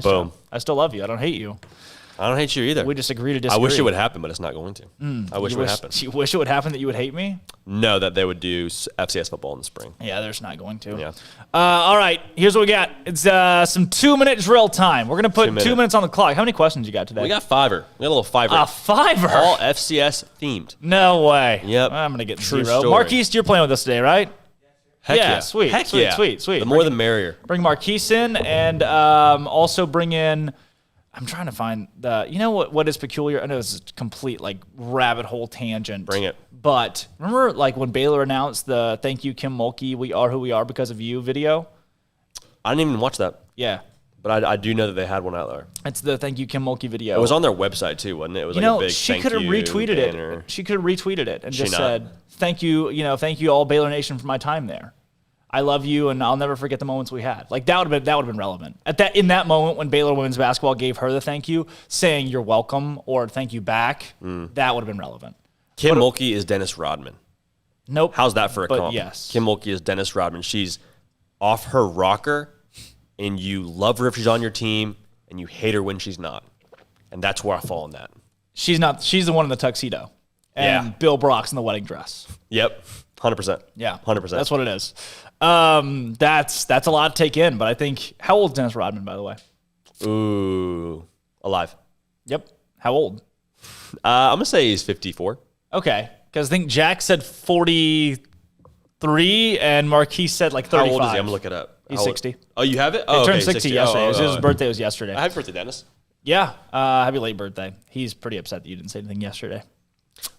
Speaker 12: Boom.
Speaker 3: job. I still love you. I don't hate you.
Speaker 12: I don't hate you either.
Speaker 3: We just agree to disagree.
Speaker 12: I wish it would happen, but it's not going to. I wish it would happen.
Speaker 3: You wish it would happen that you would hate me?
Speaker 12: No, that they would do FCS football in the spring.
Speaker 3: Yeah, there's not going to.
Speaker 12: Yeah.
Speaker 3: All right, here's what we got. It's some 2-minute drill time. We're going to put 2 minutes on the clock. How many questions you got today?
Speaker 12: We got fiver. We got a little fiver.
Speaker 3: A fiver?
Speaker 12: All FCS themed.
Speaker 3: No way.
Speaker 12: Yep.
Speaker 3: I'm going to get
Speaker 12: True
Speaker 3: 0.
Speaker 12: story.
Speaker 3: Marquise, you're playing with us today, right?
Speaker 12: Heck yeah.
Speaker 3: Sweet.
Speaker 12: Heck
Speaker 3: sweet,
Speaker 12: yeah.
Speaker 3: sweet.
Speaker 12: The more the merrier.
Speaker 3: Bring Marquise in, and also bring in, I'm trying to find what is peculiar? I know this is a complete rabbit hole tangent.
Speaker 12: Bring it.
Speaker 3: But remember when Baylor announced the "Thank you, Kim Mulkey, we are who we are because of you" video?
Speaker 12: I didn't even watch that.
Speaker 3: Yeah.
Speaker 12: But I do know that they had one out there.
Speaker 3: It's the "Thank you, Kim Mulkey" video.
Speaker 12: It was on their website too, wasn't it? It was a big
Speaker 3: she
Speaker 12: thank
Speaker 3: could have
Speaker 12: you
Speaker 3: retweeted
Speaker 12: banner.
Speaker 3: it. She could have retweeted it and just
Speaker 12: not?
Speaker 3: said, "Thank you, thank you all Baylor Nation for my time there. I love you, and I'll never forget the moments we had." That would have been relevant. In that moment when Baylor women's basketball gave her the thank you, saying "you're welcome" or "thank you back," that would have been relevant.
Speaker 12: Kim Mulkey is Dennis Rodman.
Speaker 3: Nope.
Speaker 12: How's that for a comp?
Speaker 3: Yes.
Speaker 12: Kim Mulkey is Dennis Rodman. She's off her rocker, and you love her if she's on your team, and you hate her when she's not. And that's where I fall in that. She's
Speaker 3: not. She's the one in the tuxedo, and Bill Brock's in the wedding dress.
Speaker 12: Yep. 100%.
Speaker 3: Yeah.
Speaker 12: 100%.
Speaker 3: That's what it is. That's a lot to take in, but I think, how old is Dennis Rodman, by the way?
Speaker 12: Ooh, alive.
Speaker 3: Yep. How old?
Speaker 12: I'm going to say he's 54.
Speaker 3: Okay. Because I think Jack said 43 and Marquise said 35.
Speaker 12: How old is he? I'm going to look it up.
Speaker 3: He's 60.
Speaker 12: Oh, you have it?
Speaker 3: He turned 60 yesterday. His birthday was yesterday.
Speaker 12: Happy birthday, Dennis.
Speaker 3: Yeah. Happy late birthday. He's pretty upset that you didn't say anything yesterday.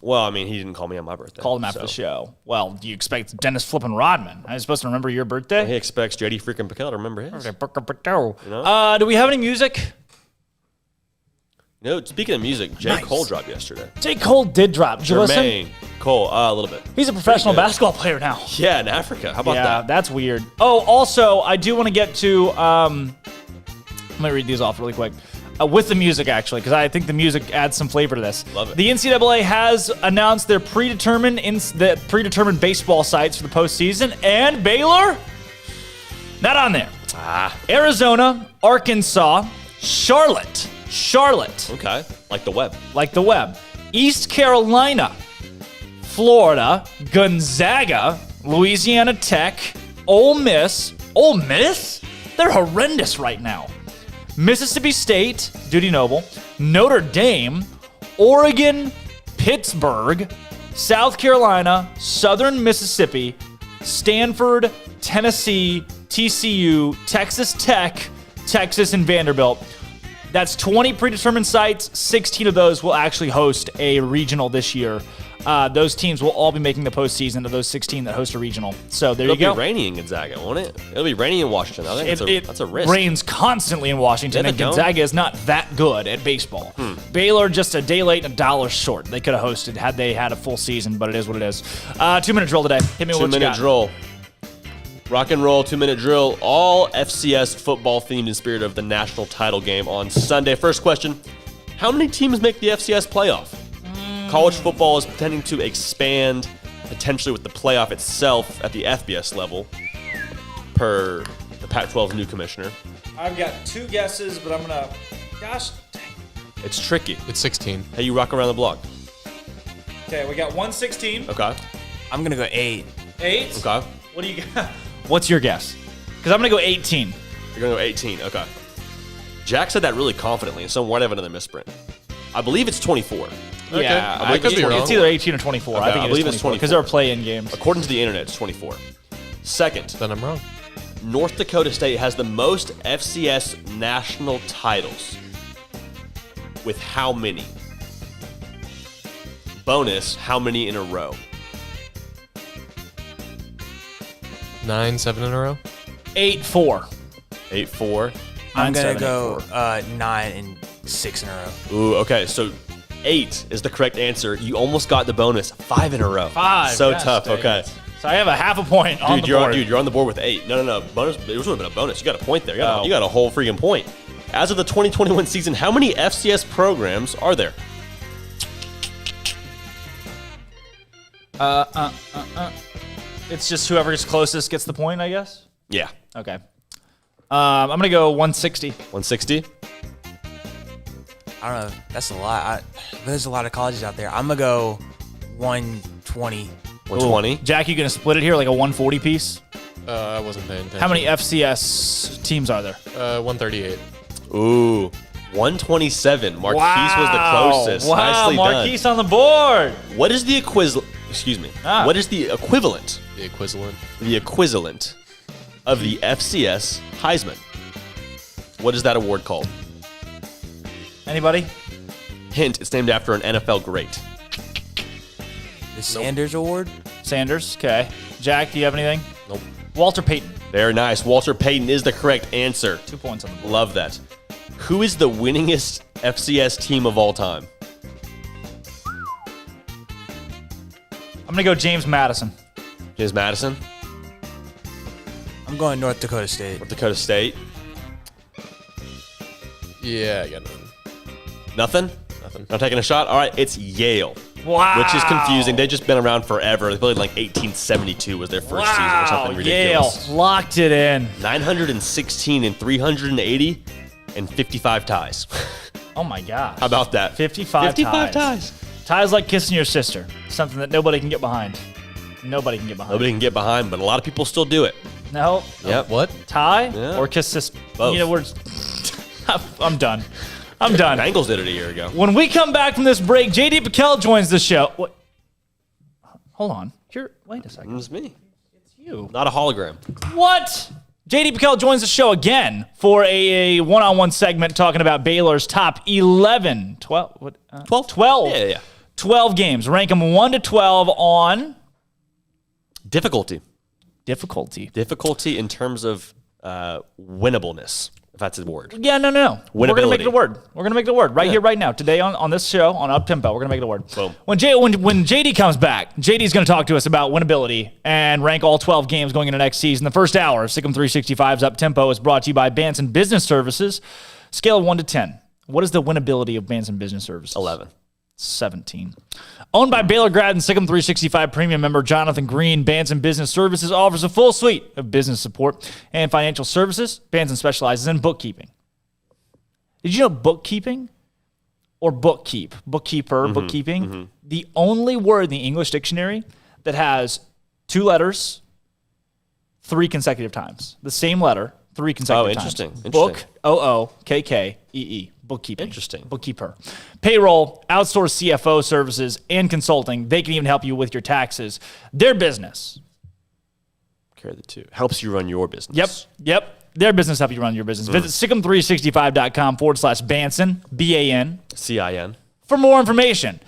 Speaker 12: Well, I mean, he didn't call me on my birthday.
Speaker 3: Called him after the show. Well, do you expect Dennis flipping Rodman? I was supposed to remember your birthday?
Speaker 12: Well, he expects J.D. freaking PicKell to remember his.
Speaker 3: Do we have any music?
Speaker 12: You know, speaking of music, J. Cole dropped yesterday.
Speaker 3: J. Cole did drop. Did you listen?
Speaker 12: Jermaine Cole, a little bit.
Speaker 3: He's a professional basketball player now.
Speaker 12: Yeah, in Africa. How about that?
Speaker 3: Yeah, that's weird. Oh, also, I do want to get to, let me read these off really quick. With the music, actually, because I think the music adds some flavor to this.
Speaker 12: Love it.
Speaker 3: The NCAA has announced their predetermined baseball sites for the postseason, and Baylor, not on there. Arizona, Arkansas, Charlotte.
Speaker 12: Okay, like the web.
Speaker 3: East Carolina, Florida, Gonzaga, Louisiana Tech, Ole Miss. Ole Miss? They're horrendous right now. Mississippi State, Dudy Noble, Notre Dame, Oregon, Pittsburgh, South Carolina, Southern Mississippi, Stanford, Tennessee, TCU, Texas Tech, Texas, and Vanderbilt. That's 20 predetermined sites. 16 of those will actually host a regional this year. Those teams will all be making the postseason of those 16 that host a regional. So there you go.
Speaker 12: It'll be rainy in Gonzaga, won't it? It'll be rainy in Washington. I think that's a risk.
Speaker 3: It rains constantly in Washington, and Gonzaga is not that good at baseball. Baylor just a day late and $1 short. They could have hosted had they had a full season, but it is what it is. 2-minute drill today. Hit me with what you got.
Speaker 12: 2-minute drill. Rock and roll, 2-minute drill. All FCS football themed in spirit of the national title game on Sunday. First question, how many teams make the FCS playoff? College football is intending to expand potentially with the playoff itself at the FBS level per the Pac-12's new commissioner.
Speaker 3: I've got 2 guesses, but I'm going to... Gosh.
Speaker 12: It's tricky.
Speaker 13: It's 16.
Speaker 12: Hey, you rock around the block.
Speaker 3: Okay, we got 116.
Speaker 12: Okay.
Speaker 4: I'm going to go 8.
Speaker 3: 8?
Speaker 12: Okay.
Speaker 3: What do you got? What's your guess? Because I'm going to go 18.
Speaker 12: You're going to go 18. Okay. Jack said that really confidently, so I have another misprint. I believe it's 24.
Speaker 3: Okay. Yeah,
Speaker 12: I could be wrong.
Speaker 3: It's either 18 or 24.
Speaker 12: Okay,
Speaker 3: I think
Speaker 12: believe
Speaker 3: it's 24 because there are play-in games.
Speaker 12: According to the internet, it's 24. Second.
Speaker 13: Then I'm wrong.
Speaker 12: North Dakota State has the most FCS national titles. With how many? Bonus, how many in a row?
Speaker 13: 9, 7 in a row?
Speaker 3: 8-4.
Speaker 12: 8-4.
Speaker 4: I'm going to go 9 and 6 in a row.
Speaker 12: Ooh, okay. So 8 is the correct answer. You almost got the bonus. 5 in a row.
Speaker 3: 5.
Speaker 12: So tough. Okay.
Speaker 3: So I have a half a point on the board.
Speaker 12: You're on the board with 8. No. Bonus. It would have been a bonus. You got a point there. You got a whole freaking point. As of the 2021 season, how many FCS programs are there?
Speaker 3: It's just whoever is closest gets the point, I guess?
Speaker 12: Yeah.
Speaker 3: Okay. I'm going to go 160.
Speaker 12: 160?
Speaker 4: I don't know. That's a lot. There's a lot of colleges out there. I'm going to go 120.
Speaker 12: 120?
Speaker 3: Jack, you going to split it here like a 140 piece?
Speaker 13: I wasn't paying attention.
Speaker 3: How many FCS teams are there?
Speaker 13: 138.
Speaker 12: Ooh. 127. Marquise was the closest.
Speaker 3: Wow,
Speaker 12: Nicely
Speaker 3: Marquise
Speaker 12: done.
Speaker 3: on the board.
Speaker 12: What is the equivalent? Excuse me. What is the equivalent?
Speaker 13: The equivalent.
Speaker 12: The equivalent of the FCS Heisman. What is that award called?
Speaker 3: Anybody?
Speaker 12: Hint, it's named after an NFL great.
Speaker 4: The Sanders Award?
Speaker 3: Sanders, okay. Jack, do you have anything?
Speaker 12: Nope.
Speaker 3: Walter Payton.
Speaker 12: Very nice. Walter Payton is the correct answer.
Speaker 3: 2 points on the board.
Speaker 12: Love that. Who is the winningest FCS team of all time?
Speaker 3: I'm going to go James Madison.
Speaker 12: James Madison?
Speaker 4: I'm going North Dakota State.
Speaker 12: North Dakota State?
Speaker 13: Yeah, I got nothing.
Speaker 12: Nothing?
Speaker 13: Nothing.
Speaker 12: Not taking a shot? All right, it's Yale.
Speaker 3: Wow.
Speaker 12: Which is confusing. They've just been around forever. They played like 1872 was their first season or something ridiculous.
Speaker 3: Yale locked it in.
Speaker 12: 916 and 380 and 55 ties.
Speaker 3: Oh my gosh.
Speaker 12: How about that?
Speaker 3: 55
Speaker 12: ties.
Speaker 3: Ties like kissing your sister. Something that nobody can get behind. Nobody can get behind,
Speaker 12: but a lot of people still do it.
Speaker 3: No.
Speaker 12: Yep.
Speaker 13: What?
Speaker 3: Tie or kiss sister?
Speaker 12: Both.
Speaker 3: You know, I'm done. I'm done.
Speaker 12: Bengals did it a year ago.
Speaker 3: When we come back from this break, J.D. PicKell joins the show. What? Hold on. Wait a second.
Speaker 12: It's me.
Speaker 3: It's you.
Speaker 12: Not a hologram.
Speaker 3: What? J.D. PicKell joins the show again for a one-on-one segment talking about Baylor's top 11, 12, what?
Speaker 12: 12?
Speaker 3: 12.
Speaker 12: Yeah.
Speaker 3: 12 games. Rank them 1 to 12 on
Speaker 12: Difficulty.
Speaker 3: Difficulty.
Speaker 12: Difficulty in terms of winnableness. If that's a word.
Speaker 3: Yeah, no. We're going to make it a word. We're going to make it a word right here, right now. Today on this show, on Up Tempo, we're going to make it a word.
Speaker 12: Boom.
Speaker 3: When JD comes back, JD's going to talk to us about winnability and rank all 12 games going into next season. The first hour of SicEm365's Up Tempo is brought to you by Banson Business Services. Scale of 1 to 10. What is the winnability of Banson Business Services?
Speaker 12: 11.
Speaker 3: 17. Owned by Baylor grad and SicEm365 premium member Jonathan Green, Banson Business Services offers a full suite of business support and financial services. Banson specializes in bookkeeping. Did you know bookkeeping or bookkeeper, bookkeeping, the only word in the English dictionary that has 2 letters 3 consecutive times. The same letter 3 consecutive times.
Speaker 12: Interesting.
Speaker 3: Book, O-O-K-K-E-E. Bookkeeping.
Speaker 12: Interesting.
Speaker 3: Bookkeeper. Payroll, outsourced CFO services, and consulting. They can even help you with your taxes. Their business.
Speaker 12: Carry the 2. Helps you run your business.
Speaker 3: Yep. Their business helps you run your business. Visit SicEm365.com/Banson, B-A-N-C-I-N, for more information.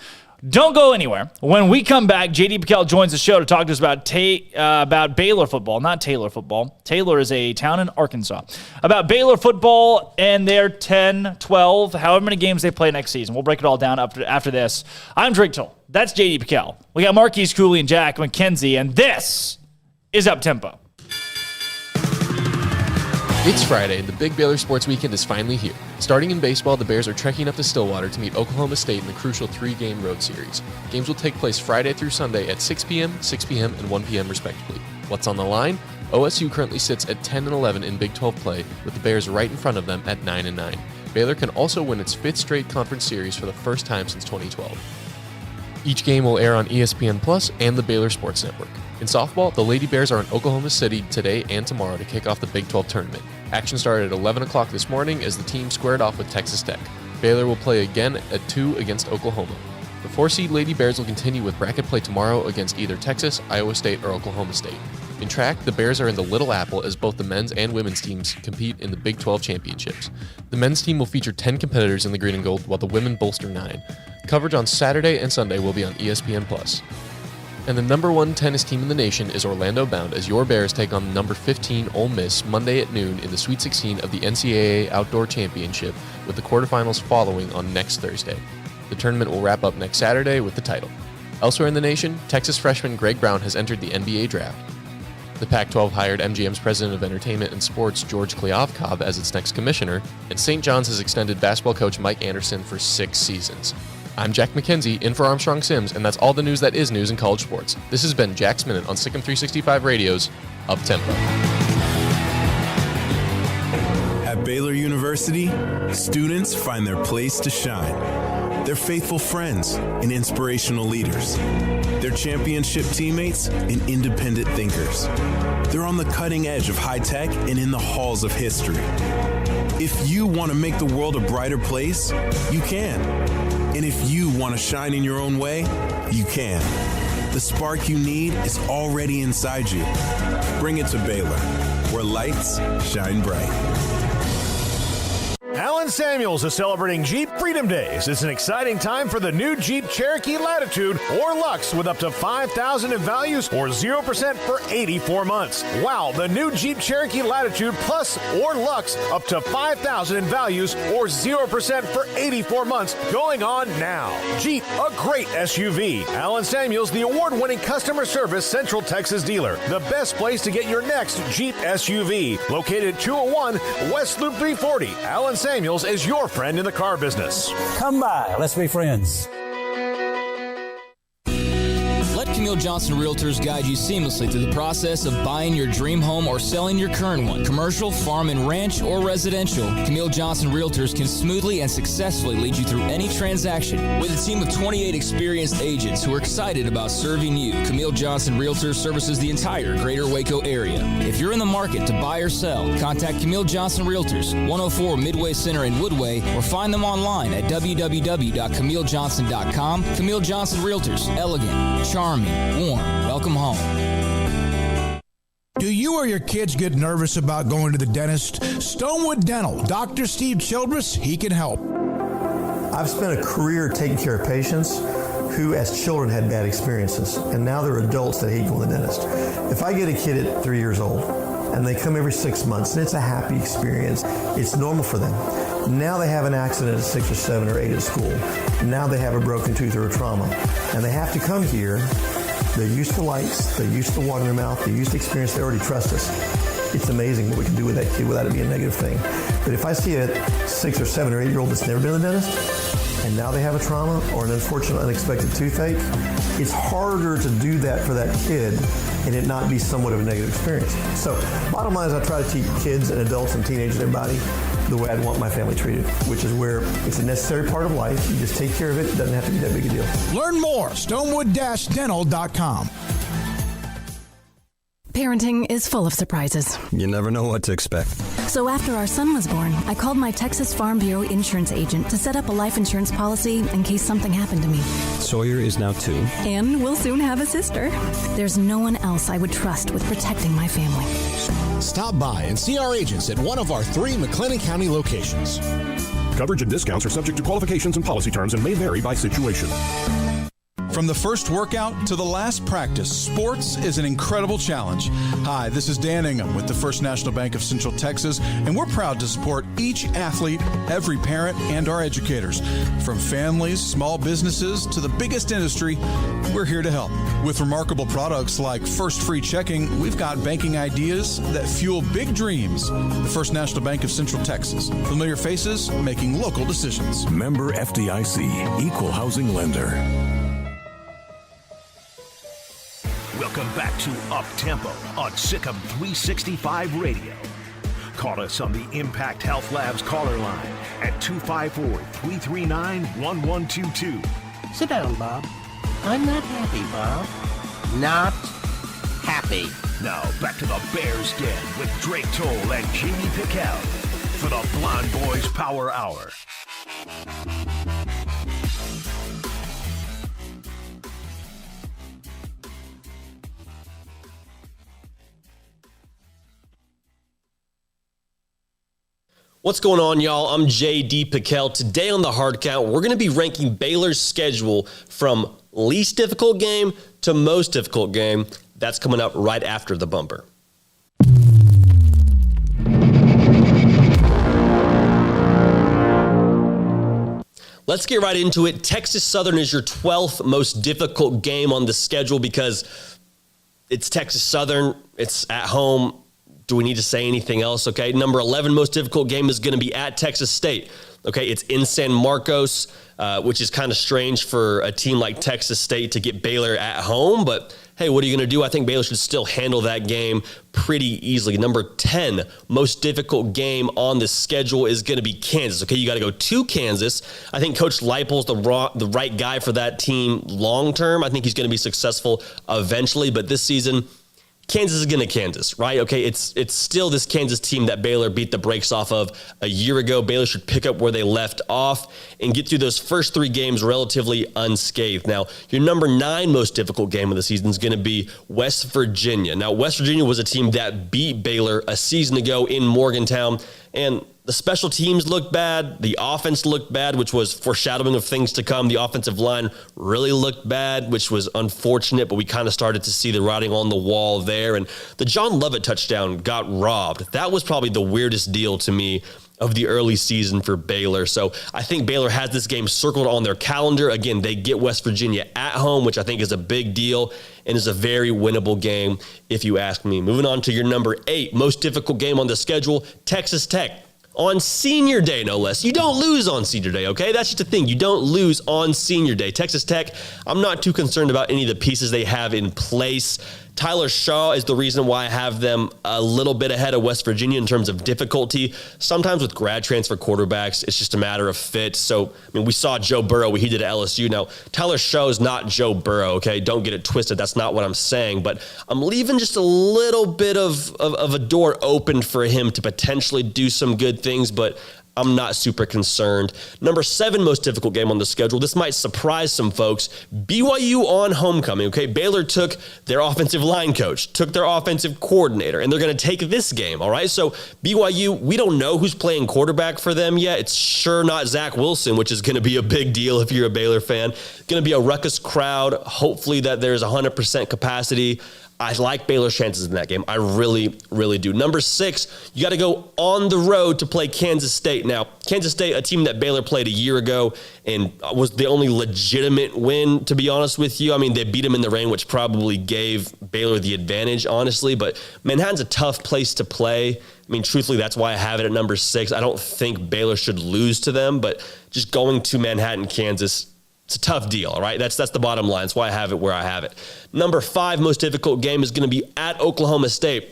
Speaker 3: Don't go anywhere. When we come back, J.D. PicKell joins the show to talk to us about Baylor football, not Taylor football. Taylor is a town in Arkansas. About Baylor football and their 10, 12, however many games they play next season. We'll break it all down after this. I'm Drake Toll. That's J.D. PicKell. We got Mulkey, Cooley, and Jack McKenzie, and this is Up Tempo.
Speaker 13: It's Friday, and the big Baylor sports weekend is finally here. Starting in baseball, the Bears are trekking up to Stillwater to meet Oklahoma State in the crucial 3-game road series. Games will take place Friday through Sunday at 6 p.m., 6 p.m., and 1 p.m. respectively. What's on the line? OSU currently sits at 10-11 in Big 12 play, with the Bears right in front of them at 9-9. Baylor can also win its 5th straight conference series for the first time since 2012. Each game will air on ESPN Plus and the Baylor Sports Network. In softball, the Lady Bears are in Oklahoma City today and tomorrow to kick off the Big 12 tournament. Action started at 11 o'clock this morning as the team squared off with Texas Tech. Baylor will play again at 2 against Oklahoma. The 4-seed Lady Bears will continue with bracket play tomorrow against either Texas, Iowa State, or Oklahoma State. In track, the Bears are in the Little Apple as both the men's and women's teams compete in the Big 12 championships. The men's team will feature 10 competitors in the green and gold, while the women bolster 9. Coverage on Saturday and Sunday will be on ESPN+. And the number 1 tennis team in the nation is Orlando bound as your Bears take on number 15 Ole Miss Monday at noon in the Sweet 16 of the NCAA Outdoor Championship, with the quarterfinals following on next Thursday. The tournament will wrap up next Saturday with the title. Elsewhere in the nation, Texas freshman Greg Brown has entered the NBA draft. The Pac-12 hired MGM's president of entertainment and sports George Kliavkoff as its next commissioner, and St. John's has extended basketball coach Mike Anderson for 6 seasons. I'm Jack McKenzie, in for Armstrong Sims, and that's all the news that is news in college sports. This has been Jack's Minute on SicEm365 Radio's Up Tempo.
Speaker 14: At Baylor University, students find their place to shine. They're faithful friends and inspirational leaders. They're championship teammates and independent thinkers. They're on the cutting edge of high tech and in the halls of history. If you want to make the world a brighter place, you can. And if you want to shine in your own way, you can. The spark you need is already inside you. Bring it to Baylor, where lights shine bright.
Speaker 15: Alan Samuels is celebrating Jeep Freedom Days. It's an exciting time for the new Jeep Cherokee Latitude or Lux with up to $5,000 in values or 0% for 84 months. Wow, the new Jeep Cherokee Latitude Plus or Lux up to $5,000 in values or 0% for 84 months going on now. Jeep, a great SUV. Alan Samuels, the award-winning customer service Central Texas dealer. The best place to get your next Jeep SUV. Located 201 West Loop 340. Alan Samuels is your friend in the car business.
Speaker 16: Come by, let's be friends.
Speaker 17: Let Camille Johnson Realtors guide you seamlessly through the process of buying your dream home or selling your current one. Commercial, farm and ranch, or residential, Camille Johnson Realtors can smoothly and successfully lead you through any transaction. With a team of 28 experienced agents who are excited about serving you, Camille Johnson Realtors services the entire greater Waco area. If you're in the market to buy or sell, contact Camille Johnson Realtors, 104 Midway Center in Woodway, or find them online at www.camillejohnson.com. Camille Johnson Realtors, elegant, charming, warm. Welcome home.
Speaker 18: Do you or your kids get nervous about going to the dentist? Stonewood Dental, Dr. Steve Childress, he can help.
Speaker 19: I've spent a career taking care of patients who as children had bad experiences, and now they're adults that hate going to the dentist. If I get a kid at 3 years old and they come every 6 months, and it's a happy experience. It's normal for them. Now they have an accident at 6 or 7 or 8 at school. Now they have a broken tooth or a trauma, and they have to come here. They're used to lights. They're used to water in their mouth. They're used to experience. They already trust us. It's amazing what we can do with that kid without it being a negative thing. But if I see a 6 or 7 or 8-year-old that's never been to the dentist, and now they have a trauma or an unfortunate unexpected toothache, it's harder to do that for that kid and it not be somewhat of a negative experience. So bottom line is I try to teach kids and adults and teenagers and everybody the way I'd want my family treated, which is where it's a necessary part of life. You just take care of it. It doesn't have to be that big a deal.
Speaker 18: Learn more, stonewood-dental.com.
Speaker 20: Parenting is full of surprises.
Speaker 21: You never know what to expect.
Speaker 20: So after our son was born, I called my Texas Farm Bureau insurance agent to set up a life insurance policy in case something happened to me.
Speaker 21: Sawyer is now 2.
Speaker 20: And we'll soon have a sister. There's no one else I would trust with protecting my family.
Speaker 22: Stop by and see our agents at one of our 3 McLennan County locations.
Speaker 23: Coverage and discounts are subject to qualifications and policy terms and may vary by situation.
Speaker 24: From the first workout to the last practice, sports is an incredible challenge. Hi, this is Dan Ingham with the First National Bank of Central Texas, and we're proud to support each athlete, every parent, and our educators. From families, small businesses, to the biggest industry, we're here to help. With remarkable products like First Free Checking, we've got banking ideas that fuel big dreams. The First National Bank of Central Texas. Familiar faces making local decisions.
Speaker 25: Member FDIC, Equal Housing Lender.
Speaker 7: Welcome back to Up Tempo on SicEm365 Radio. Call us on the Impact Health Labs caller line at 254-339-1122.
Speaker 5: Sit down, Bob. I'm not happy, Bob. Not happy.
Speaker 7: Now back to the Bears Den with Drake Toll and J.D. PicKell for the Blonde Boys Power Hour.
Speaker 12: What's going on, y'all? I'm J.D. PicKell. Today on the Hard Count, we're going to be ranking Baylor's schedule from least difficult game to most difficult game. That's coming up right after the bumper. Let's get right into it. Texas Southern is your 12th most difficult game on the schedule because it's Texas Southern. It's at home. Do we need to say anything else? Okay, number 11 most difficult game is going to be at Texas State. Okay, it's in San Marcos, which is kind of strange for a team like Texas State to get Baylor at home. But hey, what are you going to do? I think Baylor should still handle that game pretty easily. Number 10 most difficult game on the schedule is going to be Kansas. Okay, you got to go to Kansas. I think Coach Leipold's the right guy for that team long term. I think he's going to be successful eventually, but this season, Kansas is going to Kansas, right? Okay, it's still this Kansas team that Baylor beat the brakes off of a year ago. Baylor should pick up where they left off and get through those first 3 games relatively unscathed. Now, your number 9 most difficult game of the season is going to be West Virginia. Now, West Virginia was a team that beat Baylor a season ago in Morgantown, and the special teams looked bad. The offense looked bad, which was foreshadowing of things to come. The offensive line really looked bad, which was unfortunate, but we kind of started to see the writing on the wall there. And the John Lovett touchdown got robbed. That was probably the weirdest deal to me of the early season for Baylor. So I think Baylor has this game circled on their calendar. Again, they get West Virginia at home, which I think is a big deal and is a very winnable game, if you ask me. Moving on to your number 8 most difficult game on the schedule, Texas Tech. On Senior Day, no less. You don't lose on Senior Day, okay? That's just the thing. You don't lose on Senior Day. Texas Tech, I'm not too concerned about any of the pieces they have in place. Tyler Shaw is the reason why I have them a little bit ahead of West Virginia in terms of difficulty. Sometimes with grad transfer quarterbacks, it's just a matter of fit. So, I mean, we saw Joe Burrow, what he did at LSU. Now, Tyler Shaw is not Joe Burrow, okay? Don't get it twisted. That's not what I'm saying. But I'm leaving just a little bit of a door open for him to potentially do some good things, but I'm not super concerned. Number 7 most difficult game on the schedule. This might surprise some folks. BYU on homecoming, okay? Baylor took their offensive line coach, took their offensive coordinator, and they're going to take this game, all right? So BYU, we don't know who's playing quarterback for them yet. It's sure not Zach Wilson, which is going to be a big deal if you're a Baylor fan. Going to be a ruckus crowd. Hopefully that there's 100% capacity. I like Baylor's chances in that game. I really, really do. Number 6, you got to go on the road to play Kansas State. Now, Kansas State, a team that Baylor played a year ago and was the only legitimate win, to be honest with you. I mean, they beat them in the rain, which probably gave Baylor the advantage, honestly. But Manhattan's a tough place to play. I mean, truthfully, that's why I have it at number 6. I don't think Baylor should lose to them, but just going to Manhattan, Kansas, it's a tough deal, all right? That's the bottom line. That's why I have it where I have it. Number 5 most difficult game is going to be at Oklahoma State.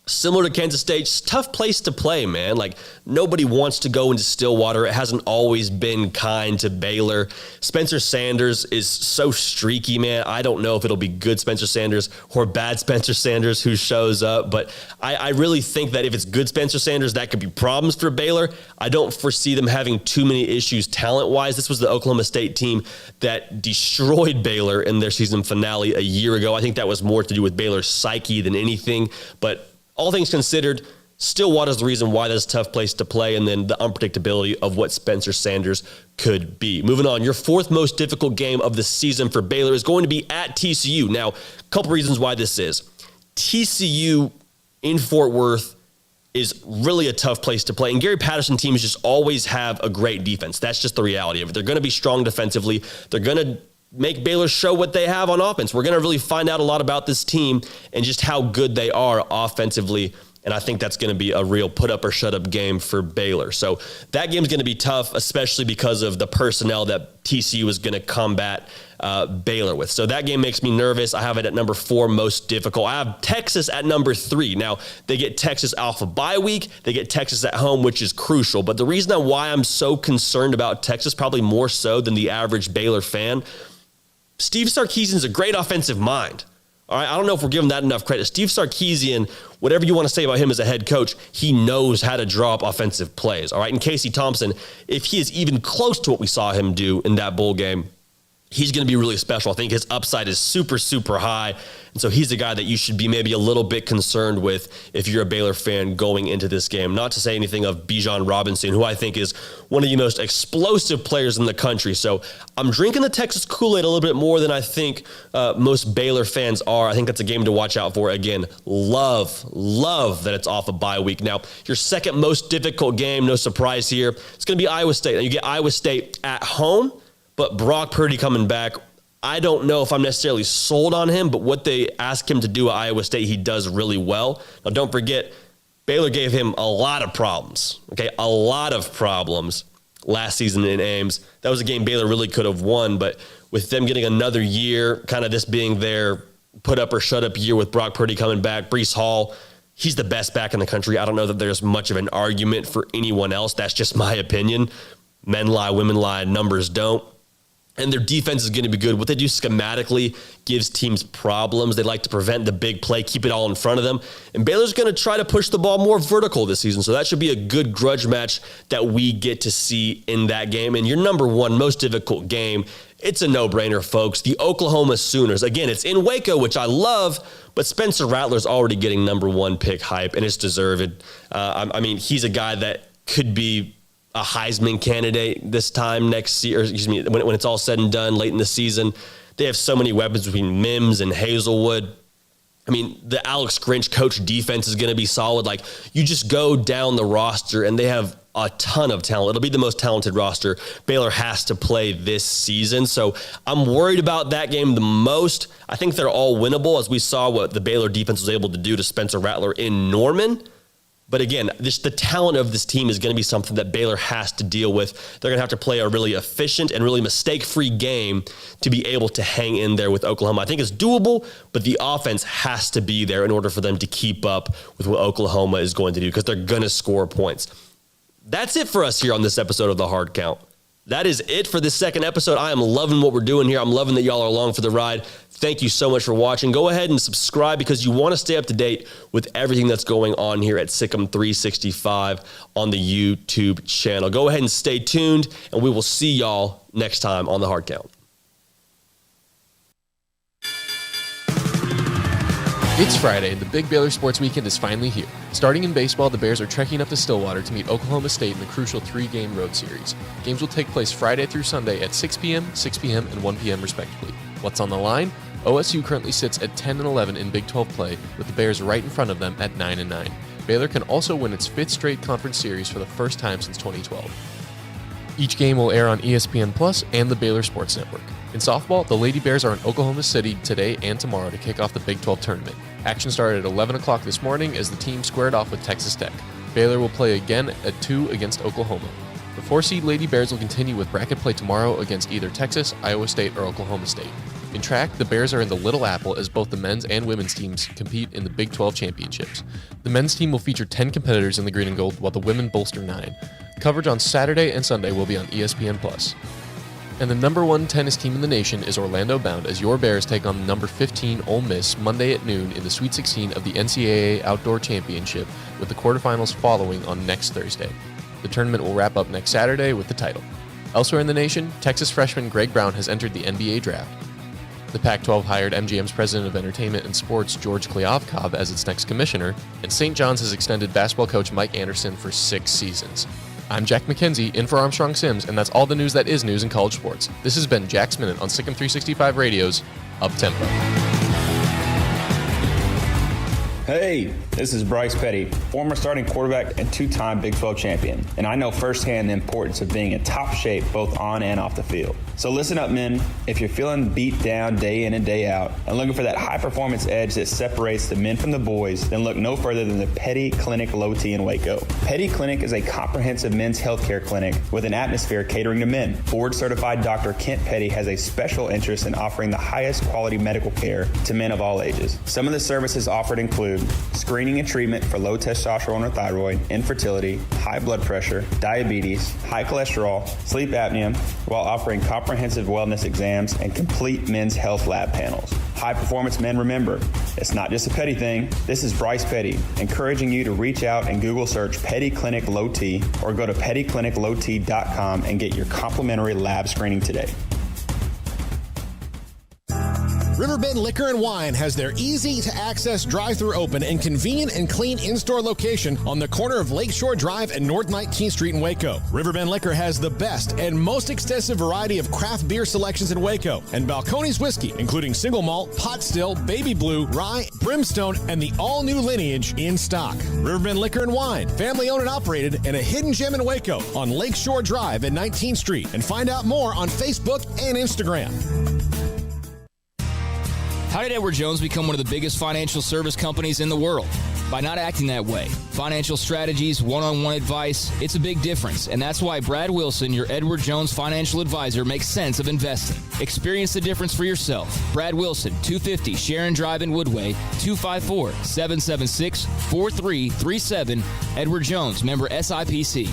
Speaker 12: Similar to Kansas State, it's a tough place to play, man. Like, nobody wants to go into Stillwater. It hasn't always been kind to Baylor. Spencer Sanders is so streaky, man. I don't know if it'll be good Spencer Sanders or bad Spencer Sanders who shows up, but I really think that if it's good Spencer Sanders, that could be problems for Baylor. I don't foresee them having too many issues talent-wise. This was the Oklahoma State team that destroyed Baylor in their season finale a year ago. I think that was more to do with Baylor's psyche than anything, but all things considered, Stillwater's the reason why that's a tough place to play, and then the unpredictability of what Spencer Sanders could be. Moving on, your 4th most difficult game of the season for Baylor is going to be at TCU. Now, a couple reasons why this is. TCU in Fort Worth is really a tough place to play, and Gary Patterson teams just always have a great defense. That's just the reality of it. They're going to be strong defensively. They're going to make Baylor show what they have on offense. We're going to really find out a lot about this team and just how good they are offensively. And I think that's going to be a real put up or shut up game for Baylor. So that game's going to be tough, especially because of the personnel that TCU is going to combat Baylor with. So that game makes me nervous. I have it at number 4 most difficult. I have Texas at number 3. Now, they get Texas off a bye week. They get Texas at home, which is crucial. But the reason why I'm so concerned about Texas, probably more so than the average Baylor fan, Steve Sarkisian's a great offensive mind. All right, I don't know if we're giving that enough credit. Steve Sarkisian, whatever you want to say about him as a head coach, he knows how to draw up offensive plays. All right, and Casey Thompson, if he is even close to what we saw him do in that bowl game, he's going to be really special. I think his upside is super, super high. And so he's a guy that you should be maybe a little bit concerned with if you're a Baylor fan going into this game. Not to say anything of Bijan Robinson, who I think is one of the most explosive players in the country. So I'm drinking the Texas Kool-Aid a little bit more than I think most Baylor fans are. I think that's a game to watch out for. Again, love that it's off a bye week. Now, your 2nd most difficult game, no surprise here, it's going to be Iowa State. Now, you get Iowa State at home, but Brock Purdy coming back, I don't know if I'm necessarily sold on him, but what they ask him to do at Iowa State, he does really well. Now, don't forget, Baylor gave him a lot of problems, okay? A lot of problems last season in Ames. That was a game Baylor really could have won, but with them getting another year, kind of this being their put up or shut up year with Brock Purdy coming back, Breece Hall, he's the best back in the country. I don't know that there's much of an argument for anyone else. That's just my opinion. Men lie, women lie, numbers don't. And their defense is going to be good. What they do schematically gives teams problems. They like to prevent the big play, keep it all in front of them. And Baylor's going to try to push the ball more vertical this season. So that should be a good grudge match that we get to see in that game. And your number 1 most difficult game, it's a no-brainer, folks. The Oklahoma Sooners. Again, it's in Waco, which I love, but Spencer Rattler's already getting number 1 pick hype, and it's deserved. I mean, he's a guy that could be a Heisman candidate this time next year, when it's all said and done late in the season. They have so many weapons between Mims and Hazelwood. I mean, the Alex Grinch coach defense is going to be solid. Like, you just go down the roster, and they have a ton of talent. It'll be the most talented roster Baylor has to play this season. So I'm worried about that game the most. I think they're all winnable, as we saw what the Baylor defense was able to do to Spencer Rattler in Norman. But again, the talent of this team is going to be something that Baylor has to deal with. They're going to have to play a really efficient and really mistake-free game to be able to hang in there with Oklahoma. I think it's doable, but the offense has to be there in order for them to keep up with what Oklahoma is going to do, because they're going to score points. That's it for us here on this episode of The Hard Count. That is it for this 2nd episode. I am loving what we're doing here. I'm loving that y'all are along for the ride. Thank you so much for watching. Go ahead and subscribe, because you want to stay up to date with everything that's going on here at SicEm365 on the YouTube channel. Go ahead and stay tuned, and we will see y'all next time on The Hard Count.
Speaker 13: It's Friday, and the big Baylor sports weekend is finally here. Starting in baseball, the Bears are trekking up to Stillwater to meet Oklahoma State in the crucial 3-game road series. Games will take place Friday through Sunday at 6 p.m., 6 p.m., and 1 p.m. respectively. What's on the line? OSU currently sits at 10-11 in Big 12 play, with the Bears right in front of them at 9-9. Baylor can also win its 5th straight conference series for the first time since 2012. Each game will air on ESPN Plus and the Baylor Sports Network. In softball, the Lady Bears are in Oklahoma City today and tomorrow to kick off the Big 12 tournament. Action started at 11 o'clock this morning as the team squared off with Texas Tech. Baylor will play again at 2 against Oklahoma. The 4-seed Lady Bears will continue with bracket play tomorrow against either Texas, Iowa State, or Oklahoma State. In track, the Bears are in the Little Apple as both the men's and women's teams compete in the Big 12 championships. The men's team will feature 10 competitors in the green and gold, while the women bolster 9. Coverage on Saturday and Sunday will be on ESPN+. And the number 1 tennis team in the nation is Orlando bound as your Bears take on the number 15 Ole Miss Monday at noon in the Sweet 16 of the NCAA Outdoor Championship, with the quarterfinals following on next Thursday. The tournament will wrap up next Saturday with the title. Elsewhere in the nation, Texas freshman Greg Brown has entered the NBA draft. The Pac-12 hired MGM's president of entertainment and sports, George Kliavkov, as its next commissioner, and St. John's has extended basketball coach Mike Anderson for 6 seasons. I'm Jack McKenzie, in for Armstrong Sims, and that's all the news that is news in college sports. This has been Jack's Minute on SicEm365 Radio's Up Tempo.
Speaker 6: Hey, this is Bryce Petty, former starting quarterback and 2-time Big 12 champion, and I know firsthand the importance of being in top shape both on and off the field. So listen up, men. If you're feeling beat down day in and day out and looking for that high-performance edge that separates the men from the boys, then look no further than the Petty Clinic Low T in Waco. Petty Clinic is a comprehensive men's healthcare clinic with an atmosphere catering to men. Board-certified Dr. Kent Petty has a special interest in offering the highest quality medical care to men of all ages. Some of the services offered include screening and treatment for low testosterone or thyroid, infertility, high blood pressure, diabetes, high cholesterol, sleep apnea, while offering comprehensive wellness exams and complete men's health lab panels. High performance men, remember, it's not just a Petty thing. This is Bryce Petty, encouraging you to reach out and Google search Petty Clinic Low T or go to pettycliniclowt.com and get your complimentary lab screening today.
Speaker 22: Riverbend Liquor and Wine has their easy-to-access drive-thru open and convenient and clean in-store location on the corner of Lakeshore Drive and North 19th Street in Waco. Riverbend Liquor has the best and most extensive variety of craft beer selections in Waco, and Balcones Whiskey, including single malt, pot still, baby blue, rye, brimstone, and the all-new Lineage in stock. Riverbend Liquor and Wine, family-owned and operated, and a hidden gem in Waco on Lakeshore Drive and 19th Street. And find out more on Facebook and Instagram.
Speaker 17: How did Edward Jones become one of the biggest financial service companies in the world? By not acting that way. Financial strategies, one-on-one advice, it's a big difference. And that's why Brad Wilson, your Edward Jones financial advisor, makes sense of investing. Experience the difference for yourself. Brad Wilson, 250 Sharon Drive in Woodway, 254-776-4337. Edward Jones, member SIPC.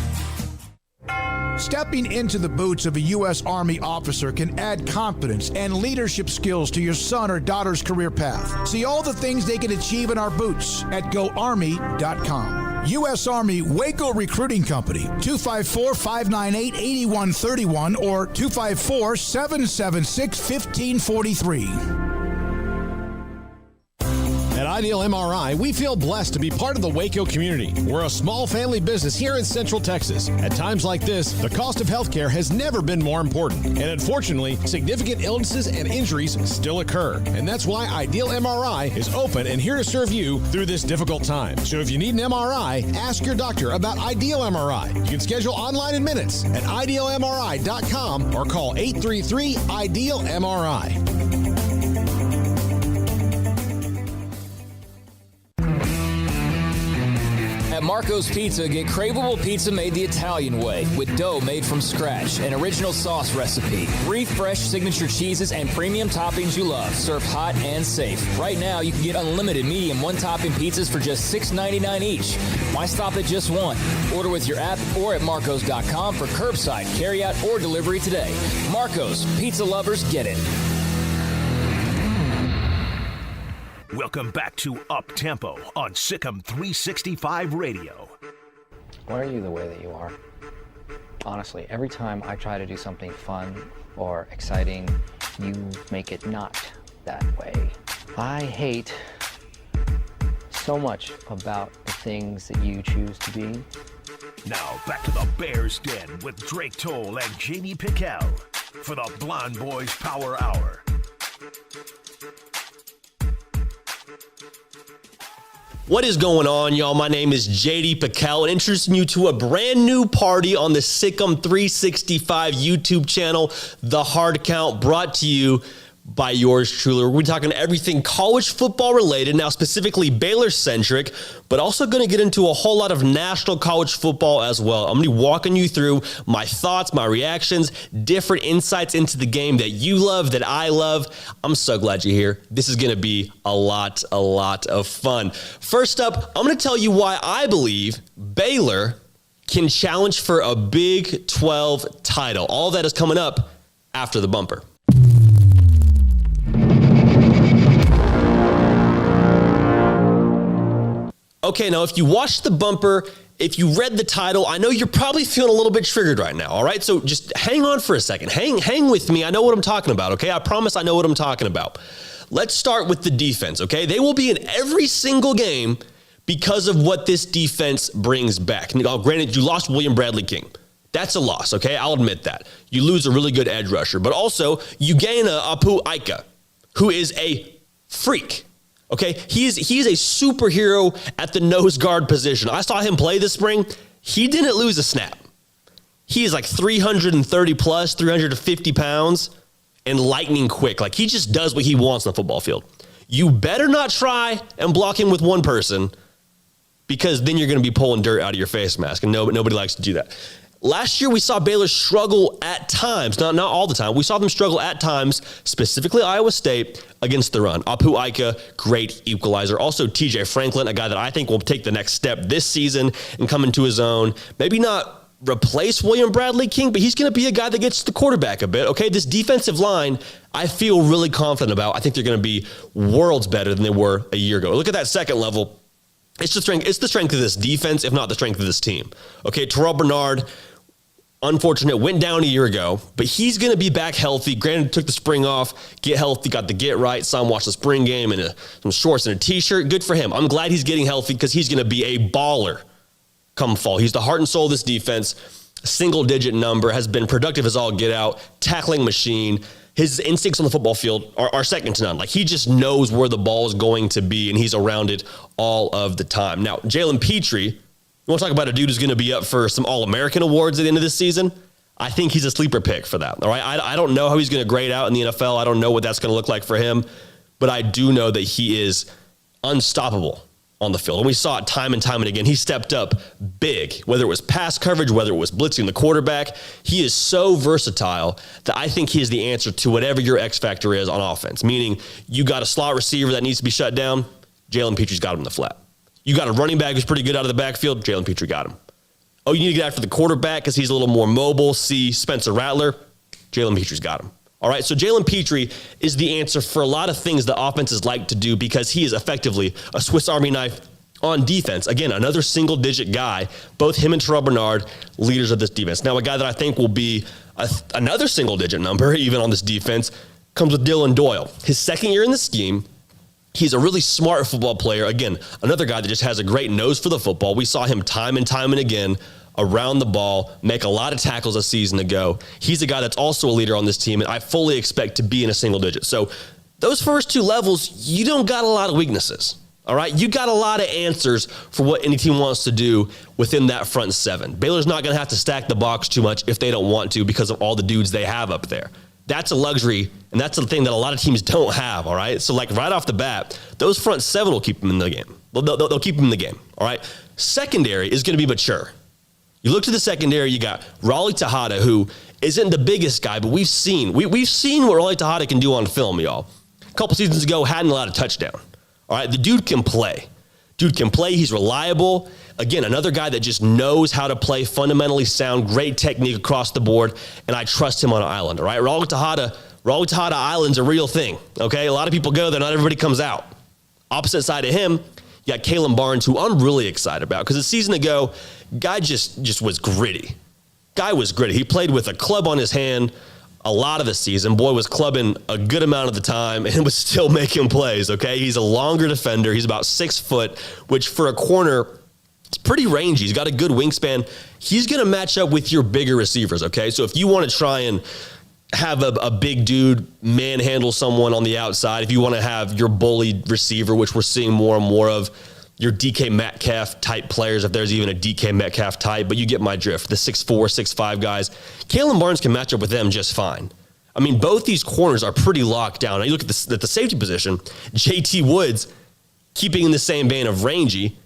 Speaker 18: Stepping into the boots of a U.S. Army officer can add confidence and leadership skills to your son or daughter's career path. See all the things they can achieve in our boots at GoArmy.com. U.S. Army Waco Recruiting Company, 254-598-8131 or 254-776-1543.
Speaker 22: At Ideal MRI, we feel blessed to be part of the Waco community. We're a small family business here in Central Texas. At times like this, the cost of healthcare has never been more important. And unfortunately, significant illnesses and injuries still occur. And that's why Ideal MRI is open and here to serve you through this difficult time. So if you need an MRI, ask your doctor about Ideal MRI. You can schedule online in minutes at idealmri.com or call 833-IDEAL-MRI.
Speaker 17: At Marco's Pizza, get craveable pizza made the Italian way with dough made from scratch, an original sauce recipe, 3 fresh signature cheeses, and premium toppings you love, served hot and safe. Right now, you can get unlimited medium one-topping pizzas for just $6.99 each. Why stop at just one? Order with your app or at marcos.com for curbside, carryout, or delivery today. Marco's, pizza lovers get it.
Speaker 7: Welcome back to Up Tempo on SicEm365 Radio.
Speaker 8: Why are you the way that you are? Honestly, every time I try to do something fun or exciting, you make it not that way. I hate so much about the things that you choose to be.
Speaker 7: Now back to the Bears Den with Drake Toll and J.D. PicKell for the Blonde Boys Power Hour.
Speaker 12: What is going on, y'all? My name is J.D. PicKell, and introducing you to a brand new party on the SicEm365 YouTube channel, The Hard Count, brought to you by yours truly. We're talking everything college football related, now specifically Baylor centric, but also going to get into a whole lot of national college football as well. I'm going to be walking you through my thoughts, my reactions, different insights into the game that you love, that I love. I'm so glad you're here. This is going to be a lot of fun. First up, I'm going to tell you why I believe Baylor can challenge for a Big 12 title. All that is coming up after the bumper. Okay, now if you watched the bumper, if you read the title, I know you're probably feeling a little bit triggered right now, all right? So just hang on for a second. Hang with me. I know what I'm talking about, okay? I promise I know what I'm talking about. Let's start with the defense, okay? They will be in every single game because of what this defense brings back. Now, granted, you lost William Bradley King. That's a loss, okay? I'll admit that. You lose a really good edge rusher, but also you gain a Apu Ika, who is a freak. Okay, he is a superhero at the nose guard position. I saw him play this spring. He didn't lose a snap. He is like 330 plus, 350 pounds, and lightning quick. Like, he just does what he wants on the football field. You better not try and block him with one person, because then you're going to be pulling dirt out of your face mask, and nobody likes to do that. Last year, we saw Baylor struggle at times, not all the time. We saw them struggle at times, specifically Iowa State, against the run. Apu Ika, great equalizer. Also, TJ Franklin, a guy that I think will take the next step this season and come into his own. Maybe not replace William Bradley King, but he's going to be a guy that gets the quarterback a bit. Okay, this defensive line, I feel really confident about. I think they're going to be worlds better than they were a year ago. Look at that second level. It's the strength of this defense, if not the strength of this team. Okay, Terrell Bernard, unfortunate, went down a year ago, but he's going to be back healthy. Granted, took the spring off, get healthy, got the get right. Saw him watch the spring game in some shorts and a t-shirt. Good for him. I'm glad he's getting healthy because he's going to be a baller come fall. He's the heart and soul of this defense. Single-digit number, has been productive as all get out, tackling machine. His instincts on the football field are second to none. Like, he just knows where the ball is going to be, and he's around it all of the time. Now, Jalen Petrie, you want to talk about a dude who's going to be up for some All-American awards at the end of this season? I think he's a sleeper pick for that, all right? I don't know how he's going to grade out in the NFL. I don't know what that's going to look like for him, but I do know that he is unstoppable on the field. And we saw it time and time and again. He stepped up big, whether it was pass coverage, whether it was blitzing the quarterback. He is so versatile that I think he is the answer to whatever your X factor is on offense, meaning you got a slot receiver that needs to be shut down, Jalen Petrie's got him in the flat. You got a running back who's pretty good out of the backfield, Jalen Petrie got him. Oh, you need to get after the quarterback because he's a little more mobile. See Spencer Rattler, Jalen Petrie's got him. All right, so Jalen Petrie is the answer for a lot of things the offenses like to do because he is effectively a Swiss Army knife on defense. Again, another single-digit guy. Both him and Terrell Bernard, leaders of this defense. Now, a guy that I think will be another single-digit number, even on this defense, comes with Dylan Doyle. His second year in the scheme. He's a really smart football player. Again, another guy that just has a great nose for the football. We saw him time and time and again around the ball, make a lot of tackles a season ago. He's a guy that's also a leader on this team, and I fully expect to be in a single digit. So those first two levels, you don't got a lot of weaknesses, all right? You got a lot of answers for what any team wants to do within that front seven. Baylor's not going to have to stack the box too much if they don't want to because of all the dudes they have up there. That's a luxury, and that's the thing that a lot of teams don't have, all right? So, like, right off the bat, those front seven will keep them in the game. They'll keep them in the game, all right? Secondary is going to be mature. You look to the secondary, you got Raleigh Tejada, who isn't the biggest guy, but we've seen what Raleigh Tejada can do on film, y'all. A couple seasons ago, hadn't allowed a touchdown, all right? The dude can play. He's reliable. Again, another guy that just knows how to play, fundamentally sound, great technique across the board, and I trust him on an island, all right? Raleigh Tejada Island's a real thing, okay? A lot of people go there, not everybody comes out. Opposite side of him, you got Kalen Barnes, who I'm really excited about, because a season ago, guy just was gritty. He played with a club on his hand a lot of the season. Boy was clubbing a good amount of the time and was still making plays, okay? He's a longer defender. He's about 6 foot, which for a corner, it's pretty rangy. He's got a good wingspan. He's going to match up with your bigger receivers, okay? So if you want to try and have a big dude manhandle someone on the outside, if you want to have your bully receiver, which we're seeing more and more of, your DK Metcalf type players, if there's even a DK Metcalf type, but you get my drift. The 6'4", 6'5" guys, Kalen Barnes can match up with them just fine. I mean, both these corners are pretty locked down. Now you look at the safety position, JT Woods, keeping in the same vein of rangy,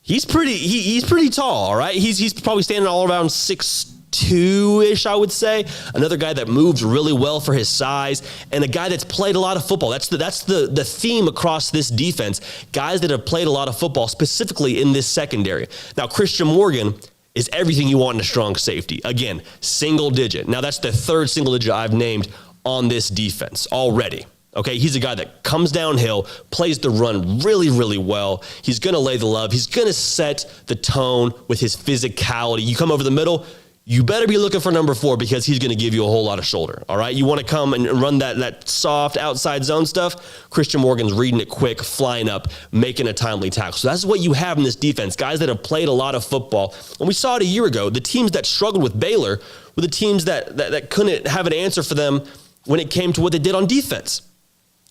Speaker 12: he's pretty tall, all right? He's probably standing all around 6'2"-ish, I would say. Another guy that moves really well for his size, and a guy that's played a lot of football. That's the theme across this defense. Guys that have played a lot of football, specifically in this secondary. Now, Christian Morgan is everything you want in a strong safety. Again, single digit. Now, that's the third single digit I've named on this defense already. Okay, he's a guy that comes downhill, plays the run really, really well. He's going to lay the love. He's going to set the tone with his physicality. You come over the middle, you better be looking for number 4 because he's going to give you a whole lot of shoulder, all right? You want to come and run that soft outside zone stuff, Christian Morgan's reading it quick, flying up, making a timely tackle. So that's what you have in this defense, guys that have played a lot of football. And we saw it a year ago. The teams that struggled with Baylor were the teams that couldn't have an answer for them when it came to what they did on defense.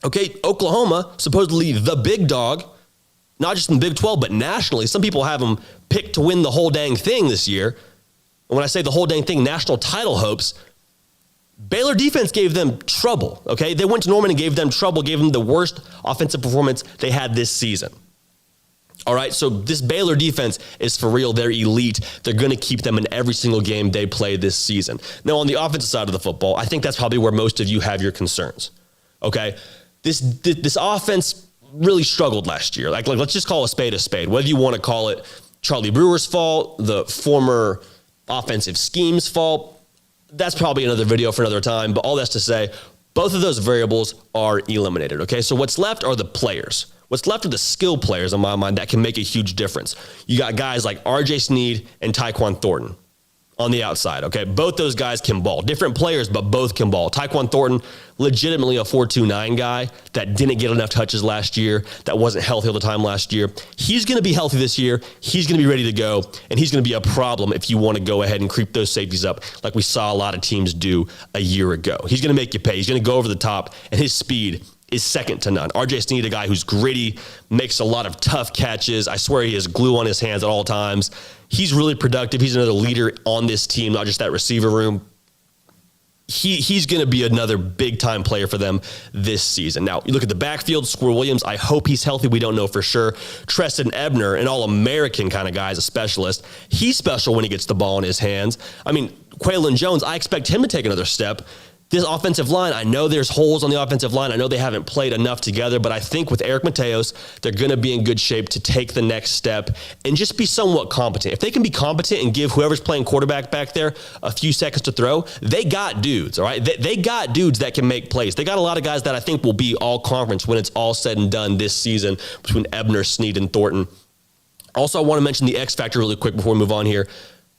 Speaker 12: Okay, Oklahoma, supposedly the big dog, not just in the Big 12, but nationally. Some people have them picked to win the whole dang thing this year. And when I say the whole dang thing, national title hopes, Baylor defense gave them trouble, okay? They went to Norman and gave them trouble, gave them the worst offensive performance they had this season. All right, so this Baylor defense is for real. They're elite. They're going to keep them in every single game they play this season. Now, on the offensive side of the football, I think that's probably where most of you have your concerns, okay? This offense really struggled last year. Like let's just call a spade a spade. Whether you want to call it Charlie Brewer's fault, the former offensive scheme's fault, that's probably another video for another time. But all that's to say, both of those variables are eliminated, okay? So what's left are the players. What's left are the skill players, in my mind, that can make a huge difference. You got guys like R.J. Sneed and Tyquan Thornton on the outside, okay? Both those guys can ball. Different players, but both can ball. Tyquan Thornton, legitimately a 4.29 guy that didn't get enough touches last year, that wasn't healthy all the time last year. He's going to be healthy this year. He's going to be ready to go, and he's going to be a problem if you want to go ahead and creep those safeties up like we saw a lot of teams do a year ago. He's going to make you pay. He's going to go over the top, and his speed is second to none. R.J. Sneed, a guy who's gritty, makes a lot of tough catches. I swear he has glue on his hands at all times. He's really productive. He's another leader on this team, not just that receiver room. He's going to be another big-time player for them this season. Now, you look at the backfield, Squirrel Williams, I hope he's healthy. We don't know for sure. Treston Ebner, an All-American kind of guy, is a specialist. He's special when he gets the ball in his hands. I mean, Quaylon Jones, I expect him to take another step. This offensive line, I know there's holes on the offensive line. I know they haven't played enough together, but I think with Eric Mateos, they're going to be in good shape to take the next step and just be somewhat competent. If they can be competent and give whoever's playing quarterback back there a few seconds to throw, they got dudes, all right? They got dudes that can make plays. They got a lot of guys that I think will be all conference when it's all said and done this season between Ebner, Sneed, and Thornton. Also, I want to mention the X factor really quick before we move on here.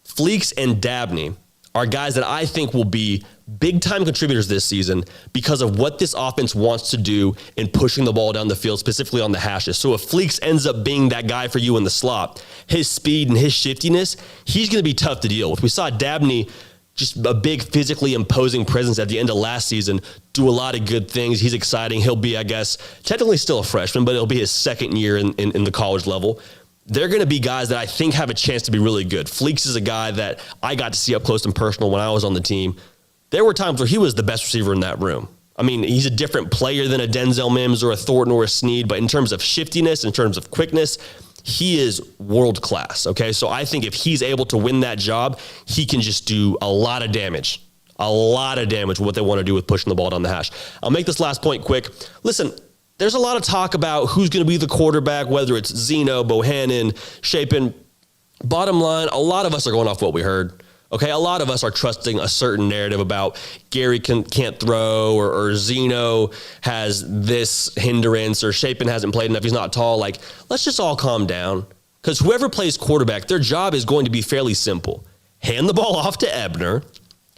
Speaker 12: Fleeks and Dabney are guys that I think will be big-time contributors this season because of what this offense wants to do in pushing the ball down the field, specifically on the hashes. So if Fleeks ends up being that guy for you in the slot, his speed and his shiftiness, he's going to be tough to deal with. We saw Dabney, just a big physically imposing presence at the end of last season, do a lot of good things. He's exciting. He'll be, I guess, technically still a freshman, but it'll be his second year in the college level. They're going to be guys that I think have a chance to be really good. Fleeks is a guy that I got to see up close and personal when I was on the team. There were times where he was the best receiver in that room. I mean, he's a different player than a Denzel Mims or a Thornton or a Sneed, but in terms of shiftiness, in terms of quickness, he is world class, okay? So I think if he's able to win that job, he can just do a lot of damage with what they want to do with pushing the ball down the hash. I'll make this last point quick. Listen, there's a lot of talk about who's going to be the quarterback, whether it's Zeno, Bohannon, Chapin. Bottom line, a lot of us are going off what we heard. Okay, a lot of us are trusting a certain narrative about Gary can't throw or Zeno has this hindrance or Chapin hasn't played enough, he's not tall. Like, let's just all calm down because whoever plays quarterback, their job is going to be fairly simple. Hand the ball off to Ebner,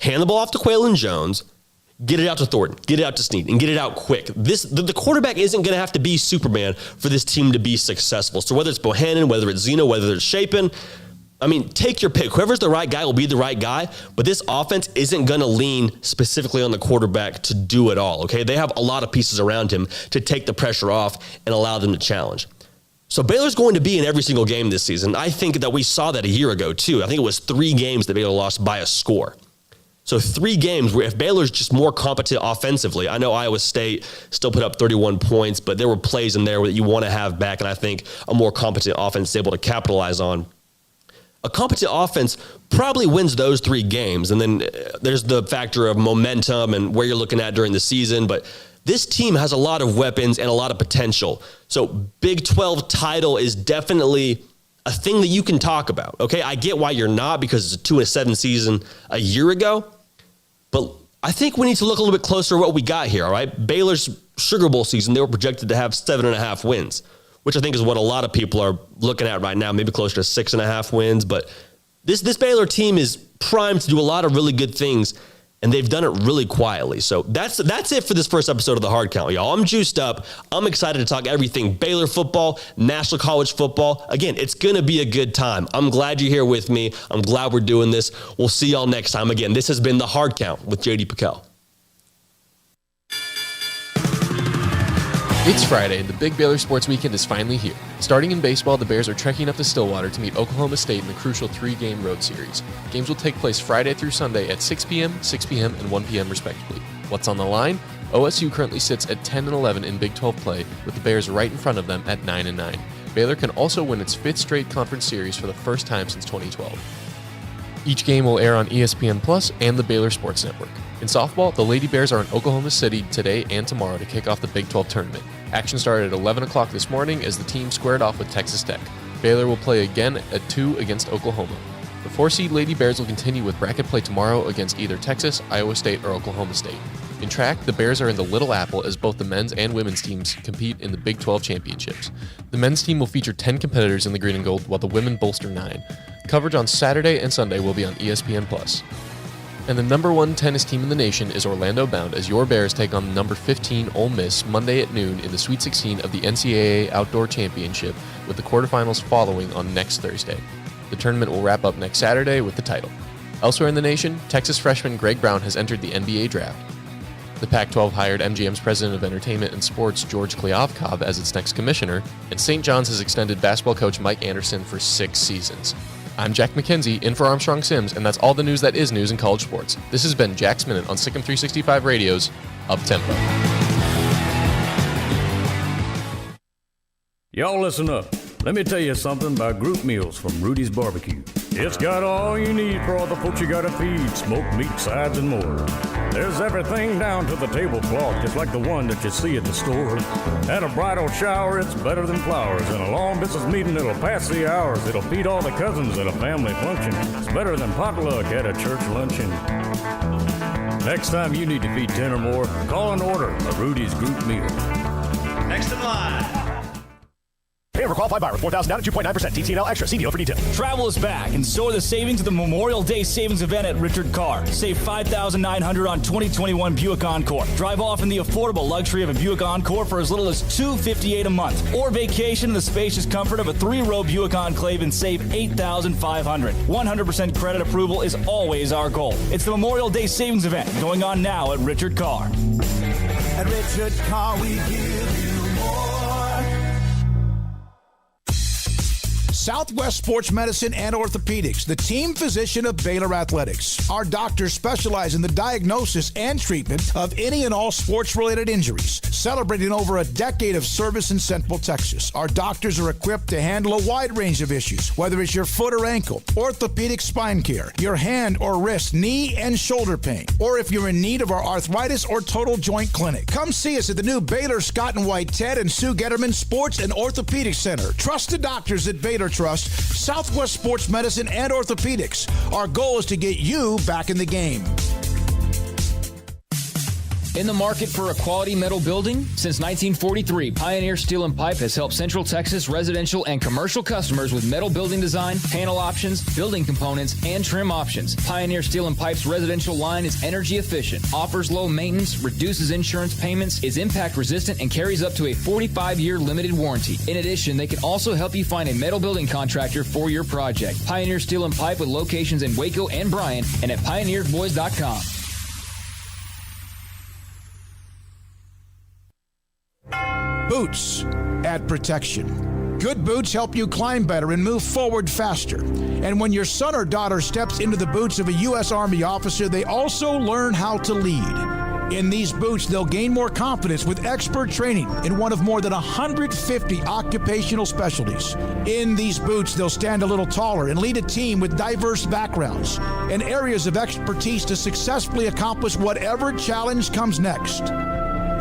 Speaker 12: hand the ball off to Quaylon Jones, get it out to Thornton, get it out to Sneed, and get it out quick. The quarterback isn't going to have to be Superman for this team to be successful. So whether it's Bohannon, whether it's Zeno, whether it's Chapin, I mean, take your pick. Whoever's the right guy will be the right guy, but this offense isn't going to lean specifically on the quarterback to do it all, okay? They have a lot of pieces around him to take the pressure off and allow them to challenge. So Baylor's going to be in every single game this season. I think that we saw that a year ago, too. I think it was 3 games that Baylor lost by a score. So 3 games where if Baylor's just more competent offensively, I know Iowa State still put up 31 points, but there were plays in there that you want to have back, and I think a more competent offense is able to capitalize on. A competent offense probably wins those 3 games, and then there's the factor of momentum and where you're looking at during the season, but this team has a lot of weapons and a lot of potential. So Big 12 title is definitely a thing that you can talk about, okay? I get why you're not, because it's a 2-7 season a year ago, but I think we need to look a little bit closer at what we got here, all right? Baylor's Sugar Bowl season, they were projected to have 7.5 wins, which I think is what a lot of people are looking at right now, maybe closer to 6.5 wins. But this Baylor team is primed to do a lot of really good things, and they've done it really quietly. So that's it for this first episode of The Hard Count, y'all. I'm juiced up. I'm excited to talk everything Baylor football, National College football. Again, it's going to be a good time. I'm glad you're here with me. I'm glad we're doing this. We'll see y'all next time. Again, this has been The Hard Count with J.D. PicKell.
Speaker 13: It's Friday, and the big Baylor sports weekend is finally here. Starting in baseball, the Bears are trekking up to Stillwater to meet Oklahoma State in the crucial 3-game road series. Games will take place Friday through Sunday at 6 p.m., 6 p.m., and 1 p.m. respectively. What's on the line? OSU currently sits at 10-11 in Big 12 play, with the Bears right in front of them at 9-9. Baylor can also win its 5th straight conference series for the first time since 2012. Each game will air on ESPN Plus and the Baylor Sports Network. In softball, the Lady Bears are in Oklahoma City today and tomorrow to kick off the Big 12 tournament. Action started at 11 o'clock this morning as the team squared off with Texas Tech. Baylor will play again at 2 against Oklahoma. The 4-seed Lady Bears will continue with bracket play tomorrow against either Texas, Iowa State, or Oklahoma State. In track, the Bears are in the Little Apple as both the men's and women's teams compete in the Big 12 championships. The men's team will feature 10 competitors in the green and gold, while the women bolster 9. Coverage on Saturday and Sunday will be on ESPN+. And the number 1 tennis team in the nation is Orlando bound as your Bears take on the number 15 Ole Miss Monday at noon in the Sweet 16 of the NCAA Outdoor Championship, with the quarterfinals following on next Thursday. The tournament will wrap up next Saturday with the title. Elsewhere in the nation, Texas freshman Greg Brown has entered the NBA draft. The Pac-12 hired MGM's president of entertainment and sports, George Kliavkov, as its next commissioner, and St. John's has extended basketball coach Mike Anderson for 6 seasons. I'm Jack McKenzie, in for Armstrong Sims, and that's all the news that is news in college sports. This has been Jack's Minute on SicEm365 Radio's Up Tempo.
Speaker 1: Y'all listen up. Let me tell you something about group meals from Rudy's Barbecue. It's got all you need for all the folks you gotta feed, smoked meat, sides, and more. There's everything down to the tablecloth, just like the one that you see at the store. At a bridal shower, it's better than flowers. In a long business meeting, it'll pass the hours. It'll feed all the cousins at a family function. It's better than potluck at a church luncheon. Next time you need to feed 10 or more, call and order a Rudy's group meal.
Speaker 7: Next in line.
Speaker 15: Pay over qualified buyer with 4,000 down at 2.9%. TTL Extra. See deal for details.
Speaker 3: Travel is back, and so are the savings of the Memorial Day Savings Event at Richard Carr. Save $5,900 on 2021 Buick Encore. Drive off in the affordable luxury of a Buick Encore for as little as $258 a month. Or vacation in the spacious comfort of a 3-row Buick Enclave and save $8,500. 100% credit approval is always our goal. It's the Memorial Day Savings Event going on now at Richard Carr.
Speaker 2: At Richard Carr, we give you more.
Speaker 18: Southwest Sports Medicine and Orthopedics, the team physician of Baylor Athletics. Our doctors specialize in the diagnosis and treatment of any and all sports-related injuries. Celebrating over a decade of service in Central Texas, our doctors are equipped to handle a wide range of issues, whether it's your foot or ankle, orthopedic spine care, your hand or wrist, knee and shoulder pain, or if you're in need of our arthritis or total joint clinic. Come see us at the new Baylor Scott and White Ted and Sue Getterman Sports and Orthopedic Center. Trusted doctors at Baylor Trust, Southwest Sports Medicine and Orthopedics. Our goal is to get you back in the game.
Speaker 17: In the market for a quality metal building? Since 1943, Pioneer Steel and Pipe has helped Central Texas residential and commercial customers with metal building design, panel options, building components, and trim options. Pioneer Steel and Pipe's residential line is energy efficient, offers low maintenance, reduces insurance payments, is impact resistant, and carries up to a 45-year limited warranty. In addition, they can also help you find a metal building contractor for your project. Pioneer Steel and Pipe with locations in Waco and Bryan and at pioneersboys.com.
Speaker 18: Boots add protection. Good boots help you climb better and move forward faster. And when your son or daughter steps into the boots of a U.S. Army officer, they also learn how to lead. In these boots, they'll gain more confidence with expert training in one of more than 150 occupational specialties. In these boots, they'll stand a little taller and lead a team with diverse backgrounds and areas of expertise to successfully accomplish whatever challenge comes next.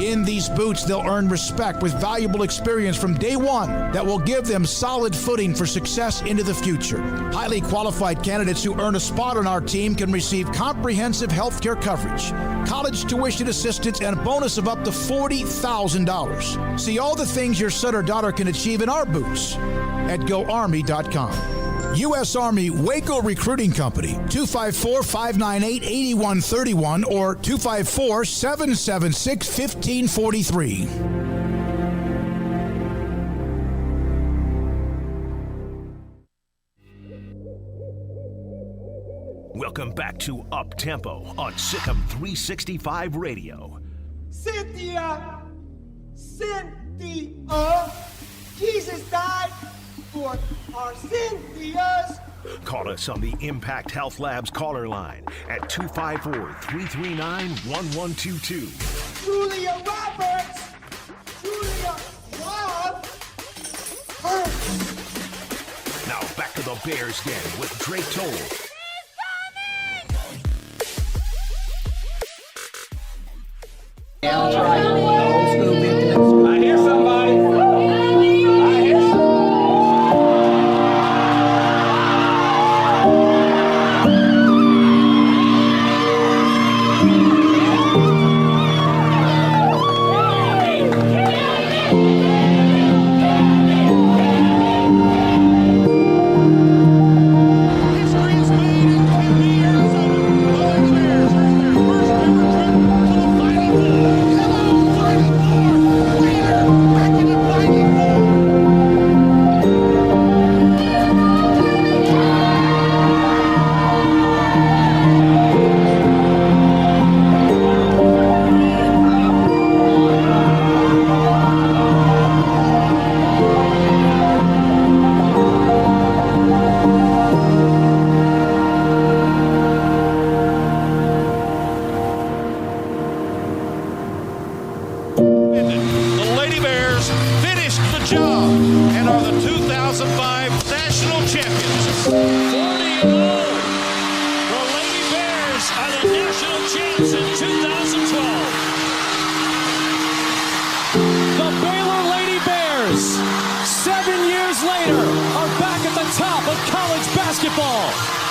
Speaker 18: In these boots, they'll earn respect with valuable experience from day one that will give them solid footing for success into the future. Highly qualified candidates who earn a spot on our team can receive comprehensive health care coverage, college tuition assistance, and a bonus of up to $40,000. See all the things your son or daughter can achieve in our boots at GoArmy.com. U.S. Army Waco Recruiting Company, 254-598-8131 or 254-776-1543.
Speaker 7: Welcome back to Up Tempo on SicEm365 Radio.
Speaker 2: Cynthia, Jesus died for our Cynthias.
Speaker 7: Call us on the Impact Health Labs caller line at 254-339-1122.
Speaker 2: Julia Roberts. Julia Rob.
Speaker 7: Now back to the Bears Den with Drake Toll.
Speaker 2: That's right. Old school business. I hear somebody.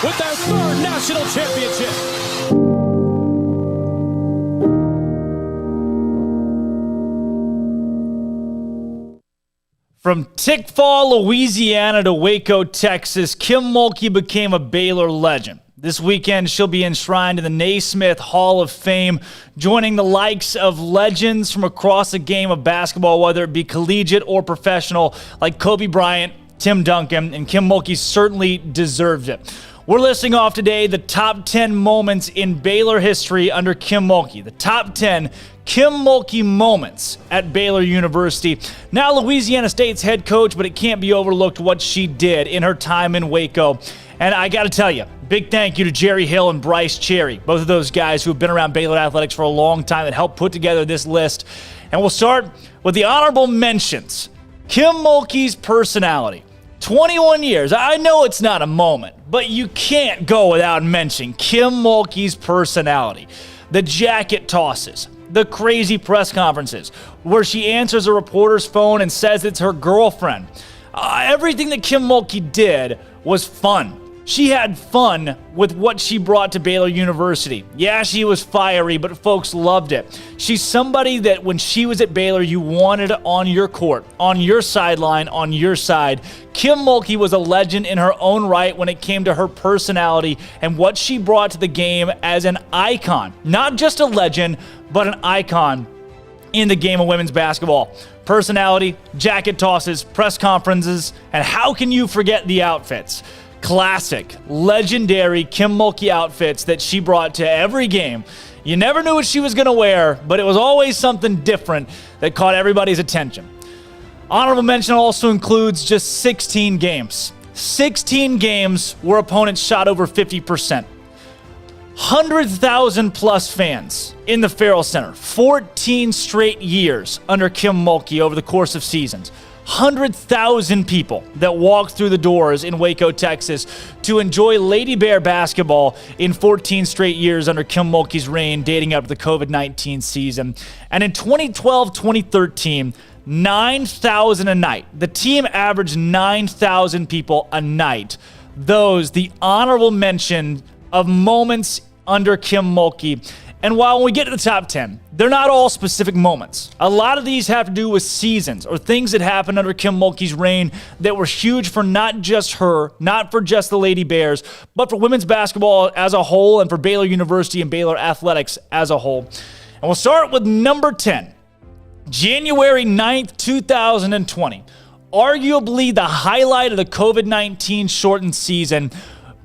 Speaker 4: With their third national championship.
Speaker 3: From Tickfall, Louisiana to Waco, Texas, Kim Mulkey became a Baylor legend. This weekend, she'll be enshrined in the Naismith Hall of Fame, joining the likes of legends from across the game of basketball, whether it be collegiate or professional, like Kobe Bryant, Tim Duncan, and Kim Mulkey certainly deserved it. We're listing off today the top 10 moments in Baylor history under Kim Mulkey. The top 10 Kim Mulkey moments at Baylor University. Now Louisiana State's head coach, but it can't be overlooked what she did in her time in Waco. And I got to tell you, big thank you to Jerry Hill and Bryce Cherry, both of those guys who have been around Baylor athletics for a long time and helped put together this list. And we'll start with the honorable mentions. Kim Mulkey's personality. 21 years. I know it's not a moment, but you can't go without mentioning Kim Mulkey's personality. The jacket tosses, the crazy press conferences, where she answers a reporter's phone and says it's her girlfriend. Everything that Kim Mulkey did was fun. She had fun with what she brought to Baylor University. Yeah, she was fiery, but folks loved it. She's somebody that when she was at Baylor, you wanted on your court, on your sideline, on your side. Kim Mulkey was a legend in her own right when it came to her personality and what she brought to the game as an icon. Not just a legend, but an icon in the game of women's basketball. Personality, jacket tosses, press conferences, and how can you forget the outfits? Classic, legendary Kim Mulkey outfits that she brought to every game. You never knew what she was going to wear, but it was always something different that caught everybody's attention. Honorable mention also includes just 16 games. 16 games where opponents shot over 50%. 100,000 plus fans in the Farrell Center. 14 straight years under Kim Mulkey over the course of seasons. 100,000 people that walked through the doors in Waco, Texas to enjoy Lady Bear basketball in 14 straight years under Kim Mulkey's reign, dating up to the COVID-19 season. And in 2012-2013, 9,000 a night. The team averaged 9,000 people a night. Those, the honorable mention of moments under Kim Mulkey. And while when we get to the top 10, they're not all specific moments. A lot of these have to do with seasons or things that happened under Kim Mulkey's reign that were huge for not just her, not for just the Lady Bears, but for women's basketball as a whole and for Baylor University and Baylor athletics as a whole. And we'll start with number 10, January 9th, 2020. Arguably the highlight of the COVID-19 shortened season,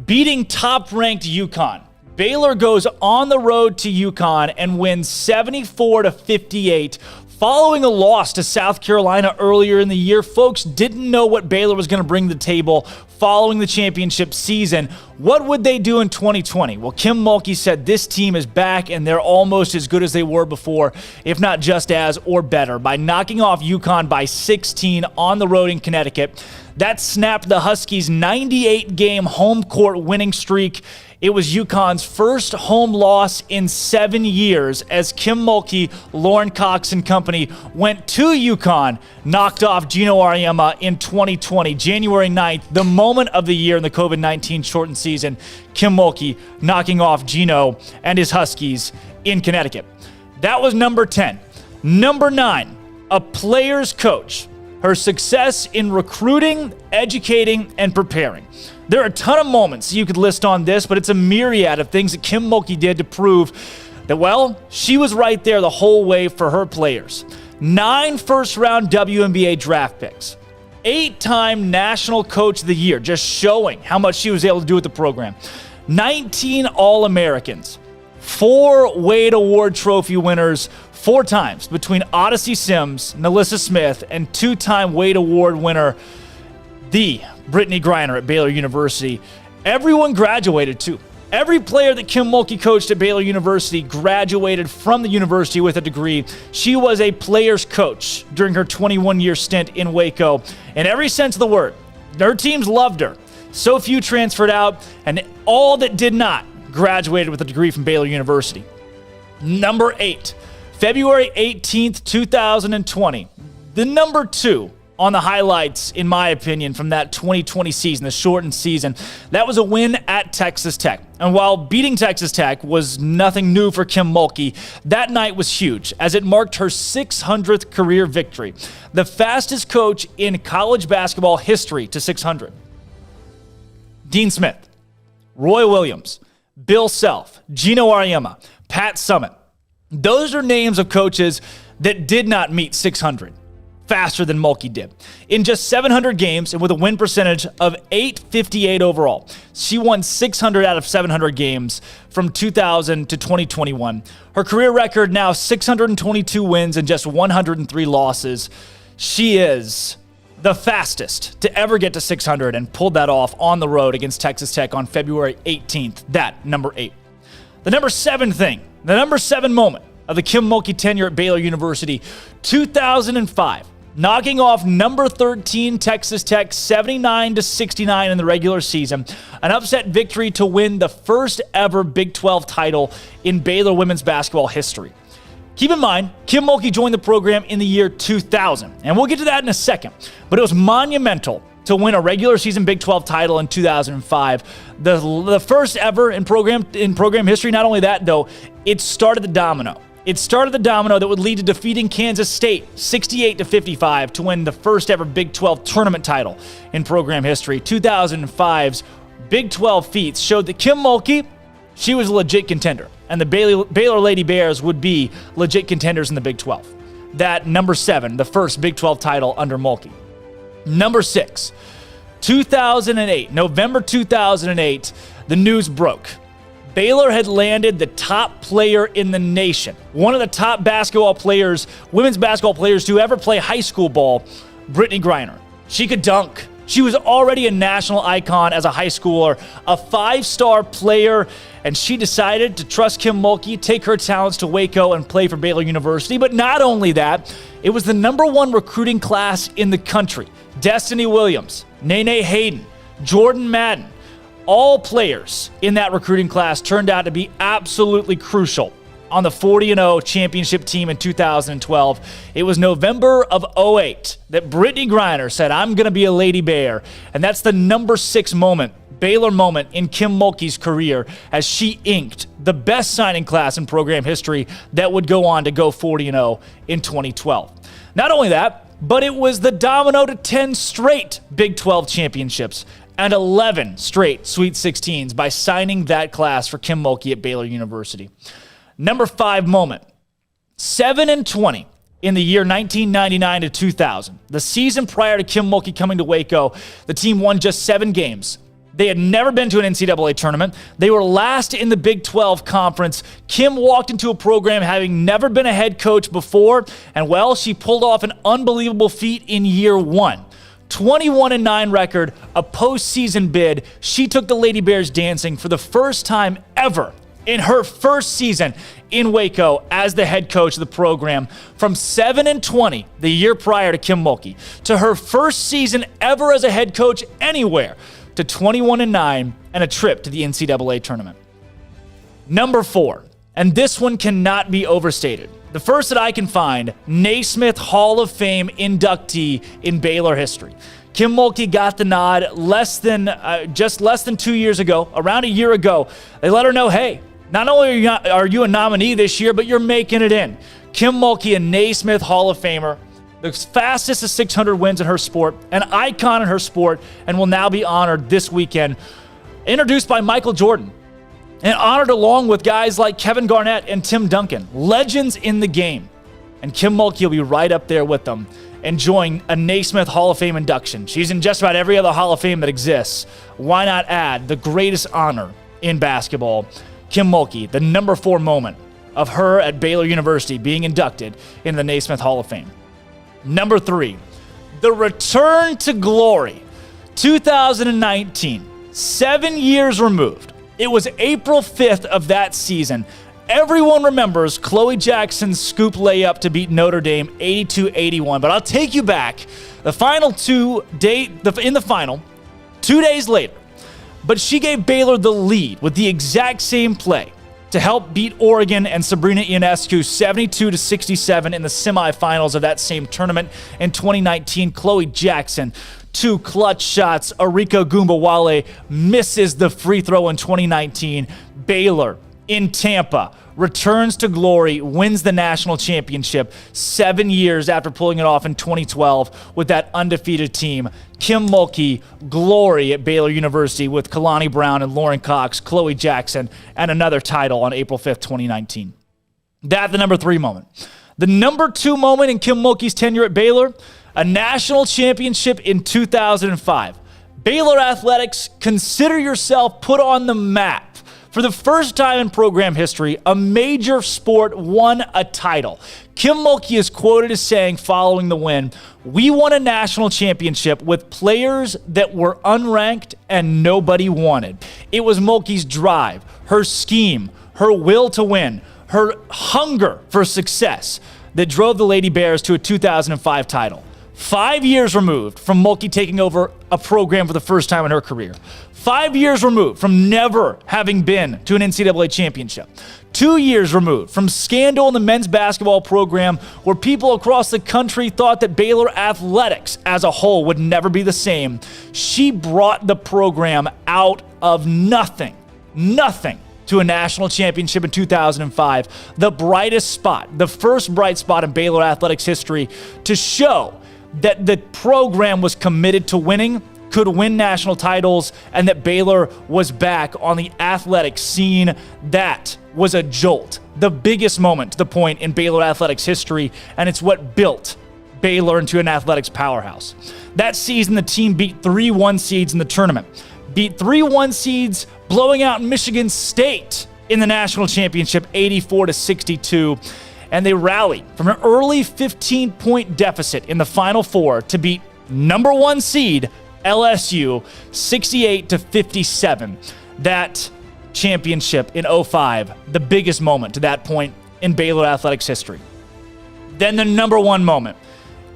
Speaker 3: beating top-ranked UConn. Baylor goes on the road to UConn and wins 74-58. Following a loss to South Carolina earlier in the year, folks didn't know what Baylor was going to bring to the table following the championship season. What would they do in 2020? Well, Kim Mulkey said this team is back and they're almost as good as they were before, if not just as or better, by knocking off UConn by 16 on the road in Connecticut. That snapped the Huskies' 98-game home court winning streak. It was UConn's first home loss in 7 years as Kim Mulkey, Lauren Cox and company went to UConn, knocked off Gino Auriemma in 2020, January 9th, the moment of the year in the COVID-19 shortened season. Kim Mulkey knocking off Gino and his Huskies in Connecticut. That was number 10. Number 9, a player's coach. Her success in recruiting, educating, and preparing. There are a ton of moments you could list on this, but it's a myriad of things that Kim Mulkey did to prove that, well, she was right there the whole way for her players. 9 first-round WNBA draft picks. 8-time National Coach of the Year, just showing how much she was able to do with the program. 19 All-Americans. 4 Wade Award Trophy winners 4 times between Odyssey Sims, Nalissa Smith, and 2-time Wade Award winner, the Brittany Griner at Baylor University. Everyone graduated too. Every player that Kim Mulkey coached at Baylor University graduated from the university with a degree. She was a player's coach during her 21-year stint in Waco. In every sense of the word, her teams loved her. So few transferred out, and all that did not graduated with a degree from Baylor University. Number 8, February 18th, 2020. The number 2 on the highlights, in my opinion, from that 2020 season, the shortened season. That was a win at Texas Tech. And while beating Texas Tech was nothing new for Kim Mulkey, that night was huge as it marked her 600th career victory. The fastest coach in college basketball history to 600. Dean Smith, Roy Williams, Bill Self, Gino Auriemma, Pat Summitt. Those are names of coaches that did not meet 600 faster than Mulkey did. In just 700 games and with a win percentage of .858 overall, she won 600 out of 700 games from 2000 to 2021. Her career record now 622 wins and just 103 losses. She is the fastest to ever get to 600 and pulled that off on the road against Texas Tech on February 18th. That, number 8. The number 7 thing, the number 7 moment of the Kim Mulkey tenure at Baylor University, 2005. Knocking off number 13 Texas Tech 79-69 in the regular season. An upset victory to win the first ever Big 12 title in Baylor women's basketball history. Keep in mind, Kim Mulkey joined the program in the year 2000, and we'll get to that in a second. But it was monumental to win a regular season Big 12 title in 2005. The first ever in program history. Not only that, though, it started the domino. It started the domino that would lead to defeating Kansas State 68-55 to win the first ever Big 12 tournament title in program history. 2005's Big 12 feats showed that Kim Mulkey, she was a legit contender, and the Baylor Lady Bears would be legit contenders in the Big 12. That number 7, the first Big 12 title under Mulkey. Number 6, 2008, November 2008, the news broke. Baylor had landed the top player in the nation, one of the top basketball players, women's basketball players to ever play high school ball, Brittany Griner. She could dunk. She was already a national icon as a high schooler, a 5-star player, and she decided to trust Kim Mulkey, take her talents to Waco, and play for Baylor University. But not only that, it was the number 1 recruiting class in the country. Destiny Williams, Nene Hayden, Jordan Madden, all players in that recruiting class turned out to be absolutely crucial on the 40-0 championship team in 2012. It was November of 2008 that Brittany Griner said, "I'm going to be a Lady Bear." And that's the number 6 moment, Baylor moment in Kim Mulkey's career as she inked the best signing class in program history that would go on to go 40-0 in 2012. Not only that, but it was the domino to 10 straight Big 12 championships and 11 straight Sweet 16s by signing that class for Kim Mulkey at Baylor University. Number 5 moment, 7-20 in the year 1999 to 2000. The season prior to Kim Mulkey coming to Waco, the team won just 7 games. They had never been to an NCAA tournament. They were last in the Big 12 conference. Kim walked into a program having never been a head coach before, and well, she pulled off an unbelievable feat in year 1. 21-9 record, a postseason bid. She took the Lady Bears dancing for the first time ever in her first season in Waco as the head coach of the program. From 7-20 the year prior to Kim Mulkey to her first season ever as a head coach anywhere to 21-9 and a trip to the NCAA tournament. Number 4, and this one cannot be overstated. The first that I can find, Naismith Hall of Fame inductee in Baylor history. Kim Mulkey got the nod just less than 2 years ago, around a year ago. They let her know, hey, not only are you a nominee this year, but you're making it in. Kim Mulkey, a Naismith Hall of Famer, the fastest of 600 wins in her sport, an icon in her sport, and will now be honored this weekend. Introduced by Michael Jordan, and honored along with guys like Kevin Garnett and Tim Duncan, legends in the game. And Kim Mulkey will be right up there with them, enjoying a Naismith Hall of Fame induction. She's in just about every other Hall of Fame that exists. Why not add the greatest honor in basketball? Kim Mulkey, the number 4 moment of her at Baylor University being inducted in the Naismith Hall of Fame. Number 3, the return to glory. 2019, 7 years removed. It was April 5th of that season. Everyone remembers Chloe Jackson's scoop layup to beat Notre Dame 82-81. But I'll take you back. The final in the final, 2 days later. But she gave Baylor the lead with the exact same play to help beat Oregon and Sabrina Ionescu 72-67 in the semifinals of that same tournament in 2019. Chloe Jackson, 2 clutch shots. Arika Gumbawale misses the free throw in 2019. Baylor in Tampa returns to glory, wins the national championship 7 years after pulling it off in 2012 with that undefeated team. Kim Mulkey, glory at Baylor University with Kalani Brown and Lauren Cox, Chloe Jackson, and another title on April 5th, 2019. That's the number 3 moment. The number 2 moment in Kim Mulkey's tenure at Baylor, a national championship in 2005. Baylor Athletics, consider yourself put on the map. For the first time in program history, a major sport won a title. Kim Mulkey is quoted as saying following the win, "We won a national championship with players that were unranked and nobody wanted." It was Mulkey's drive, her scheme, her will to win, her hunger for success that drove the Lady Bears to a 2005 title. 5 years removed from Mulkey taking over a program for the first time in her career. 5 years removed from never having been to an NCAA championship. 2 years removed from scandal in the men's basketball program where people across the country thought that Baylor athletics as a whole would never be the same, she brought the program out of nothing to a national championship in 2005, the brightest spot, the first bright spot in Baylor athletics history to show that the program was committed to winning, could win national titles, and that Baylor was back on the athletic scene. That was a jolt, the biggest moment to the point in Baylor athletics history, and it's what built Baylor into an athletics powerhouse. That season, the team beat 3 1 seeds in the tournament, beat 3 1 seeds, blowing out Michigan State in the national championship 84-62, and they rallied from an early 15-point deficit in the Final Four to beat number 1 seed LSU 68-57. That championship in 05, the biggest moment to that point in Baylor athletics history. Then the number 1 moment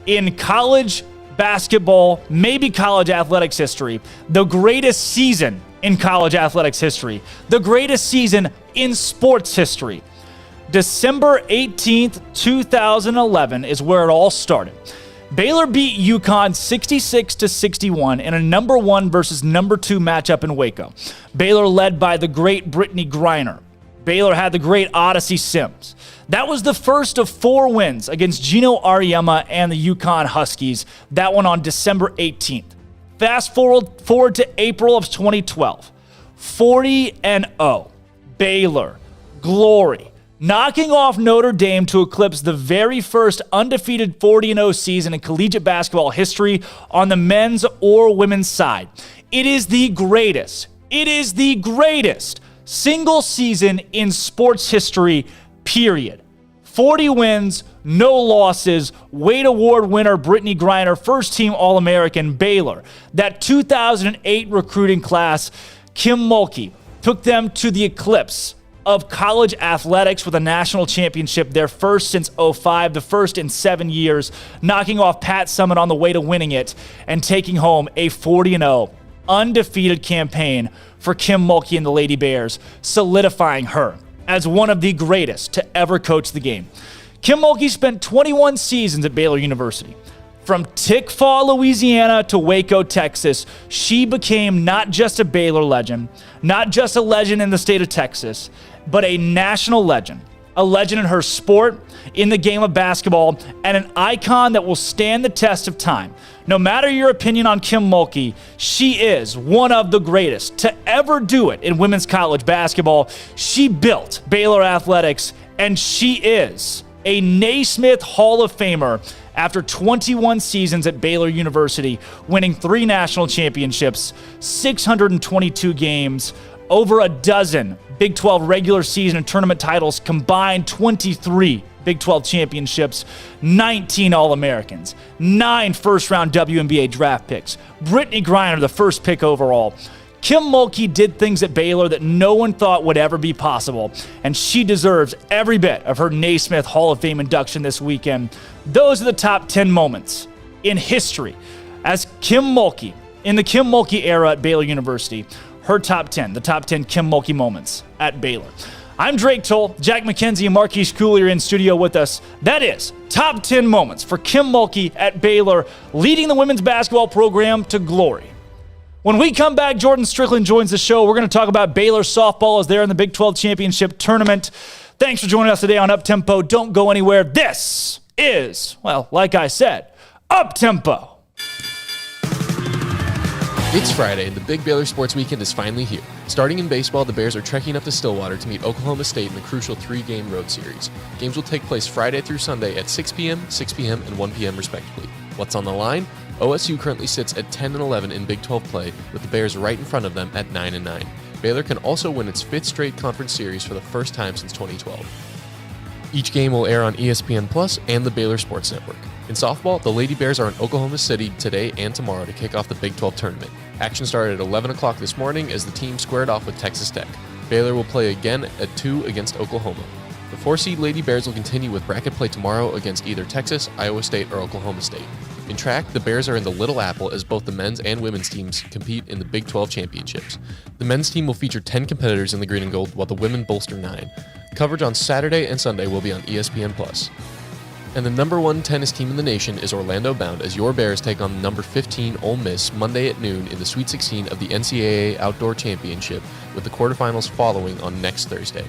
Speaker 3: in college basketball, maybe college athletics history, the greatest season in college athletics history, the greatest season in sports history. December 18th, 2011 is where it all started. Baylor beat UConn 66-61 in a number 1 versus number 2 matchup in Waco. Baylor led by the great Brittany Griner. Baylor had the great Odyssey Sims. That was the first of 4 wins against Gino Auriemma and the UConn Huskies. That one on December 18th. Fast forward to April of 2012. 40-0. Baylor. Glory. Knocking off Notre Dame to eclipse the very first undefeated 40-0 season in collegiate basketball history on the men's or women's side. It is the greatest single season in sports history, period. 40 wins, no losses. Wade Award winner Brittany Griner, first team All-American Baylor. That 2008 recruiting class, Kim Mulkey, took them to the eclipse of college athletics with a national championship, their first since 05, the first in 7 years, knocking off Pat Summitt on the way to winning it and taking home a 40-0 undefeated campaign for Kim Mulkey and the Lady Bears, solidifying her as one of the greatest to ever coach the game. Kim Mulkey spent 21 seasons at Baylor University. From Tickfaw, Louisiana to Waco, Texas, she became not just a Baylor legend, not just a legend in the state of Texas, but a national legend. A legend in her sport, in the game of basketball, and an icon that will stand the test of time. No matter your opinion on Kim Mulkey, she is one of the greatest to ever do it in women's college basketball. She built Baylor athletics, and she is a Naismith Hall of Famer after 21 seasons at Baylor University, winning 3 national championships, 622 games, over a dozen Big 12 regular season and tournament titles, combined 23 Big 12 championships, 19 All-Americans, 9 first-round WNBA draft picks, Brittany Griner, the first pick overall. Kim Mulkey did things at Baylor that no one thought would ever be possible, and she deserves every bit of her Naismith Hall of Fame induction this weekend. Those are the top 10 moments in history as Kim Mulkey, in the Kim Mulkey era at Baylor University. Her top 10, the top 10 Kim Mulkey moments at Baylor. I'm Drake Toll. Jack McKenzie and Marquise Cooley are in studio with us. That is top 10 moments for Kim Mulkey at Baylor, leading the women's basketball program to glory. When we come back, Jordan Strickland joins the show. We're going to talk about Baylor softball as they're in the Big 12 championship tournament. Thanks for joining us today on Up Tempo. Don't go anywhere. This is, well, like I said, Up Tempo.
Speaker 13: It's Friday, and the big Baylor sports weekend is finally here. Starting in baseball, the Bears are trekking up to Stillwater to meet Oklahoma State in the crucial 3-game road series. Games will take place Friday through Sunday at 6 p.m., 6 p.m., and 1 p.m. respectively. What's on the line? OSU currently sits at 10-11 in Big 12 play, with the Bears right in front of them at 9-9. Baylor can also win its 5th straight conference series for the first time since 2012. Each game will air on ESPN Plus and the Baylor Sports Network. In softball, the Lady Bears are in Oklahoma City today and tomorrow to kick off the Big 12 tournament. Action started at 11 o'clock this morning as the team squared off with Texas Tech. Baylor will play again at 2 against Oklahoma. The 4-seed Lady Bears will continue with bracket play tomorrow against either Texas, Iowa State, or Oklahoma State. In track, the Bears are in the Little Apple as both the men's and women's teams compete in the Big 12 championships. The men's team will feature 10 competitors in the green and gold, while the women bolster 9. Coverage on Saturday and Sunday will be on ESPN+. And the number 1 tennis team in the nation is Orlando bound as your Bears take on number 15 Ole Miss Monday at noon in the Sweet 16 of the NCAA Outdoor Championship, with the quarterfinals following on next Thursday.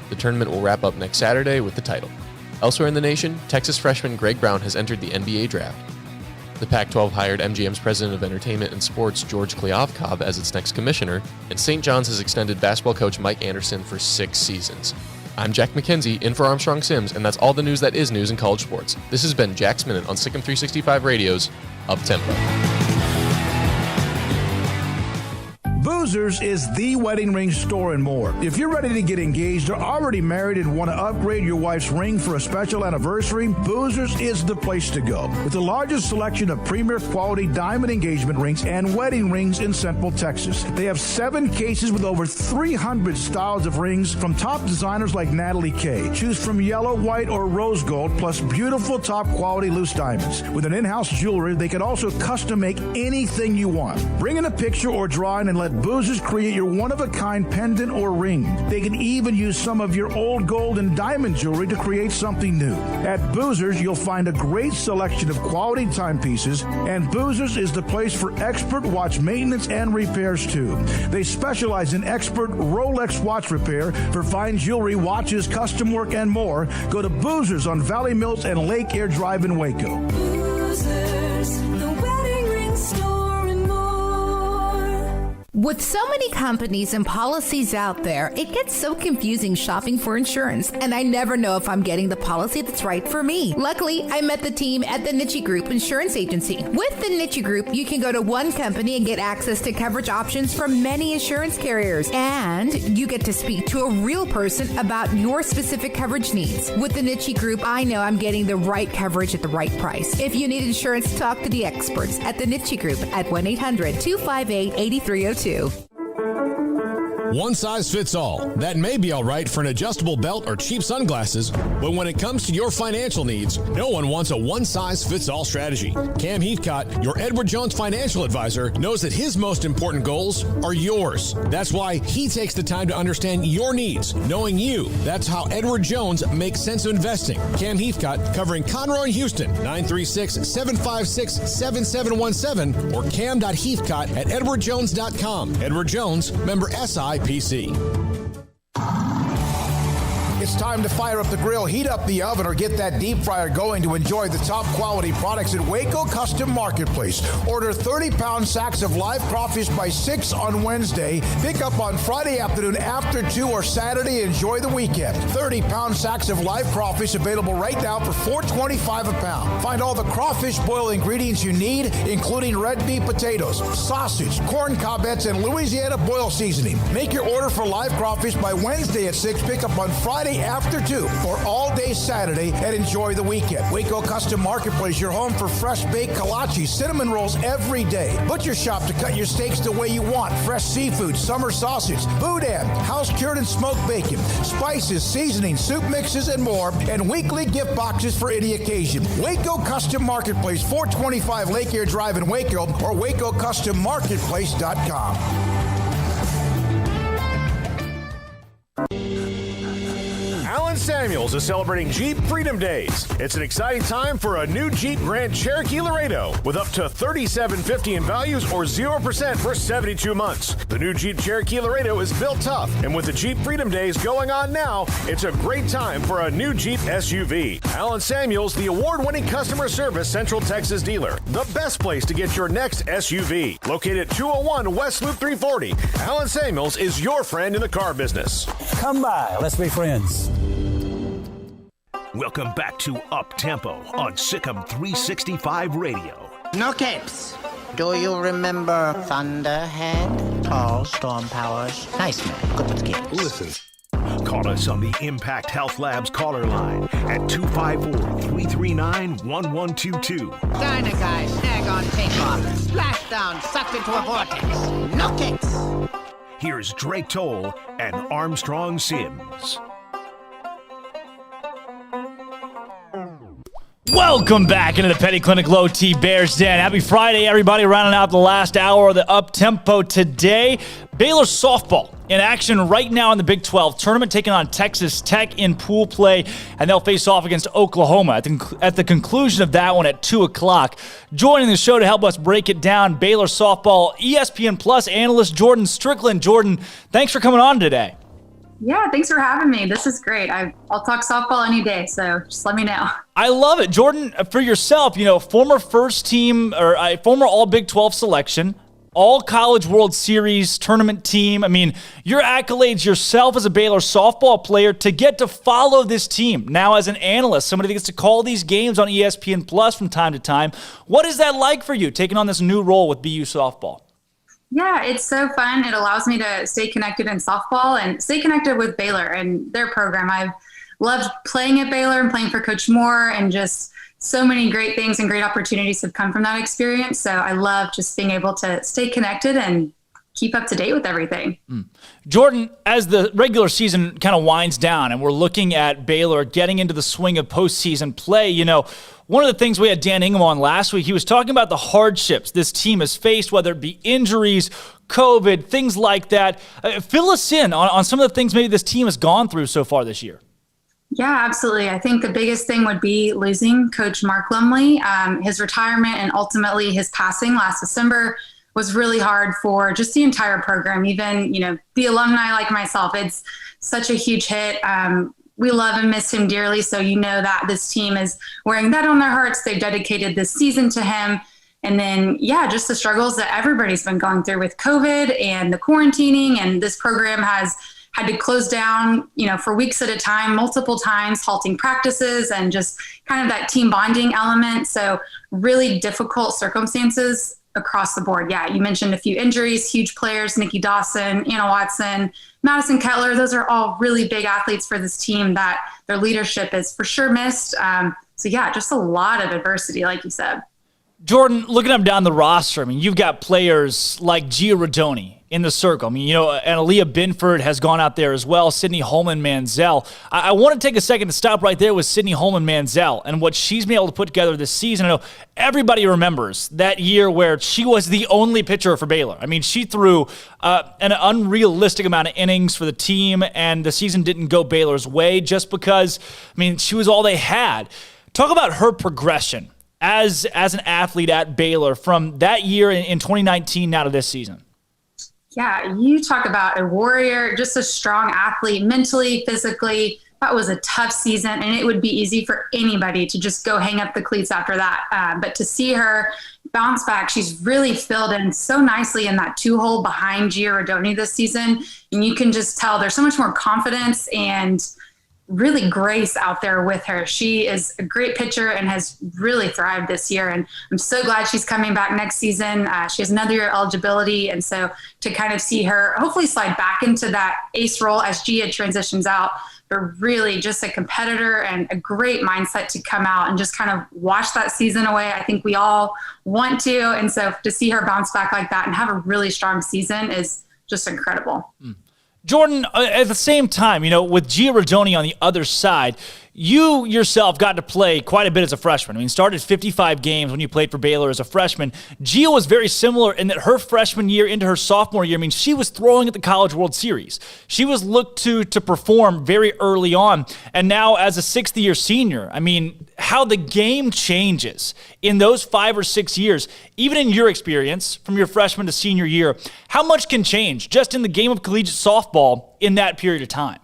Speaker 13: The tournament will wrap up next Saturday with the title. Elsewhere in the nation, Texas freshman Greg Brown has entered the NBA draft. The Pac-12 hired MGM's president of entertainment and sports, George Kliavkoff, as its next commissioner, and St. John's has extended basketball coach Mike Anderson for 6 seasons. I'm Jack McKenzie, in for Armstrong Sims, and that's all the news that is news in college sports. This has been Jack's Minute on SicEm365 Radio's Up Tempo.
Speaker 18: Boozers is the wedding ring store and more. If you're ready to get engaged or already married and want to upgrade your wife's ring for a special anniversary, Boozers is the place to go. With the largest selection of premier quality diamond engagement rings and wedding rings in Central Texas. They have 7 cases with over 300 styles of rings from top designers like Natalie Kay. Choose from yellow, white, or rose gold, plus beautiful top quality loose diamonds. With an in-house jewelry, they can also custom make anything you want. Bring in a picture or drawing and let Boozers create your one-of-a-kind pendant or ring. They can even use some of your old gold and diamond jewelry to create something new. At Boozers, you'll find a great selection of quality timepieces, and Boozers is the place for expert watch maintenance and repairs, too. They specialize in expert Rolex watch repair for fine jewelry, watches, custom work, and more. Go to Boozers on Valley Mills and Lake Air Drive in Waco.
Speaker 9: Boozers, the wedding ring store and more. With so many companies and policies out there, it gets so confusing shopping for insurance, and I never know if I'm getting the policy that's right for me. Luckily, I met the team at the Nitchie Group Insurance Agency. With the Nitchie Group, you can go to one company and get access to coverage options from many insurance carriers, and you get to speak to a real person about your specific coverage needs. With the Nitchie Group, I know I'm getting the right coverage at the right price. If you need insurance, talk to the experts at the Nitchie Group at 1-800-258-8302.
Speaker 22: One size fits all. That may be all right for an adjustable belt or cheap sunglasses, but when it comes to your financial needs, no one wants a one-size-fits-all strategy. Cam Heathcott, your Edward Jones financial advisor, knows that his most important goals are yours. That's why he takes the time to understand your needs, knowing you. That's how Edward Jones makes sense of investing. Cam Heathcott, covering Conroe and Houston, 936-756-7717 or cam.heathcott@edwardjones.com. Edward Jones, member SIPC.
Speaker 18: It's time to fire up the grill, heat up the oven, or get that deep fryer going to enjoy the top quality products at Waco Custom Marketplace. Order 30-pound sacks of live crawfish by 6 on Wednesday. Pick up on Friday afternoon after 2 or Saturday. Enjoy the weekend. 30-pound sacks of live crawfish available right now for $4.25 a pound. Find all the crawfish boil ingredients you need, including red beef potatoes, sausage, corn cobbets, and Louisiana boil seasoning. Make your order for live crawfish by Wednesday at 6. Pick up on Friday after 2 or all day Saturday, and enjoy the weekend. Waco Custom Marketplace, your home for fresh baked kolache, cinnamon rolls every day. Butcher shop to cut your steaks the way you want. Fresh seafood, summer sausage, boudin, house cured and smoked bacon, spices, seasonings, soup mixes, and more, and weekly gift boxes for any occasion. Waco Custom Marketplace, 425 Lake Air Drive in Waco, or WacoCustomMarketplace.com.
Speaker 15: Alan Samuels is celebrating Jeep Freedom Days. It's an exciting time for a new Jeep Grand Cherokee Laredo with up to $37.50 in values or 0% for 72 months. The new Jeep Cherokee Laredo is built tough, and with the Jeep Freedom Days going on now, it's a great time for a new Jeep SUV. Alan Samuels, the award-winning customer service Central Texas dealer. The best place to get your next SUV. Located at 201 West Loop 340, Alan Samuels is your friend in the car business.
Speaker 10: Come by, let's be friends.
Speaker 7: Welcome back to Up Tempo on SicEm365 Radio.
Speaker 5: No capes. Do you remember Thunderhead? Tall, storm powers. Nice man. Good with kids.
Speaker 7: Listen. Call us on the Impact Health Labs caller line at 254-339-1122.
Speaker 5: Dynaguy, snag on takeoff. Splashdown, sucked into a vortex. No capes.
Speaker 7: Here's Drake Toll and Armstrong Sims.
Speaker 3: Welcome back into the Petty Clinic Low T Bears Den. Happy Friday, everybody. Rounding out the last hour of the Up Tempo today. Baylor softball in action right now in the Big 12 tournament, taking on Texas Tech in pool play, and they'll face off against Oklahoma at the conclusion of that one at 2 o'clock. Joining the show to help us break it down, Baylor softball ESPN Plus analyst Jordan Strickland. Jordan, thanks for coming on today.
Speaker 11: Yeah, thanks for having me. This is great. I'll talk softball any day, so just let me know.
Speaker 3: I love it. Jordan, for yourself, former first team or former All Big 12 selection, All College World Series tournament team. I mean, your accolades yourself as a Baylor softball player to get to follow this team now as an analyst, somebody that gets to call these games on ESPN Plus from time to time. What is that like for you, taking on this new role with BU softball?
Speaker 11: Yeah, it's so fun. It allows me to stay connected in softball and stay connected with Baylor and their program. I've loved playing at Baylor and playing for Coach Moore, and just so many great things and great opportunities have come from that experience. So I love just being able to stay connected and keep up to date with everything.
Speaker 3: Jordan, as the regular season kind of winds down and we're looking at Baylor getting into the swing of postseason play, one of the things we had Dan Ingham on last week, he was talking about the hardships this team has faced, whether it be injuries, COVID, things like that. Fill us in on some of the things maybe this team has gone through so far this year.
Speaker 11: Yeah, absolutely. I think the biggest thing would be losing Coach Mark Lumley. His retirement and ultimately his passing last December was really hard for just the entire program. Even, the alumni like myself, it's such a huge hit. We love and miss him dearly. So that this team is wearing that on their hearts. They've dedicated this season to him. And then, just the struggles that everybody's been going through with COVID and the quarantining. And this program has had to close down, for weeks at a time, multiple times, halting practices and just kind of that team bonding element. So really difficult circumstances across the board. Yeah, you mentioned a few injuries, huge players, Nikki Dawson, Anna Watson, Madison Kettler. Those are all really big athletes for this team that their leadership is for sure missed. Just a lot of adversity, like you said.
Speaker 3: Jordan, looking up down the roster, you've got players like Gia Rodoni in the circle. And Aaliyah Binford has gone out there as well, Sydney Holman-Manziel. I want to take a second to stop right there with Sydney Holman-Manziel and what she's been able to put together this season. I know everybody remembers that year where she was the only pitcher for Baylor. She threw an unrealistic amount of innings for the team, and the season didn't go Baylor's way just because, she was all they had. Talk about her progression as an athlete at Baylor from that year in 2019 now to this season.
Speaker 11: Yeah, you talk about a warrior, just a strong athlete, mentally, physically. That was a tough season, and it would be easy for anybody to just go hang up the cleats after that. But to see her bounce back, she's really filled in so nicely in that 2-hole behind Gia Rodoni this season. And you can just tell there's so much more confidence and really grace out there with her. She is a great pitcher and has really thrived this year. And I'm so glad she's coming back next season. She has another year eligibility. And so to kind of see her hopefully slide back into that ace role as Gia transitions out, but really just a competitor and a great mindset to come out and just kind of wash that season away. I think we all want to. And so to see her bounce back like that and have a really strong season is just incredible.
Speaker 3: Jordan, at the same time, with Gia Rodoni on the other side, you yourself got to play quite a bit as a freshman. Started 55 games when you played for Baylor as a freshman. Gia was very similar in that her freshman year into her sophomore year, she was throwing at the College World Series. She was looked to perform very early on. And now as a sixth-year senior, how the game changes in those 5 or 6 years, even in your experience from your freshman to senior year, how much can change just in the game of collegiate softball in that period of time?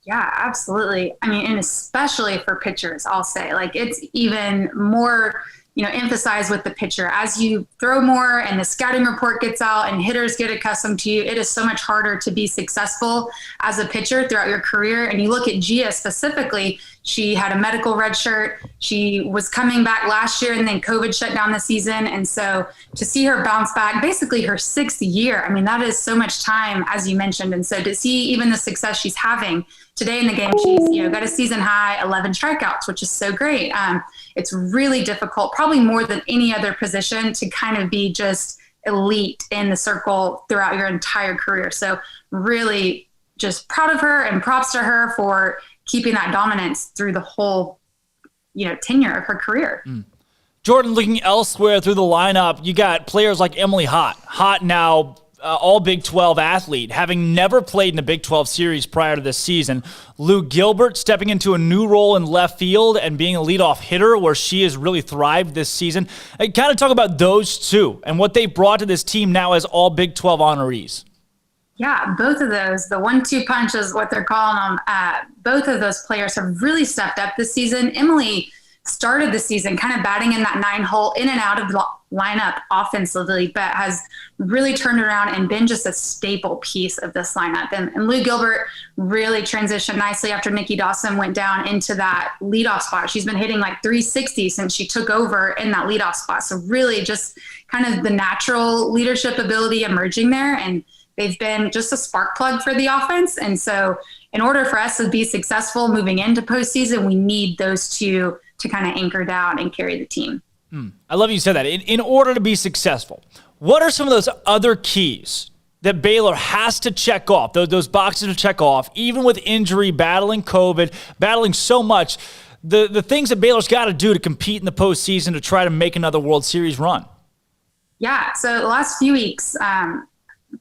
Speaker 11: Yeah, absolutely. And especially for pitchers, I'll say, it's even more, emphasized with the pitcher. As you throw more and the scouting report gets out and hitters get accustomed to you, it is so much harder to be successful as a pitcher throughout your career. And you look at Gia specifically, she had a medical red shirt. She was coming back last year and then COVID shut down the season. And so to see her bounce back, basically her 6th year, that is so much time, as you mentioned. And so to see even the success she's having today in the game, she's got a season high 11 strikeouts, which is so great. It's really difficult, probably more than any other position, to kind of be just elite in the circle throughout your entire career. So really just proud of her and props to her for keeping that dominance through the whole, tenure of her career.
Speaker 3: Jordan, looking elsewhere through the lineup, you got players like Emily Hott. Hott now all Big 12 athlete, having never played in a Big 12 series prior to this season. Lou Gilbert stepping into a new role in left field and being a leadoff hitter where she has really thrived this season. I kind of talk about those two and what they brought to this team now as all Big 12 honorees.
Speaker 11: Yeah, both of those, the 1-2 punch is what they're calling them. Both of those players have really stepped up this season. Emily started the season kind of batting in that 9-hole, in and out of the lineup offensively, but has really turned around and been just a staple piece of this lineup. And Lou Gilbert really transitioned nicely after Nikki Dawson went down into that leadoff spot. She's been hitting like 360 since she took over in that leadoff spot. So really just kind of the natural leadership ability emerging there. And they've been just a spark plug for the offense. And so in order for us to be successful moving into postseason, we need those two to kind of anchor down and carry the team.
Speaker 3: I love you said that. In order to be successful, what are some of those other keys that Baylor has to check off, those boxes to check off, even with injury, battling COVID, battling so much, the things that Baylor's got to do to compete in the postseason to try to make another World Series run?
Speaker 11: Yeah, so the last few weeks,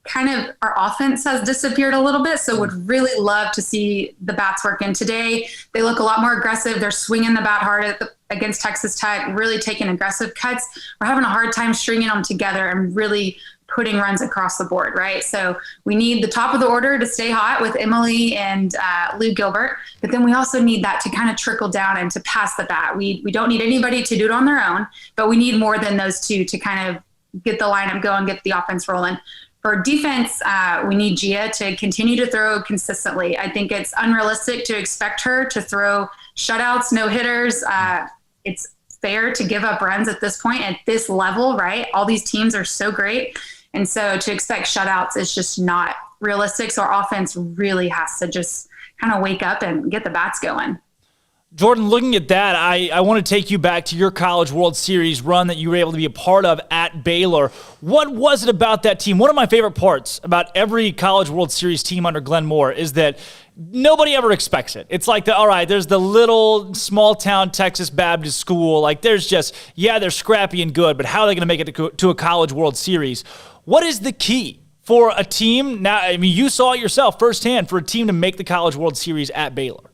Speaker 11: kind of our offense has disappeared a little bit, so would really love to see the bats work in today. They look a lot more aggressive. They're swinging the bat hard against Texas Tech, really taking aggressive cuts. We're having a hard time stringing them together and really putting runs across the board, right? So we need the top of the order to stay hot with Emily and Lou Gilbert, but then we also need that to kind of trickle down and to pass the bat. We don't need anybody to do it on their own, but we need more than those two to kind of get the lineup going, get the offense rolling. For defense, we need Gia to continue to throw consistently. I think it's unrealistic to expect her to throw shutouts, no hitters. It's fair to give up runs at this point, at this level, right? All these teams are so great. And so to expect shutouts is just not realistic. So our offense really has to just kind of wake up and get the bats going.
Speaker 3: Jordan, looking at that, I want to take you back to your College World Series run that you were able to be a part of at Baylor. What was it about that team? One of my favorite parts about every College World Series team under Glenn Moore is that nobody ever expects it. It's like, all right, there's the little small-town Texas Baptist school. Like, there's just, yeah, they're scrappy and good, but how are they going to make it to a College World Series? What is the key for a team? Now, I mean, you saw it yourself firsthand, for a team to make the College World Series at Baylor.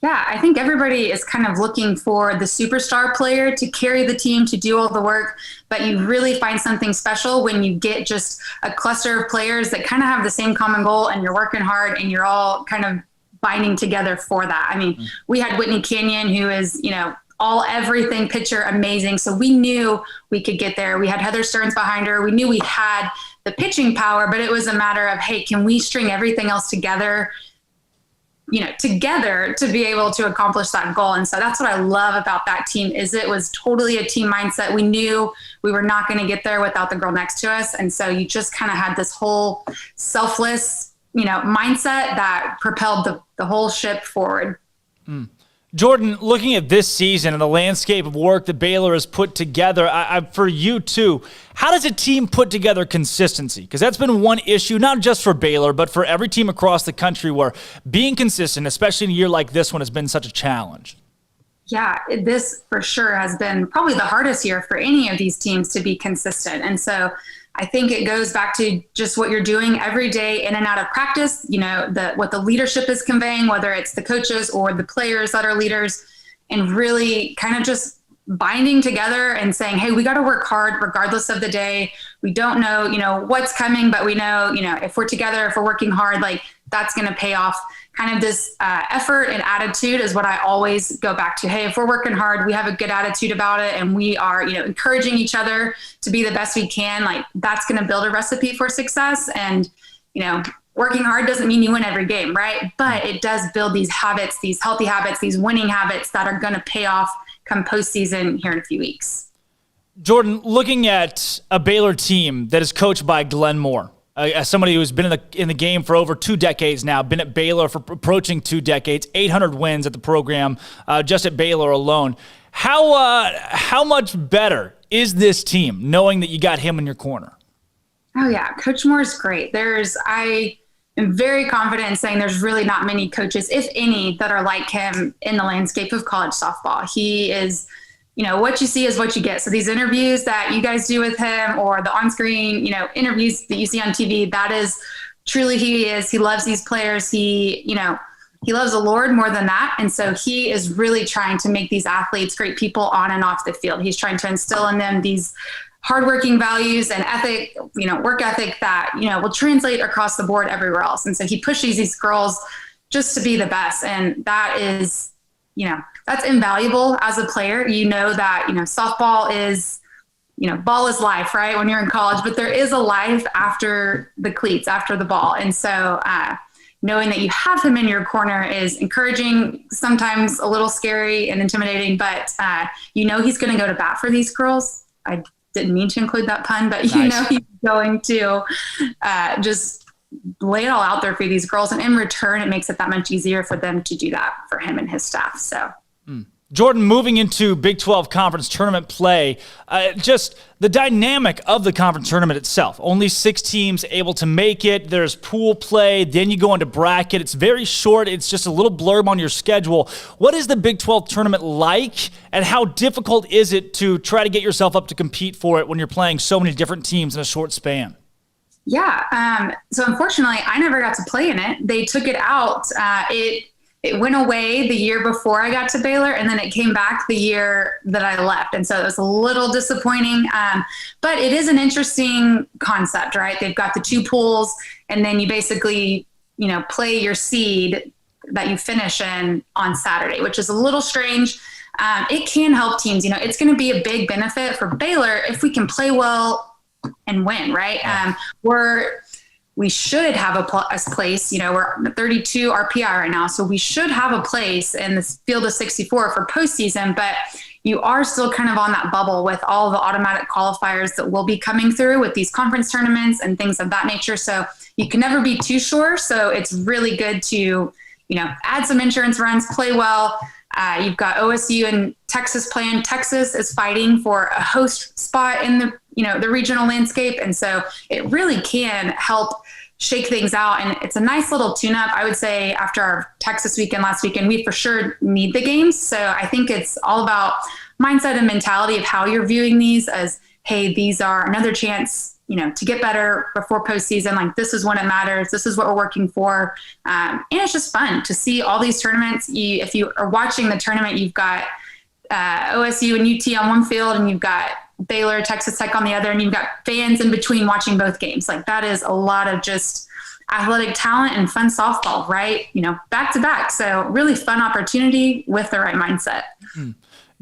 Speaker 11: Yeah, I think everybody is kind of looking for the superstar player to carry the team, to do all the work, but you really find something special when you get just a cluster of players that kind of have the same common goal, and you're working hard and you're all kind of binding together for that. I mean, we had Whitney Canyon, who is, everything pitcher, amazing. So we knew we could get there. We had Heather Stearns behind her. We knew we had the pitching power, but it was a matter of, hey, can we string everything else together to be able to accomplish that goal. And so that's what I love about that team, is it was totally a team mindset. We knew we were not going to get there without the girl next to us. And so you just kind of had this whole selfless, mindset that propelled the whole ship forward.
Speaker 3: Jordan, looking at this season and the landscape of work that Baylor has put together, for you too, how does a team put together consistency? Because that's been one issue, not just for Baylor, but for every team across the country, where being consistent, especially in a year like this one, has been such a challenge.
Speaker 11: Yeah, this for sure has been probably the hardest year for any of these teams to be consistent. And so I think it goes back to just what you're doing every day in and out of practice, what the leadership is conveying, whether it's the coaches or the players that are leaders, and really kind of just binding together and saying, hey, we got to work hard regardless of the day. We don't know, what's coming, but we know, if we're together, if we're working hard, like that's going to pay off. Kind of this effort and attitude is what I always go back to. Hey, if we're working hard, we have a good attitude about it, and we are, encouraging each other to be the best we can. Like, that's going to build a recipe for success. And, working hard doesn't mean you win every game, right? But it does build these habits, these healthy habits, these winning habits that are going to pay off come postseason here in a few weeks.
Speaker 3: Jordan, looking at a Baylor team that is coached by Glenn Moore, as somebody who's been in the game for over 2 decades now, been at Baylor for approaching 2 decades, 800 wins at the program, just at Baylor alone. How much better is this team knowing that you got him in your corner?
Speaker 11: Oh yeah, Coach Moore is great. I am very confident in saying there's really not many coaches, if any, that are like him in the landscape of college softball. He is what you see is what you get. So these interviews that you guys do with him, or the on-screen, interviews that you see on TV, that is truly who he is. He loves these players. He loves the Lord more than that. And so he is really trying to make these athletes great people on and off the field. He's trying to instill in them these hardworking values and ethic, work ethic that, will translate across the board everywhere else. And so he pushes these girls just to be the best. And that is, that's invaluable as a player. That, softball is, ball is life, right? When you're in college, but there is a life after the cleats, after the ball. And so knowing that you have him in your corner is encouraging, sometimes a little scary and intimidating, but he's going to go to bat for these girls. I didn't mean to include that pun, but he's going to just lay it all out there for these girls. And in return, it makes it that much easier for them to do that for him and his staff. So.
Speaker 3: Jordan, moving into Big 12 conference tournament play, just the dynamic of the conference tournament itself. Only 6 teams able to make it. There's pool play. Then you go into bracket. It's very short. It's just a little blurb on your schedule. What is the Big 12 tournament like, and how difficult is it to try to get yourself up to compete for it when you're playing so many different teams in a short span?
Speaker 11: Yeah. So unfortunately, I never got to play in it. They took it out. It went away the year before I got to Baylor, and then it came back the year that I left. And so it was a little disappointing. But it is an interesting concept, right? They've got the 2 pools, and then you basically, play your seed that you finish in on Saturday, which is a little strange. It can help teams. It's going to be a big benefit for Baylor if we can play well and win, right? We should have a place, we're 32 RPI right now, so we should have a place in this field of 64 for postseason, but you are still kind of on that bubble with all the automatic qualifiers that will be coming through with these conference tournaments and things of that nature. So you can never be too sure. So it's really good to, add some insurance runs, play well. You've got OSU and Texas playing. Texas is fighting for a host spot in the regional landscape. And so it really can help shake things out. And it's a nice little tune-up. I would say after our Texas weekend last weekend, we for sure need the games. So I think it's all about mindset and mentality of how you're viewing these as, hey, these are another chance, to get better before postseason. Like, this is when it matters. This is what we're working for. And it's just fun to see all these tournaments. If you are watching the tournament, you've got OSU and UT on one field, and you've got Baylor, Texas Tech on the other, and you've got fans in between watching both games. Like, that is a lot of just athletic talent and fun softball, right? Back to back. So really fun opportunity with the right mindset.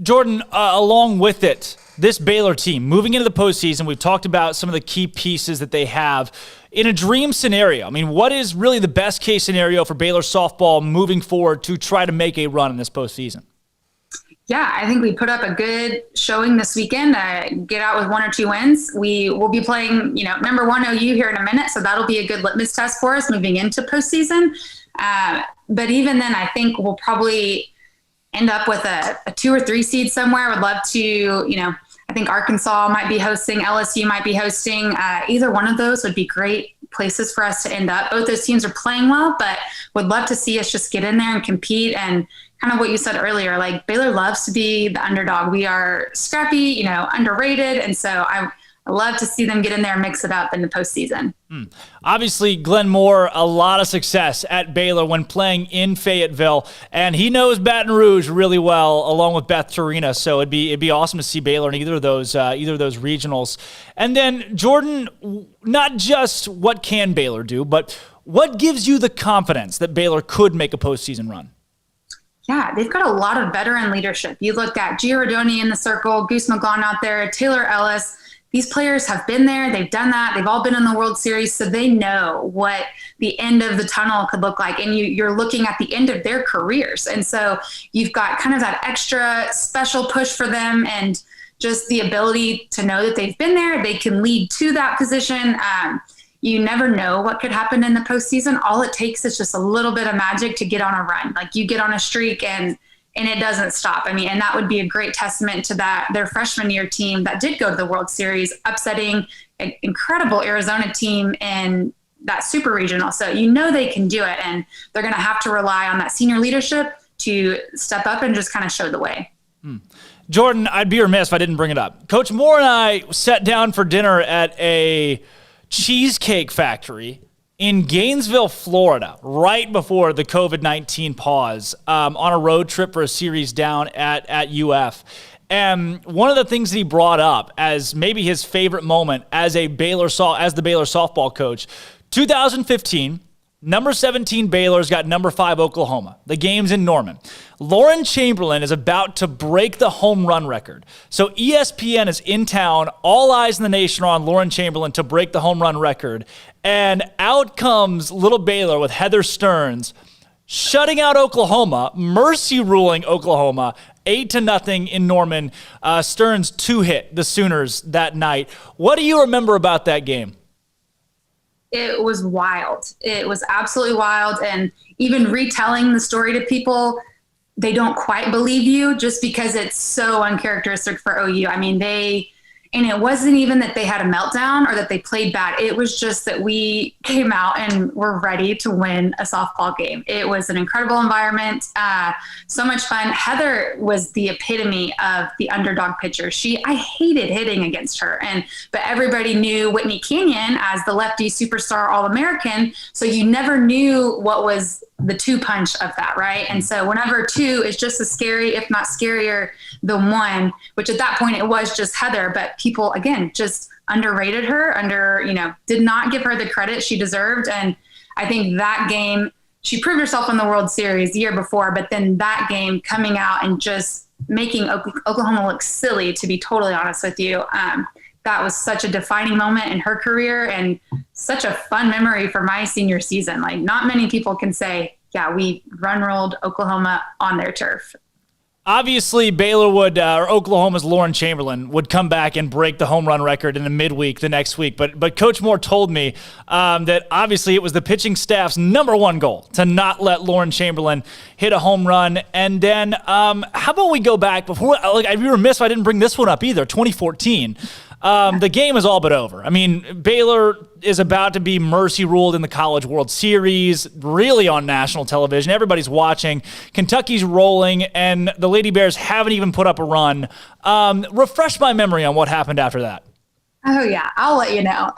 Speaker 3: Jordan, along with it, this Baylor team moving into the postseason, we've talked about some of the key pieces that they have. In a dream scenario, what is really the best case scenario for Baylor softball moving forward to try to make a run in this postseason?
Speaker 11: Yeah, I think we put up a good showing this weekend, get out with 1 or 2 wins. We will be playing, number 1 OU here in a minute. So that'll be a good litmus test for us moving into postseason. But even then, I think we'll probably end up with a 2 or 3 seed somewhere. I would love to, I think Arkansas might be hosting, LSU might be hosting. Either one of those would be great places for us to end up. Both those teams are playing well, but would love to see us just get in there and compete. And kind of what you said earlier, like, Baylor loves to be the underdog. We are scrappy, underrated. And so I love to see them get in there and mix it up in the postseason.
Speaker 3: Obviously, Glenn Moore, a lot of success at Baylor when playing in Fayetteville, and he knows Baton Rouge really well, along with Beth Tarina. So it'd be awesome to see Baylor in either of those regionals. And then, Jordan, not just what can Baylor do, but what gives you the confidence that Baylor could make a postseason run?
Speaker 11: Yeah, they've got a lot of veteran leadership. You look at Gio Rodoni in the circle, Goose McGlon out there, Taylor Ellis. These players have been there. They've done that. They've all been in the World Series, so they know what the end of the tunnel could look like. And you're looking at the end of their careers. And so you've got kind of that extra special push for them, and just the ability to know that they've been there. They can lead to that position. You never know what could happen in the postseason. All it takes is just a little bit of magic to get on a run. Like, you get on a streak and it doesn't stop. And that would be a great testament to their freshman year team that did go to the World Series, upsetting an incredible Arizona team in that super regional. So they can do it, and they're going to have to rely on that senior leadership to step up and just kind of show the way.
Speaker 3: Jordan, I'd be remiss if I didn't bring it up. Coach Moore and I sat down for dinner at a cheesecake factory in Gainesville, Florida, right before the COVID-19 pause, on a road trip for a series down at UF. And one of the things that he brought up as maybe his favorite moment as the Baylor softball coach, 2015, number 17 Baylor's got number 5 Oklahoma. The game's in Norman. Lauren Chamberlain is about to break the home run record. So ESPN is in town. All eyes in the nation are on Lauren Chamberlain to break the home run record. And out comes little Baylor with Heather Stearns shutting out Oklahoma, mercy ruling Oklahoma 8-0 in Norman. Stearns 2-hit the Sooners that night. What do you remember about that game?
Speaker 11: It was wild. It was absolutely wild. And even retelling the story to people, they don't quite believe you just because it's so uncharacteristic for OU. I mean, and it wasn't even that they had a meltdown or that they played bad. It was just that we came out and were ready to win a softball game. It was an incredible environment. So much fun. Heather was the epitome of the underdog pitcher. I hated hitting against her. But everybody knew Whitney Canyon as the lefty superstar All-American. So you never knew what was the 2-punch of that, right? And so whenever 2 is just as scary, if not scarier than 1, which at that point it was just Heather, but people, again, just underrated her, did not give her the credit she deserved. And I think that game, she proved herself in the World Series the year before, but then that game coming out and just making Oklahoma look silly, to be totally honest with you. That was such a defining moment in her career and such a fun memory for my senior season. Like, not many people can say, yeah, we run-rolled Oklahoma on their turf.
Speaker 3: Obviously, or Oklahoma's Lauren Chamberlain would come back and break the home run record in the midweek the next week. But Coach Moore told me that obviously it was the pitching staff's number 1 goal to not let Lauren Chamberlain hit a home run. And then how about we go back before? I'd be remiss if I didn't bring this one up either. 2014. The game is all but over. I mean, Baylor is about to be mercy ruled in the College World Series, really on national television. Everybody's watching. Kentucky's rolling, and the Lady Bears haven't even put up a run. Refresh my memory on what happened after that.
Speaker 11: Oh, yeah. I'll let you know.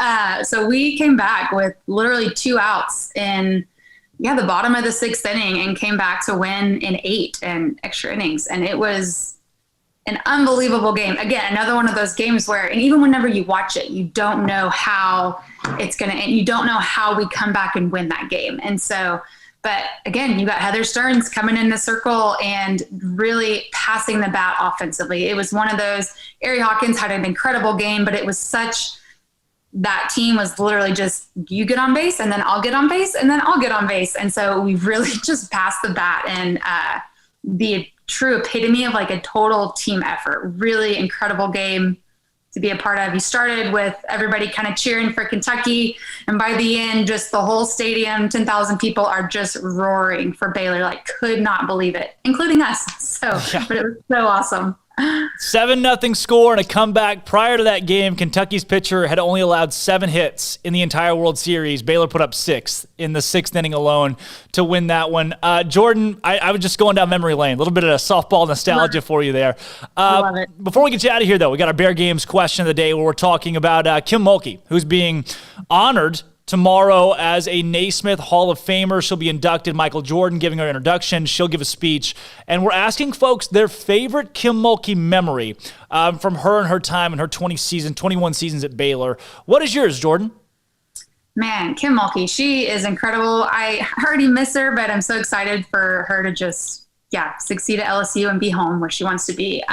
Speaker 11: So we came back with literally 2 outs in the bottom of the 6th inning and came back to win in 8 and extra innings. And it was an unbelievable game. Again, another one of those games where, and even whenever you watch it, you don't know how it's going to end. You don't know how we come back and win that game. And so, but again, you got Heather Stearns coming in the circle and really passing the bat offensively. It was one of those, Ari Hawkins had an incredible game, but it was that team was literally just, you get on base and then I'll get on base and then I'll get on base. And so we really just passed the bat and the true epitome of like a total team effort. Really incredible game to be a part of. You started with everybody kind of cheering for Kentucky, and by the end, just the whole stadium, 10,000 people are just roaring for Baylor, like could not believe it, including us. But it was so awesome.
Speaker 3: 7-0 score and a comeback. Prior to that game, Kentucky's pitcher had only allowed 7 hits in the entire World Series. Baylor put up 6 in the 6th inning alone to win that one. Jordan, I was just going down memory lane. A little bit of softball nostalgia for you there.
Speaker 11: Love it.
Speaker 3: Before we get you out of here, though, we got our Bear Games question of the day where we're talking about Kim Mulkey, who's being honored tomorrow as a Naismith Hall of Famer. She'll be inducted. Michael Jordan giving her introduction. She'll give a speech. And we're asking folks their favorite Kim Mulkey memory from her and her time in her 21 seasons at Baylor. What is yours, Jordan?
Speaker 11: Man, Kim Mulkey, she is incredible. I already miss her, but I'm so excited for her to just, succeed at LSU and be home where she wants to be.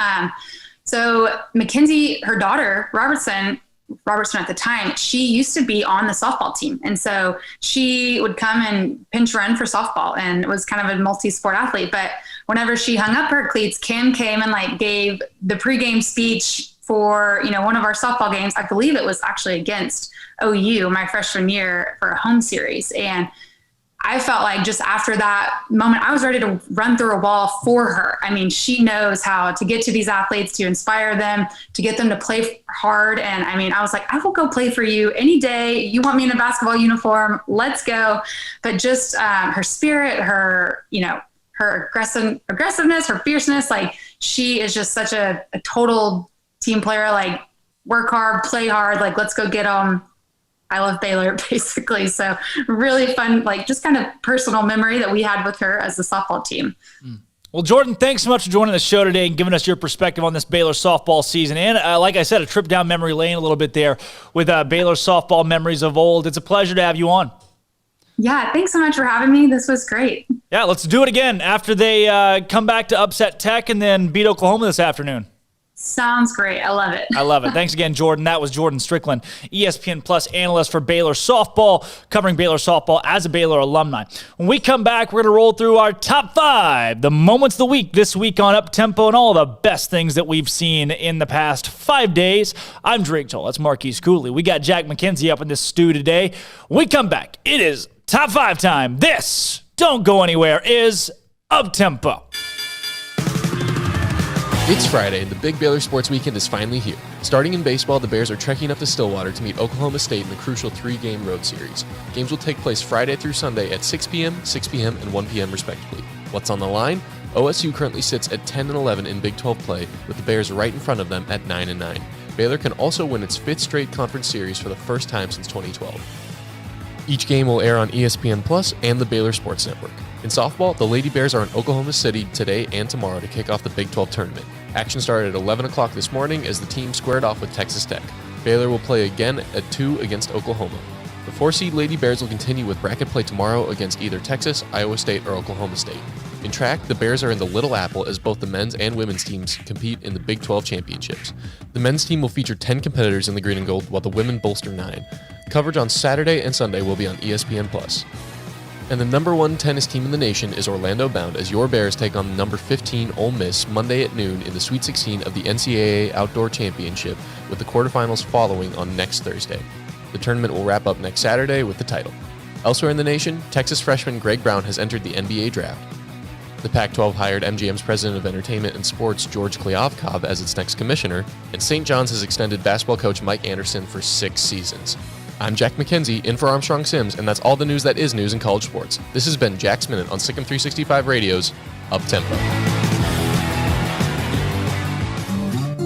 Speaker 11: So Mackenzie, her daughter, Robertson at the time, she used to be on the softball team. And so she would come and pinch run for softball and was kind of a multi-sport athlete. But whenever she hung up her cleats, Kim came and gave the pregame speech for, one of our softball games. I believe it was actually against OU my freshman year for a home series. And I felt like just after that moment, I was ready to run through a wall for her. I mean, she knows how to get to these athletes, to inspire them, to get them to play hard. And I mean, I was like, I will go play for you any day. You want me in a basketball uniform? Let's go. But just her spirit, her, her aggressiveness, her fierceness, she is just such a total team player, like work hard, play hard, like let's go get them. I love Baylor, basically. So really fun, like just kind of personal memory that we had with her as the softball team.
Speaker 3: Well, Jordan, thanks so much for joining the show today and giving us your perspective on this Baylor softball season. And like I said, a trip down memory lane a little bit there with Baylor softball memories of old. It's a pleasure to have you on.
Speaker 11: Yeah, thanks so much for having me. This was great.
Speaker 3: Yeah, let's do it again after they come back to upset Tech and then beat Oklahoma this afternoon.
Speaker 11: Sounds great. I love it.
Speaker 3: I love it. Thanks again, Jordan. That was Jordan Strickland, ESPN Plus analyst for Baylor softball, covering Baylor softball as a Baylor alumni. When we come back, we're going to roll through our top 5, the moments of the week this week on Up-Tempo, and all the best things that we've seen in the past 5 days. I'm Drake Toll. That's Marquise Cooley. We got Jack McKenzie up in this stew today. When we come back, it is top 5 time. This, don't go anywhere, is Up-Tempo.
Speaker 13: It's Friday, and the big Baylor sports weekend is finally here. Starting in baseball, the Bears are trekking up to Stillwater to meet Oklahoma State in the crucial 3-game road series. Games will take place Friday through Sunday at 6 p.m., 6 p.m., and 1 p.m. respectively. What's on the line? OSU currently sits at 10-11 in Big 12 play, with the Bears right in front of them at 9-9. Baylor can also win its 5th straight conference series for the first time since 2012. Each game will air on ESPN Plus and the Baylor Sports Network. In softball, the Lady Bears are in Oklahoma City today and tomorrow to kick off the Big 12 tournament. Action started at 11 o'clock this morning as the team squared off with Texas Tech. Baylor will play again at 2 against Oklahoma. The 4-seed Lady Bears will continue with bracket play tomorrow against either Texas, Iowa State, or Oklahoma State. In track, the Bears are in the Little Apple as both the men's and women's teams compete in the Big 12 championships. The men's team will feature 10 competitors in the green and gold, while the women bolster 9. Coverage on Saturday and Sunday will be on ESPN+. And the number 1 tennis team in the nation is Orlando bound as your Bears take on the number 15 Ole Miss Monday at noon in the Sweet 16 of the NCAA Outdoor Championship, with the quarterfinals following on next Thursday. The tournament will wrap up next Saturday with the title. Elsewhere in the nation, Texas freshman Greg Brown has entered the NBA draft. The Pac-12 hired MGM's president of entertainment and sports, George Kliavkov, as its next commissioner, and St. John's has extended basketball coach Mike Anderson for 6 seasons. I'm Jack McKenzie, in for Armstrong Sims, and that's all the news that is news in college sports. This has been Jack's Minute on SicEm365 Radio's Up-Tempo.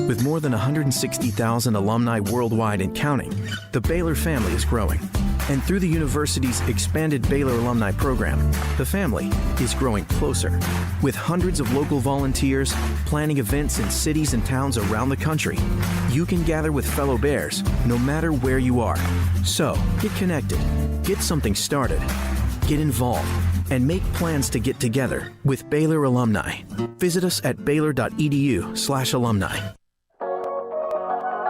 Speaker 14: With more than 160,000 alumni worldwide and counting, the Baylor family is growing. And through the university's expanded Baylor alumni program, the family is growing closer. With hundreds of local volunteers planning events in cities and towns around the country, you can gather with fellow Bears no matter where you are. So, get connected, get something started, get involved, and make plans to get together with Baylor alumni. Visit us at baylor.edu/alumni.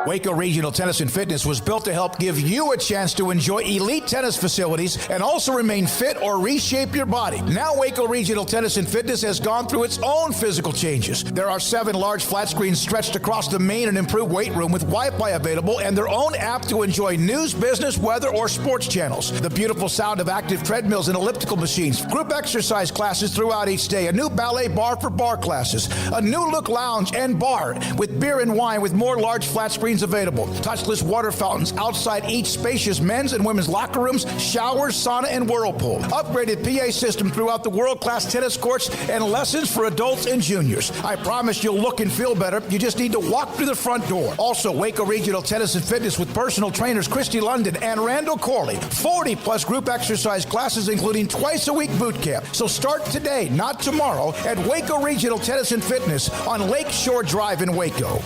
Speaker 18: Waco Regional Tennis and Fitness was built to help give you a chance to enjoy elite tennis facilities and also remain fit or reshape your body. Now Waco Regional Tennis and Fitness has gone through its own physical changes. There are 7 large flat screens stretched across the main and improved weight room with Wi-Fi available and their own app to enjoy news, business, weather, or sports channels. The beautiful sound of active treadmills and elliptical machines, group exercise classes throughout each day, a new ballet bar for bar classes, a new look lounge and bar with beer and wine with more large flat screens available. Touchless water fountains outside each spacious men's and women's locker rooms, showers, sauna, and whirlpool. Upgraded PA system throughout the world-class tennis courts and lessons for adults and juniors. I promise you'll look and feel better. You just need to walk through the front door. Also, Waco Regional Tennis and Fitness with personal trainers Christy London and Randall Corley. 40-plus group exercise classes, including twice-a-week boot camp. So start today, not tomorrow, at Waco Regional Tennis and Fitness on Lakeshore Drive in Waco.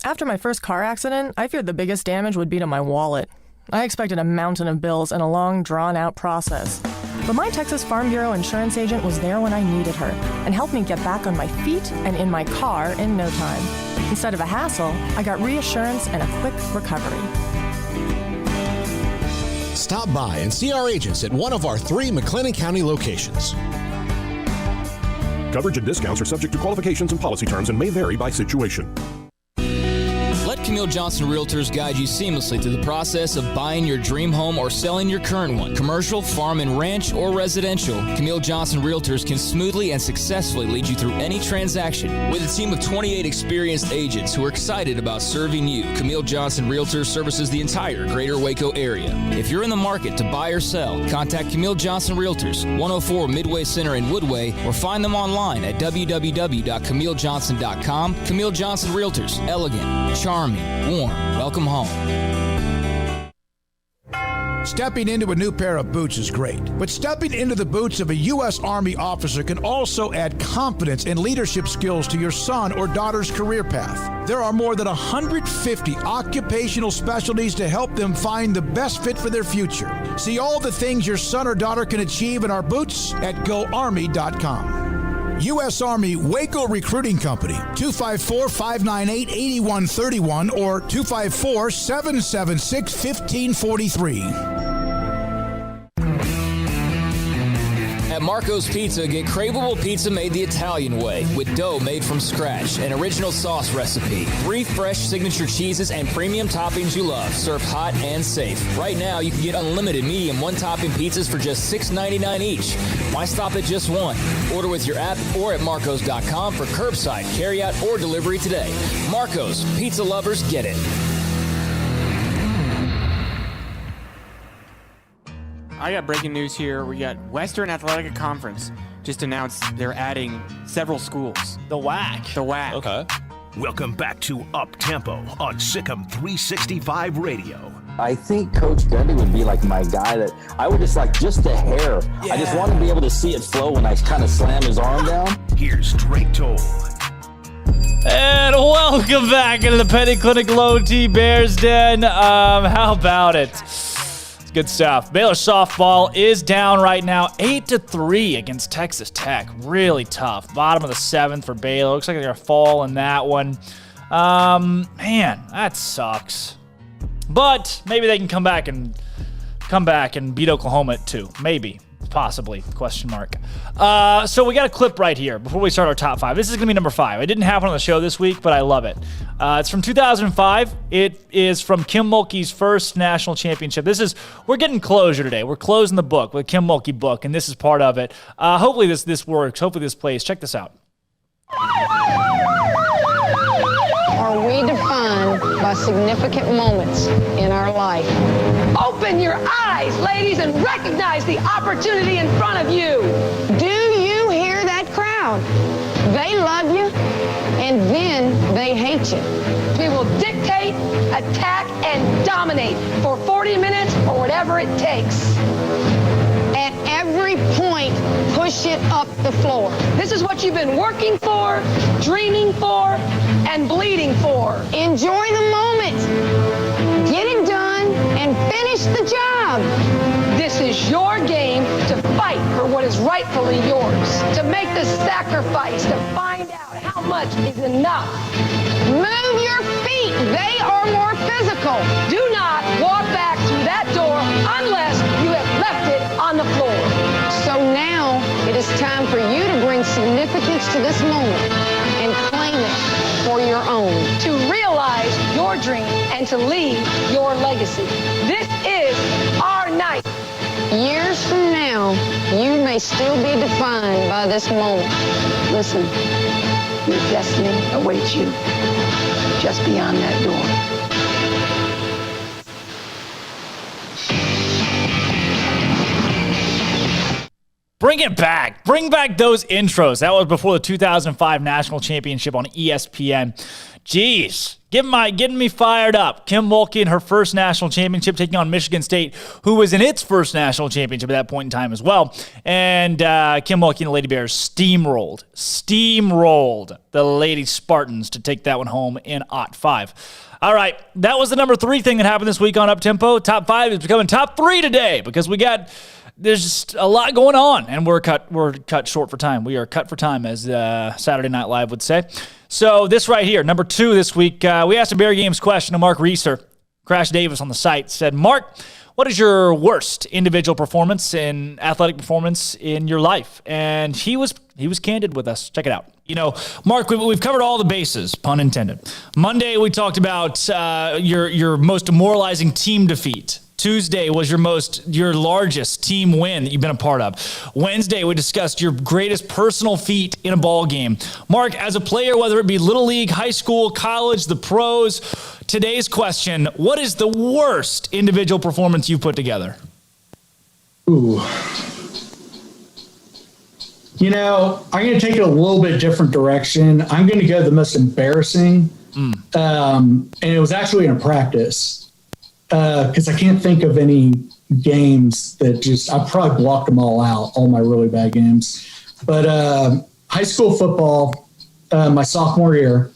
Speaker 16: After my first car accident, I feared the biggest damage would be to my wallet. I expected a mountain of bills and a long, drawn-out process. But my Texas Farm Bureau insurance agent was there when I needed her and helped me get back on my feet and in my car in no time. Instead of a hassle, I got reassurance and a quick recovery.
Speaker 22: Stop by and see our agents at one of our 3 McLennan County locations.
Speaker 23: Coverage and discounts are subject to qualifications and policy terms and may vary by situation.
Speaker 17: Let Camille Johnson Realtors guide you seamlessly through the process of buying your dream home or selling your current one. Commercial, farm and ranch, or residential, Camille Johnson Realtors can smoothly and successfully lead you through any transaction. With a team of 28 experienced agents who are excited about serving you, Camille Johnson Realtors services the entire greater Waco area. If you're in the market to buy or sell, contact Camille Johnson Realtors, 104 Midway Center in Woodway, or find them online at www.camillejohnson.com. Camille Johnson Realtors, elegant, charming, warm. Welcome home.
Speaker 18: Stepping into a new pair of boots is great, but stepping into the boots of a U.S. Army officer can also add confidence and leadership skills to your son or daughter's career path. There are more than 150 occupational specialties to help them find the best fit for their future. See all the things your son or daughter can achieve in our boots at GoArmy.com. U.S. Army Waco Recruiting Company, 254-598-8131 or 254-776-1543.
Speaker 17: At Marco's Pizza, get craveable pizza made the Italian way with dough made from scratch, an original sauce recipe, 3 fresh signature cheeses, and premium toppings you love, served hot and safe. Right now, you can get unlimited medium one-topping pizzas for just $6.99 each. Why stop at just one? Order with your app or at marcos.com for curbside, carryout, or delivery today. Marco's, pizza lovers get it.
Speaker 19: I got breaking news here. We got Western Athletic Conference just announced they're adding several schools.
Speaker 3: The WAC.
Speaker 19: The WAC.
Speaker 12: Okay.
Speaker 7: Welcome back to Up Tempo on SicEm365 Radio.
Speaker 20: I think Coach Gundy would be like my guy that I would just like just a hair. Yeah. I just want to be able to see it flow when I kind of slam his arm down.
Speaker 7: Here's Drake Toll.
Speaker 3: And welcome back into the Penny Clinic Low T Bears Den. How about it? Good stuff. Baylor softball is down right now, 8-3 against Texas Tech. Really tough. Bottom of the 7th for Baylor. Looks like they're gonna fall in that one. Man, that sucks. But maybe they can come back and beat Oklahoma at 2. Maybe. Possibly, question mark. So we got a clip right here before we start our top 5. This is going to be number 5. It didn't happen on the show this week, but I love it. It's from 2005. It is from Kim Mulkey's first national championship. We're getting closure today. We're closing the book with Kim Mulkey book, and this is part of it. Hopefully this works. Hopefully this plays. Check this out.
Speaker 21: Are we defined by significant moments in our life?
Speaker 24: Open your eyes, ladies, and recognize the opportunity in front of you.
Speaker 21: Do you hear that crowd? They love you, and then they hate you.
Speaker 24: We will dictate, attack, and dominate for 40 minutes or whatever it takes.
Speaker 21: At every point, push it up the floor.
Speaker 24: This is what you've been working for, dreaming for, and bleeding for.
Speaker 21: Enjoy the moment. Get it done and finish the job.
Speaker 24: This is your game to fight for what is rightfully yours, to make the sacrifice, to find out how much is enough.
Speaker 21: Move your feet. They are more physical.
Speaker 24: Do not walk back through that door unless you have left it on the floor.
Speaker 21: So now it is time for you to bring significance to this moment and claim it for your own.
Speaker 24: To realize your dream and to leave your legacy. This is our night.
Speaker 21: Years from now, you may still be defined by this moment.
Speaker 24: Listen, your destiny awaits you just beyond that door.
Speaker 3: Bring it back. Bring back those intros. That was before the 2005 National Championship on ESPN. Jeez, getting me fired up. Kim Mulkey in her first national championship taking on Michigan State, who was in its first national championship at that point in time as well. And Kim Mulkey and the Lady Bears steamrolled the Lady Spartans to take that one home in '05. All right, that was the number 3 thing that happened this week on Uptempo. Top 5 is becoming top 3 today because there's just a lot going on, and we're cut short for time. We are cut for time, as Saturday Night Live would say. So this right here, number 2 this week, we asked a Bear Games question to Mark Reeser. Crash Davis on the site said, Mark, what is your worst individual performance in athletic performance in your life? And he was he was candid with us. Check it out. You know, Mark, we've covered all the bases, pun intended. Monday, we talked about your most demoralizing team defeat. Tuesday was your largest team win that you've been a part of. Wednesday, we discussed your greatest personal feat in a ball game. Mark, as a player, whether it be Little League, high school, college, the pros, today's question, what is the worst individual performance you've put together?
Speaker 1: Ooh. You know, I'm going to take it a little bit different direction. I'm going to go the most embarrassing. And it was actually in a practice. Because I can't think of any games that I probably blocked them all out, all my really bad games. But high school football, my sophomore year,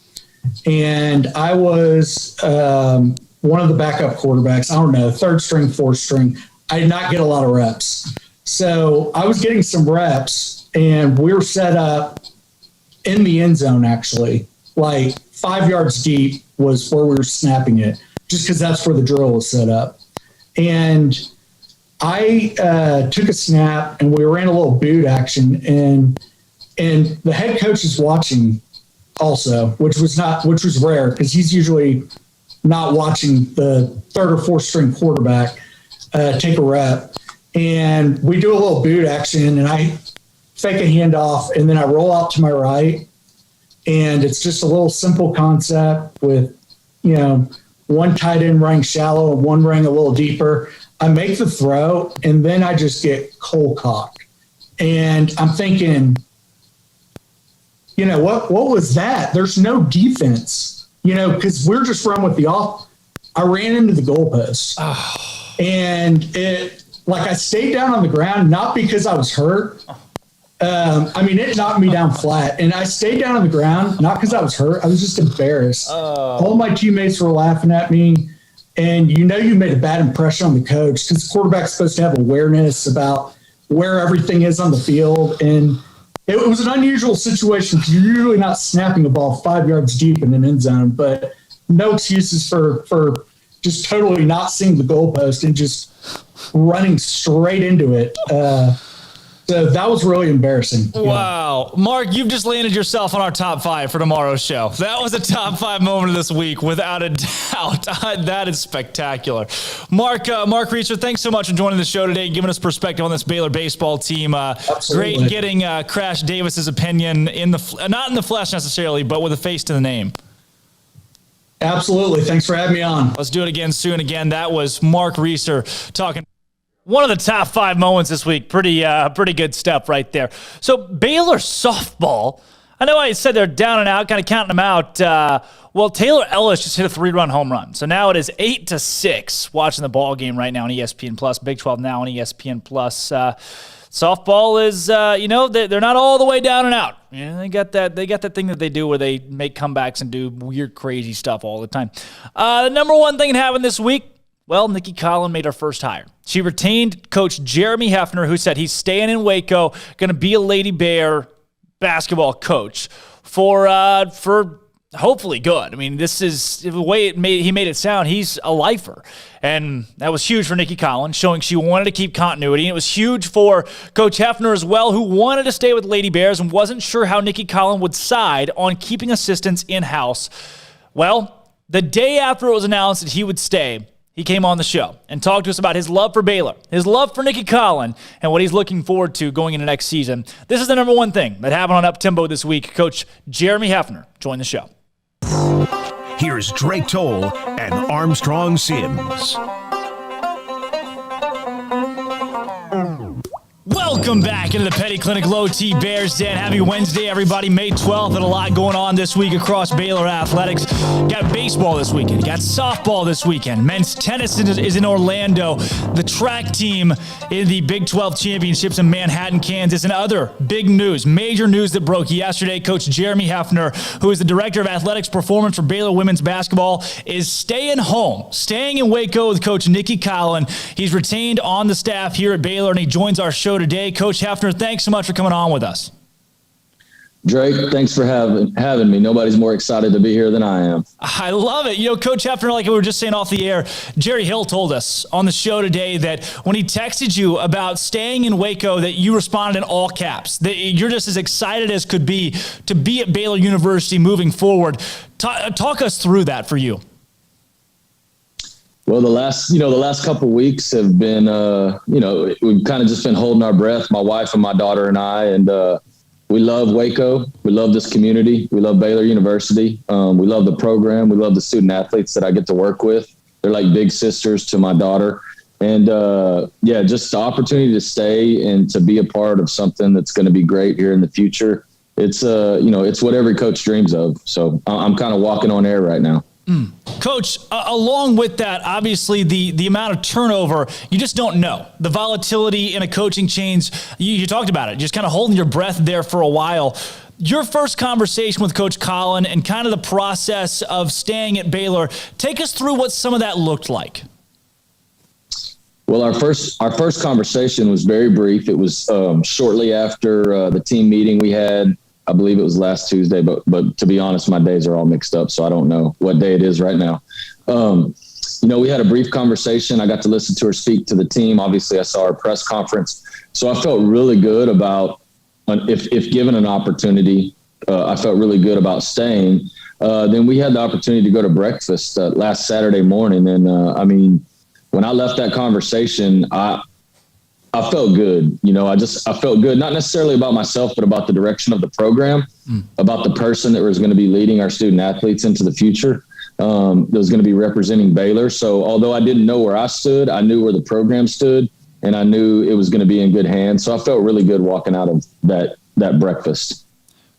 Speaker 1: and I was one of the backup quarterbacks. I don't know, third string, fourth string. I did not get a lot of reps. So I was getting some reps, and we were set up in the end zone, actually. Like 5 yards deep was where we were snapping it, just because that's where the drill was set up. And I took a snap, and we ran a little boot action, and the head coach is watching also, which was rare because he's usually not watching the third or fourth string quarterback take a rep. And we do a little boot action, and I fake a handoff, and then I roll out to my right, and it's just a little simple concept with, you know, one tight end running shallow and one running a little deeper. I make the throw, and then I just get cold cocked. And I'm thinking, you know, what was that? There's no defense, you know, because we're just running with the off. I ran into the goalpost. And I stayed down on the ground, not because I was hurt. It knocked me down flat, and I stayed down on the ground, not because I was hurt. I was just embarrassed. All my teammates were laughing at me, and you know you made a bad impression on the coach because the quarterback's supposed to have awareness about where everything is on the field. And it was an unusual situation because you're usually not snapping a ball 5 yards deep in an end zone, but no excuses for just totally not seeing the goalpost and just running straight into it. So that was really embarrassing.
Speaker 3: Wow. Mark, you've just landed yourself on our top 5 for tomorrow's show. That was a top 5 moment of this week, without a doubt. That is spectacular. Mark Reeser, thanks so much for joining the show today and giving us perspective on this Baylor baseball team.
Speaker 1: Absolutely.
Speaker 3: Great getting Crash Davis's opinion, not in the flesh necessarily, but with a face to the name.
Speaker 1: Absolutely. Thanks for having me on.
Speaker 3: Let's do it again soon. Again, that was Mark Reeser talking. One of the top 5 moments this week. Pretty good stuff right there. So Baylor softball, I know I said they're down and out, kind of counting them out. Taylor Ellis just hit a 3-run home run. So now it is 8-6 watching the ball game right now on ESPN+. Big 12 now on ESPN+. Softball is, they're not all the way down and out. You know, they got that thing that they do where they make comebacks and do weird, crazy stuff all the time. The number one thing that happened this week, well, Nikki Collin made her first hire. She retained Coach Jeremy Hefner, who said he's staying in Waco, going to be a Lady Bear basketball coach for hopefully good. I mean, this is the way he made it sound. He's a lifer. And that was huge for Nikki Collin, showing she wanted to keep continuity. And it was huge for Coach Hefner as well, who wanted to stay with Lady Bears and wasn't sure how Nikki Collin would side on keeping assistants in-house. Well, the day after it was announced that he would stay, he came on the show and talked to us about his love for Baylor, his love for Nikki Collin, and what he's looking forward to going into next season. This is the number one thing that happened on Up-Tempo this week. Coach Jeremy Hefner joined the show.
Speaker 7: Here's Drake Toll and Armstrong Sims.
Speaker 3: Welcome back into the Petty Clinic Low T Bears Den. Happy Wednesday, everybody. May 12th, and a lot going on this week across Baylor athletics. Got baseball this weekend. Got softball this weekend. Men's tennis is in Orlando. The track team in the Big 12 championships in Manhattan, Kansas. And other big news, major news that broke yesterday. Coach Jeremy Hefner, who is the director of athletics performance for Baylor women's basketball, is staying home, staying in Waco with Coach Nikki Collin. He's retained on the staff here at Baylor, and he joins our show today. Coach Hefner, thanks so much for coming on with us.
Speaker 20: Drake, thanks for having me. Nobody's more excited to be here than I am.
Speaker 3: I love it. Coach Hefner, like we were just saying off the air, Jerry Hill told us on the show today that when he texted you about staying in Waco, that you responded in all caps, that you're just as excited as could be to be at Baylor University moving forward. Talk us through that for you.
Speaker 20: Well, the last couple of weeks have been, we've kind of just been holding our breath, my wife and my daughter and I, and we love Waco. We love this community. We love Baylor University. We love the program. We love the student athletes that I get to work with. They're like big sisters to my daughter. And just the opportunity to stay and to be a part of something that's going to be great here in the future. It's what every coach dreams of. So I'm kind of walking on air right now.
Speaker 3: Coach, along with that, obviously the amount of turnover, you just don't know. The volatility in a coaching change, you talked about it, just kind of holding your breath there for a while. Your first conversation with Coach Colin and kind of the process of staying at Baylor, take us through what some of that looked like.
Speaker 20: Well, our first conversation was very brief. It was shortly after the team meeting we had. I believe it was last Tuesday, but to be honest, my days are all mixed up, so I don't know what day it is right now. We had a brief conversation. I got to listen to her speak to the team. Obviously, I saw her press conference. So I felt really good about, if given an opportunity, I felt really good about staying. Then we had the opportunity to go to breakfast last Saturday morning. And when I left that conversation, I felt good. I felt good, not necessarily about myself, but about the direction of the program, about the person that was going to be leading our student athletes into the future, that was going to be representing Baylor. So although I didn't know where I stood, I knew where the program stood, and I knew it was going to be in good hands. So I felt really good walking out of that breakfast.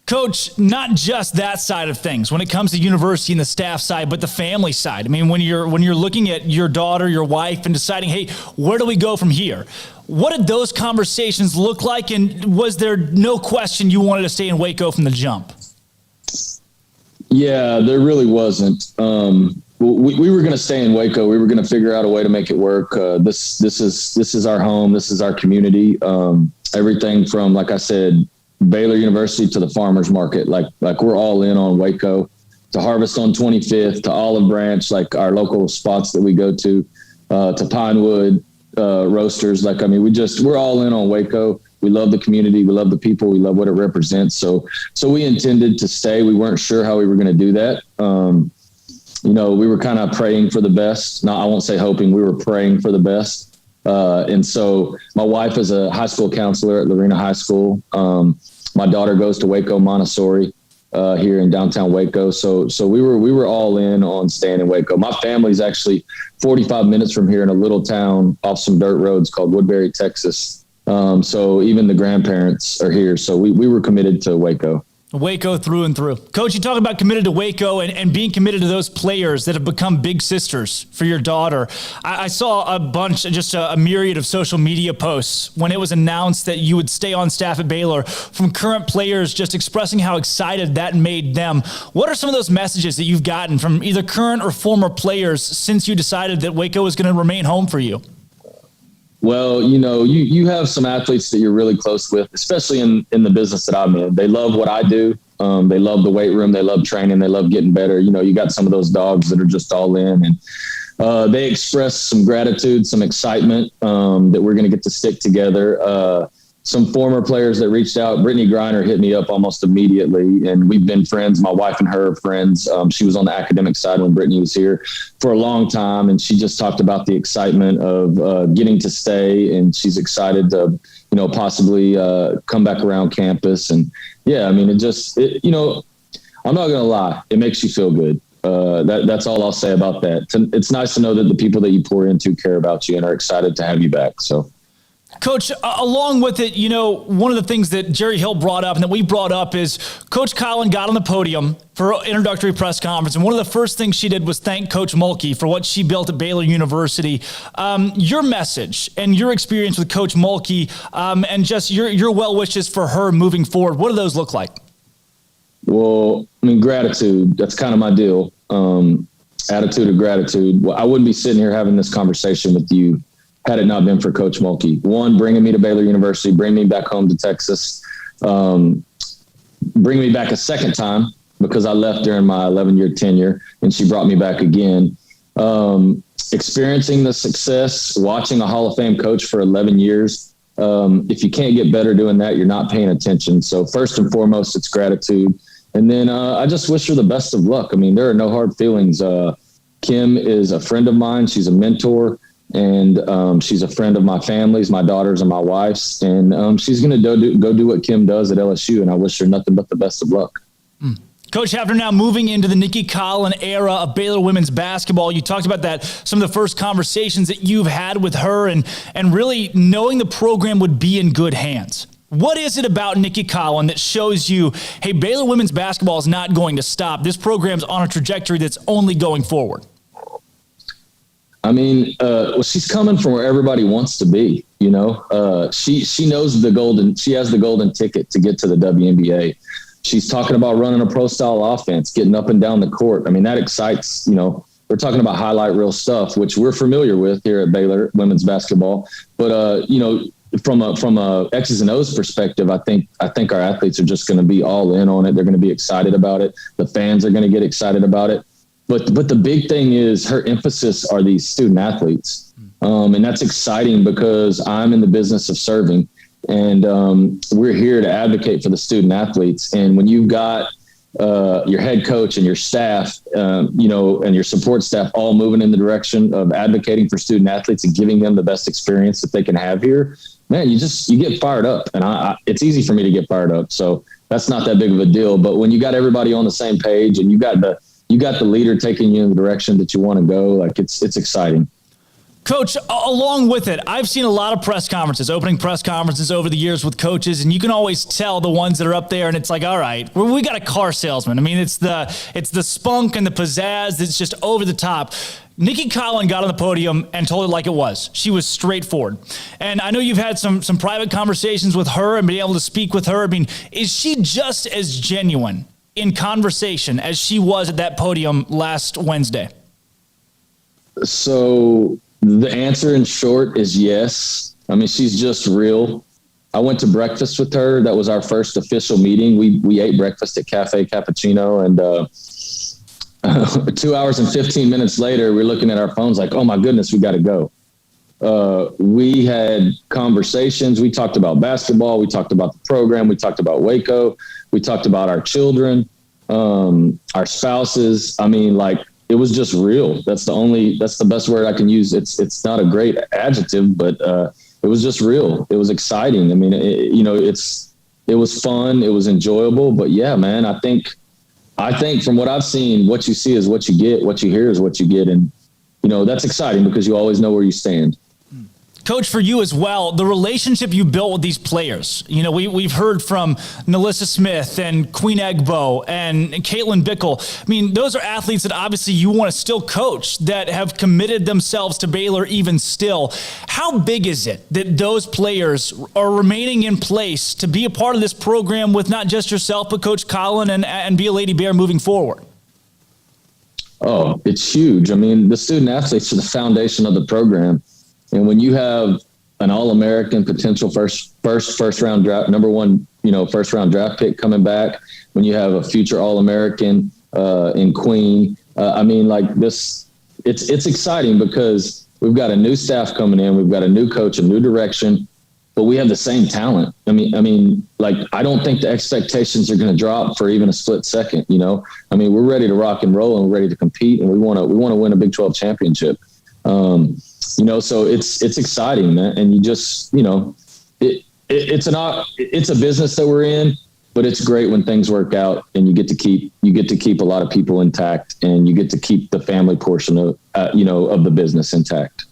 Speaker 3: Coach, not just that side of things when it comes to university and the staff side, but the family side. I mean, when you're looking at your daughter, your wife, and deciding, hey, where do we go from here? What did those conversations look like? And was there no question you wanted to stay in Waco from the jump?
Speaker 20: Yeah, there really wasn't. We were going to stay in Waco. We were going to figure out a way to make it work. This is our home. This is our community. Everything from, like I said, Baylor University to the farmers market, like we're all in on Waco, to Harvest on 25th, to Olive Branch, like our local spots that we go to Pinewood Roasters. We're all in on Waco. We love the community. We love the people. We love what it represents. So we intended to stay. We weren't sure how we were going to do that. We were kind of praying for the best. No, I won't say hoping. We were praying for the best. And so my wife is a high school counselor at Lorena High School. My daughter goes to Waco Montessori here in downtown Waco. So we were all in on staying in Waco. My family's actually 45 minutes from here in a little town off some dirt roads called Woodbury, Texas. So even the grandparents are here. So we were committed to Waco.
Speaker 3: Waco through and through. Coach, you talk about committed to Waco and being committed to those players that have become big sisters for your daughter. I saw a bunch, just a myriad of social media posts when it was announced that you would stay on staff at Baylor from current players just expressing how excited that made them. What are some of those messages that you've gotten from either current or former players since you decided that Waco was going to remain home for you?
Speaker 20: Well, you have some athletes that you're really close with, especially in the business that I'm in. They love what I do. They love the weight room. They love training. They love getting better. You got some of those dogs that are just all in, and they express some gratitude, some excitement that we're going to get to stick together. Some former players that reached out. Brittany Griner hit me up almost immediately, and we've been friends. My wife and her are friends. She was on the academic side when Brittany was here for a long time, and she just talked about the excitement of getting to stay, and she's excited to, possibly come back around campus. And yeah, I'm not going to lie, it makes you feel good. That's all I'll say about that. It's nice to know that the people that you pour into care about you and are excited to have you back. So.
Speaker 3: Coach, along with it, one of the things that Jerry Hill brought up and that we brought up is Coach Colin got on the podium for an introductory press conference, and one of the first things she did was thank Coach Mulkey for what she built at Baylor University. Your message and your experience with Coach Mulkey and just your well wishes for her moving forward, what do those look like?
Speaker 20: Well, gratitude. That's kind of my deal. Attitude of gratitude. Well, I wouldn't be sitting here having this conversation with you had it not been for Coach Mulkey. One, bringing me to Baylor University, bring me back home to Texas, bring me back a second time because I left during my 11-year tenure, and she brought me back again. Experiencing the success, watching a Hall of Fame coach for 11 years. If you can't get better doing that, you're not paying attention. So first and foremost, it's gratitude. And then I just wish her the best of luck. I mean, there are no hard feelings. Kim is a friend of mine. She's a mentor, and she's a friend of my family's, my daughter's and my wife's. And she's going to go do what Kim does at LSU, and I wish her nothing but the best of luck.
Speaker 3: Coach, after now moving into the Nikki Collin era of Baylor women's basketball, you talked about that, some of the first conversations that you've had with her and really knowing the program would be in good hands. What is it about Nikki Collin that shows you, hey, Baylor women's basketball is not going to stop. This program's on a trajectory that's only going forward?
Speaker 20: I mean, well, she's coming from where everybody wants to be. You know, she knows she has the golden ticket to get to the WNBA. She's talking about running a pro style offense, getting up and down the court. I mean, that excites, you know, we're talking about highlight reel stuff, which we're familiar with here at Baylor women's basketball. But, you know, from a X's and O's perspective, I think our athletes are just going to be all in on it. They're going to be excited about it. The fans are going to get excited about it. But the big thing is her emphasis are these student athletes. And that's exciting because I'm in the business of serving. And we're here to advocate for the student athletes. And when you've got your head coach and your staff, you know, and your support staff all moving in the direction of advocating for student athletes and giving them the best experience that they can have here, man, you get fired up. And it's easy for me to get fired up. So that's not that big of a deal. But when you got everybody on the same page and you got the leader taking you in the direction that you want to go, like it's exciting.
Speaker 3: Coach, along with it, I've seen a lot of press conferences, opening press conferences over the years with coaches, and you can always tell the ones that are up there, and it's like, all right, we got a car salesman. I mean, it's the spunk and the pizzazz that's just over the top. Nikki Collin got on the podium and told it like it was. She was straightforward. And I know you've had some private conversations with her and been able to speak with her. I mean, is she just as genuine in conversation as she was at that podium last Wednesday?
Speaker 20: So the answer in short is yes. I mean, she's just real. I went to breakfast with her. That was our first official meeting. We ate breakfast at Cafe Cappuccino, and 2 hours and 15 minutes later, we're looking at our phones like, oh my goodness, we got to go. We had conversations. We talked about basketball. We talked about the program. We talked about Waco. We talked about our children, our spouses. I mean, like, it was just real. That's the best word I can use. It's not a great adjective, but it was just real. It was exciting. I mean, it was fun. It was enjoyable. But yeah, man, I think from what I've seen, what you see is what you get. What you hear is what you get, and you know that's exciting because you always know where you stand.
Speaker 3: Coach, for you as well, the relationship you built with these players. You know, we've heard from Nalissa Smith and Queen Egbo and Caitlin Bickle. I mean, those are athletes that obviously you want to still coach that have committed themselves to Baylor even still. How big is it that those players are remaining in place to be a part of this program with not just yourself, but Coach Collin and be a Lady Bear moving forward?
Speaker 20: Oh, it's huge. I mean, the student athletes are the foundation of the program. And when you have an All-American potential first round draft, number one, first round draft pick coming back, when you have a future All-American in Queen, I mean, like this, it's exciting because we've got a new staff coming in, we've got a new coach, a new direction, but we have the same talent. I mean, like, I don't think the expectations are going to drop for even a split second. I mean, we're ready to rock and roll and we're ready to compete, and we want to win a Big 12 championship. So it's exciting, man. And you just, it's a business that we're in, but it's great when things work out and you get to keep a lot of people intact, and you get to keep the family portion of the business intact.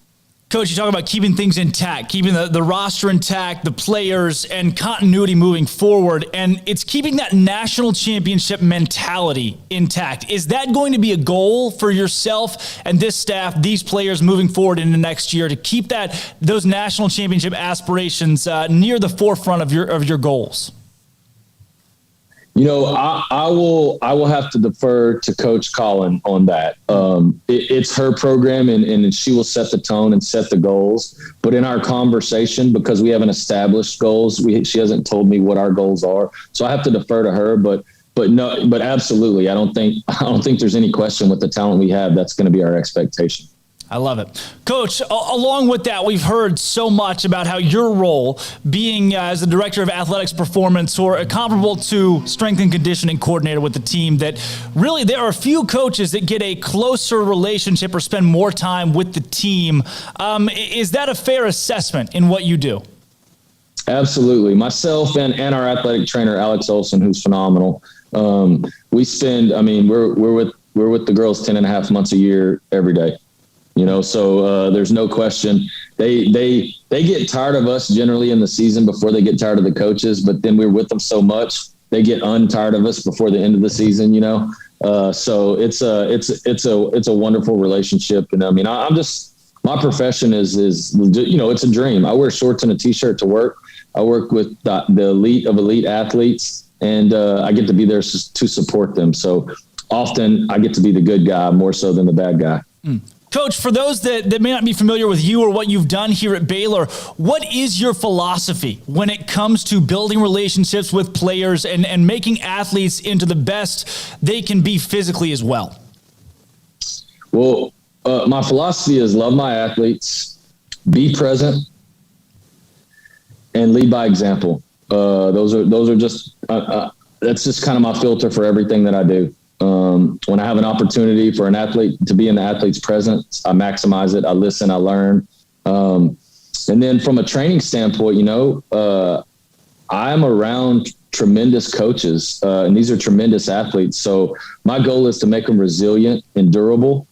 Speaker 3: Coach, you talk about keeping things intact, keeping the roster intact, the players, and continuity moving forward, and it's keeping that national championship mentality intact. Is that going to be a goal for yourself and this staff, these players moving forward into next year, to keep those national championship aspirations near the forefront of your goals?
Speaker 20: I will have to defer to Coach Colin on that. It's her program, and she will set the tone and set the goals. But in our conversation, because we haven't established goals, she hasn't told me what our goals are. So I have to defer to her. But absolutely, I don't think there's any question with the talent we have. That's going to be our expectation.
Speaker 3: I love it. Coach, along with that, we've heard so much about how your role being as the director of athletics performance or comparable to strength and conditioning coordinator with the team, that really there are a few coaches that get a closer relationship or spend more time with the team. Is that a fair assessment in what you do?
Speaker 20: Absolutely. Myself and our athletic trainer, Alex Olson, who's phenomenal. We spend, we're with the girls 10.5 months a year every day. So there's no question. They get tired of us generally in the season before they get tired of the coaches, but then we're with them so much, they get untired of us before the end of the season, So it's a wonderful relationship. And my profession is, it's a dream. I wear shorts and a t-shirt to work. I work with the elite of elite athletes, and I get to be there to support them. So often I get to be the good guy more so than the bad guy.
Speaker 3: Coach, for those that may not be familiar with you or what you've done here at Baylor, what is your philosophy when it comes to building relationships with players and making athletes into the best they can be physically as well?
Speaker 20: Well, my philosophy is love my athletes, be present, and lead by example. Those are just that's just kind of my filter for everything that I do. When I have an opportunity for an athlete to be in the athlete's presence, I maximize it. I listen, I learn. And then from a training standpoint, I'm around tremendous coaches, and these are tremendous athletes. So my goal is to make them resilient and durable.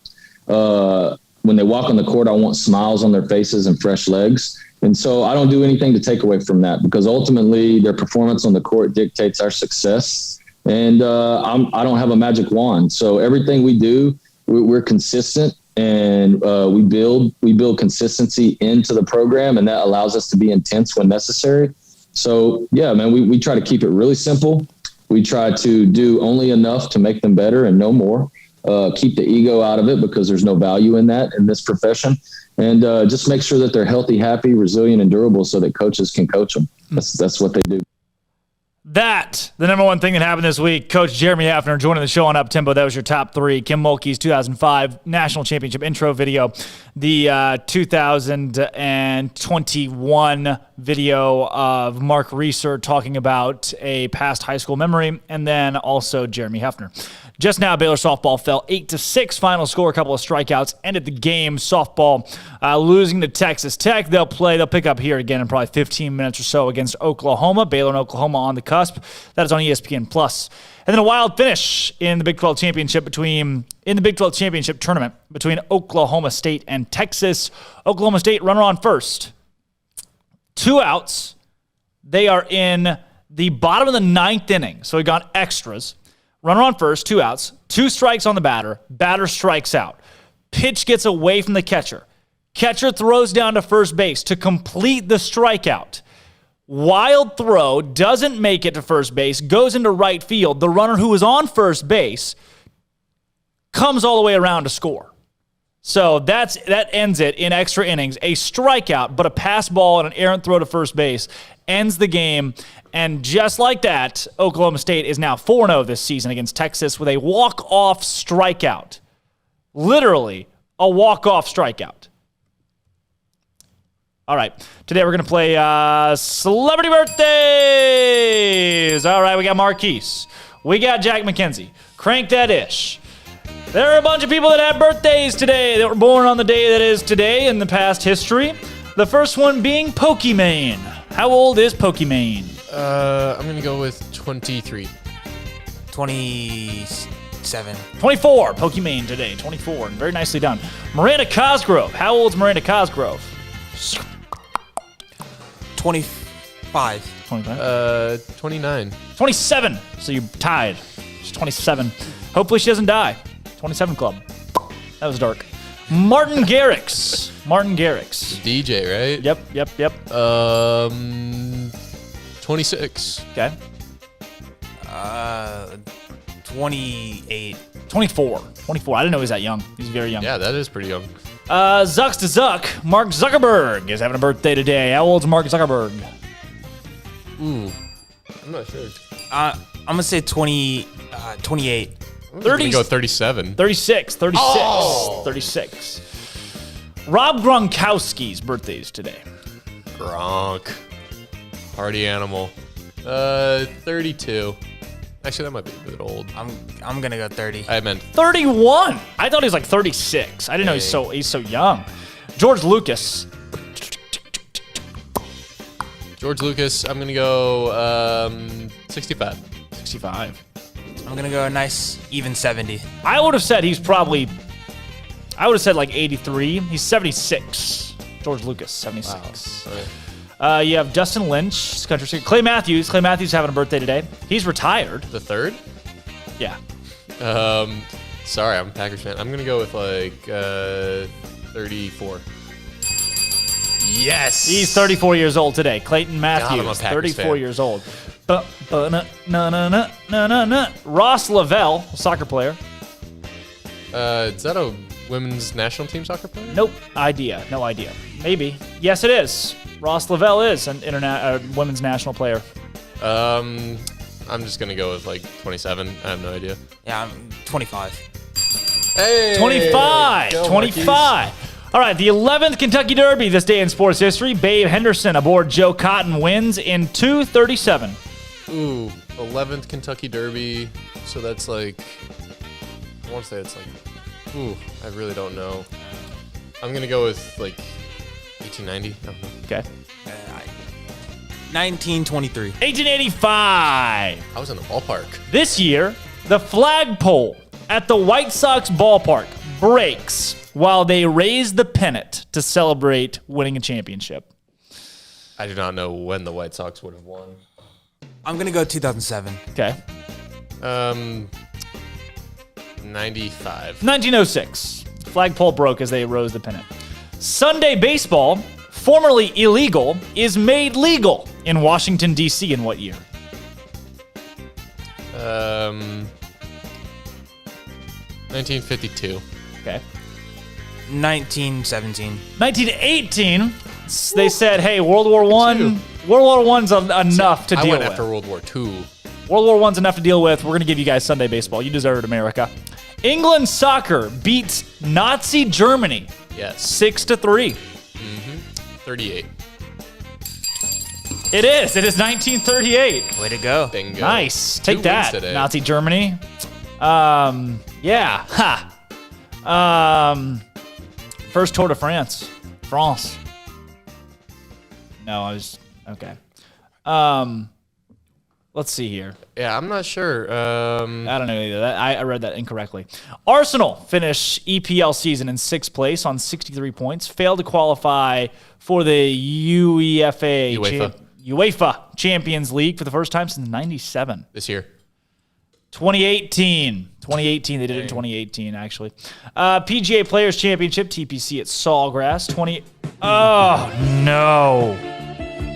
Speaker 20: When they walk on the court, I want smiles on their faces and fresh legs. And so I don't do anything to take away from that, because ultimately their performance on the court dictates our success. And I don't have a magic wand. So everything we do, we're consistent, and we build consistency into the program, and that allows us to be intense when necessary. So, yeah, man, we try to keep it really simple. We try to do only enough to make them better and no more. Keep the ego out of it, because there's no value in that in this profession. And just make sure that they're healthy, happy, resilient, and durable so that coaches can coach them. That's what they do.
Speaker 3: The number one thing that happened this week, Coach Jeremy Hafner joining the show on Up-Tempo. That was your top three. Kim Mulkey's 2005 National Championship intro video, the 2021 video of Mark Reeser talking about a past high school memory, and then also Jeremy Hafner. Just now, Baylor softball fell 8-6. Final score, a couple of strikeouts, ended the game. Softball losing to Texas Tech. They'll pick up here again in probably 15 minutes or so against Oklahoma. Baylor and Oklahoma on the cusp. That is on ESPN+. And then a wild finish in the Big 12 Championship tournament between Oklahoma State and Texas. Oklahoma State runner on first. 2 outs. They are in the bottom of the 9th inning, so we've got extras. Runner on first, 2 outs, 2 strikes on the batter. Batter strikes out. Pitch gets away from the catcher. Catcher throws down to first base to complete the strikeout. Wild throw, doesn't make it to first base, goes into right field. The runner who was on first base comes all the way around to score. So that ends it in extra innings. A strikeout, but a pass ball and an errant throw to first base ends the game. And just like that, Oklahoma State is now 4-0 this season against Texas with a walk-off strikeout. Literally, a walk-off strikeout. All right, today we're going to play Celebrity Birthdays. All right, we got Marquise. We got Jack McKenzie. Crank That Ish. There are a bunch of people that have birthdays today that were born on the day that is today in the past history. The first one being Pokimane. How old is Pokimane?
Speaker 13: I'm going to go with 23.
Speaker 2: 27.
Speaker 3: 24. Pokimane today, 24. And very nicely done. Miranda Cosgrove. How old is Miranda Cosgrove?
Speaker 2: 25.
Speaker 13: 29.
Speaker 3: 27. So you're tied. She's 27. Hopefully she doesn't die. 27 club. That was dark. Martin Garrix. Martin Garrix.
Speaker 13: DJ, right?
Speaker 3: Yep.
Speaker 13: 26.
Speaker 3: Okay.
Speaker 2: 28.
Speaker 3: 24. 24. I didn't know he was that young. He's very young.
Speaker 13: Yeah, that is pretty young.
Speaker 3: Zucks to Zuck. Mark Zuckerberg is having a birthday today. How old's Mark Zuckerberg?
Speaker 13: Ooh. I'm not sure.
Speaker 2: I'm going to say 28.
Speaker 13: I'm going to go 37.
Speaker 3: 36. 36.
Speaker 13: Oh!
Speaker 3: 36. Rob Gronkowski's birthday is today.
Speaker 13: Gronk. Party animal. 32. Actually, that might be a bit old.
Speaker 2: I'm going to go 30.
Speaker 13: I meant
Speaker 3: 31. I thought he was like 36. I didn't know he's so young. George Lucas.
Speaker 13: George Lucas, I'm going to go 65.
Speaker 3: 65.
Speaker 2: I'm going to go a nice even 70.
Speaker 3: I would have said like 83. He's 76. George Lucas, 76.
Speaker 13: Wow.
Speaker 3: You have Dustin Lynch, country singer. Clay Matthews. Clay Matthews having a birthday today. He's retired.
Speaker 13: The third?
Speaker 3: Yeah.
Speaker 13: Sorry, I'm a Packers fan. I'm going to go with like 34.
Speaker 3: Yes. He's 34 years old today. Clayton Matthews,
Speaker 13: God, I'm a Packers
Speaker 3: 34
Speaker 13: fan.
Speaker 3: years old. Ross Lavelle, soccer player.
Speaker 13: Is that a women's national team soccer player?
Speaker 3: Nope. No idea. Maybe. Yes, it is. Ross Lavelle is an women's national player.
Speaker 13: I'm just going to go with like 27. I have no idea.
Speaker 2: Yeah, I'm 25.
Speaker 13: Hey!
Speaker 3: 25.
Speaker 13: Go,
Speaker 3: 25.
Speaker 13: Marquise.
Speaker 3: All right, the 11th Kentucky Derby this day in sports history. Babe Henderson aboard Joe Cotton wins in 2:37.
Speaker 13: Ooh, 11th Kentucky Derby. So that's like, I want to say it's like, I really don't know. I'm going to go with like 1890. I don't know.
Speaker 3: Okay.
Speaker 2: 1923.
Speaker 3: 1885.
Speaker 13: I was in the ballpark.
Speaker 3: This year, the flagpole at the White Sox ballpark breaks while they raise the pennant to celebrate winning a championship.
Speaker 13: I do not know when the White Sox would have won.
Speaker 2: I'm going to go 2007.
Speaker 3: Okay.
Speaker 13: 95.
Speaker 3: 1906. Flagpole broke as they rose the pennant. Sunday baseball, formerly illegal, is made legal in Washington, D.C. in what year?
Speaker 13: 1952.
Speaker 3: Okay.
Speaker 2: 1917.
Speaker 3: 1918. They said, hey, World War I's enough to deal with.
Speaker 13: I went after World War II.
Speaker 3: World War I's enough to deal with. We're going to give you guys Sunday baseball. You deserve it, America. England soccer beats Nazi Germany.
Speaker 13: Yes.
Speaker 3: 6-3.
Speaker 13: 38.
Speaker 3: It is. It is 1938.
Speaker 2: Way to go.
Speaker 13: Bingo.
Speaker 3: Nice. Take
Speaker 13: 2
Speaker 3: that,
Speaker 13: wins today.
Speaker 3: Nazi Germany. Yeah. Ha. First Tour de France. No, I was okay. Let's see here.
Speaker 13: Yeah, I'm not sure.
Speaker 3: I don't know either. I read that incorrectly. Arsenal finish EPL season in 6th place on 63 points. Failed to qualify for the UEFA Champions League for the first time since 97.
Speaker 13: This year.
Speaker 3: 2018. They did it in 2018, actually. PGA Players Championship, TPC at Sawgrass. Oh, no.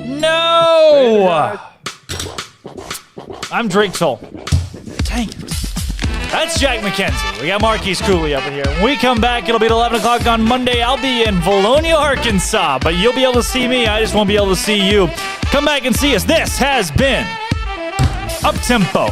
Speaker 3: No! I'm Drake Toll. Dang it. That's Jack McKenzie. We got Marquise Cooley up in here. When we come back, it'll be at 11 o'clock on Monday. I'll be in Valonia, Arkansas, but you'll be able to see me. I just won't be able to see you. Come back and see us. This has been Up Tempo.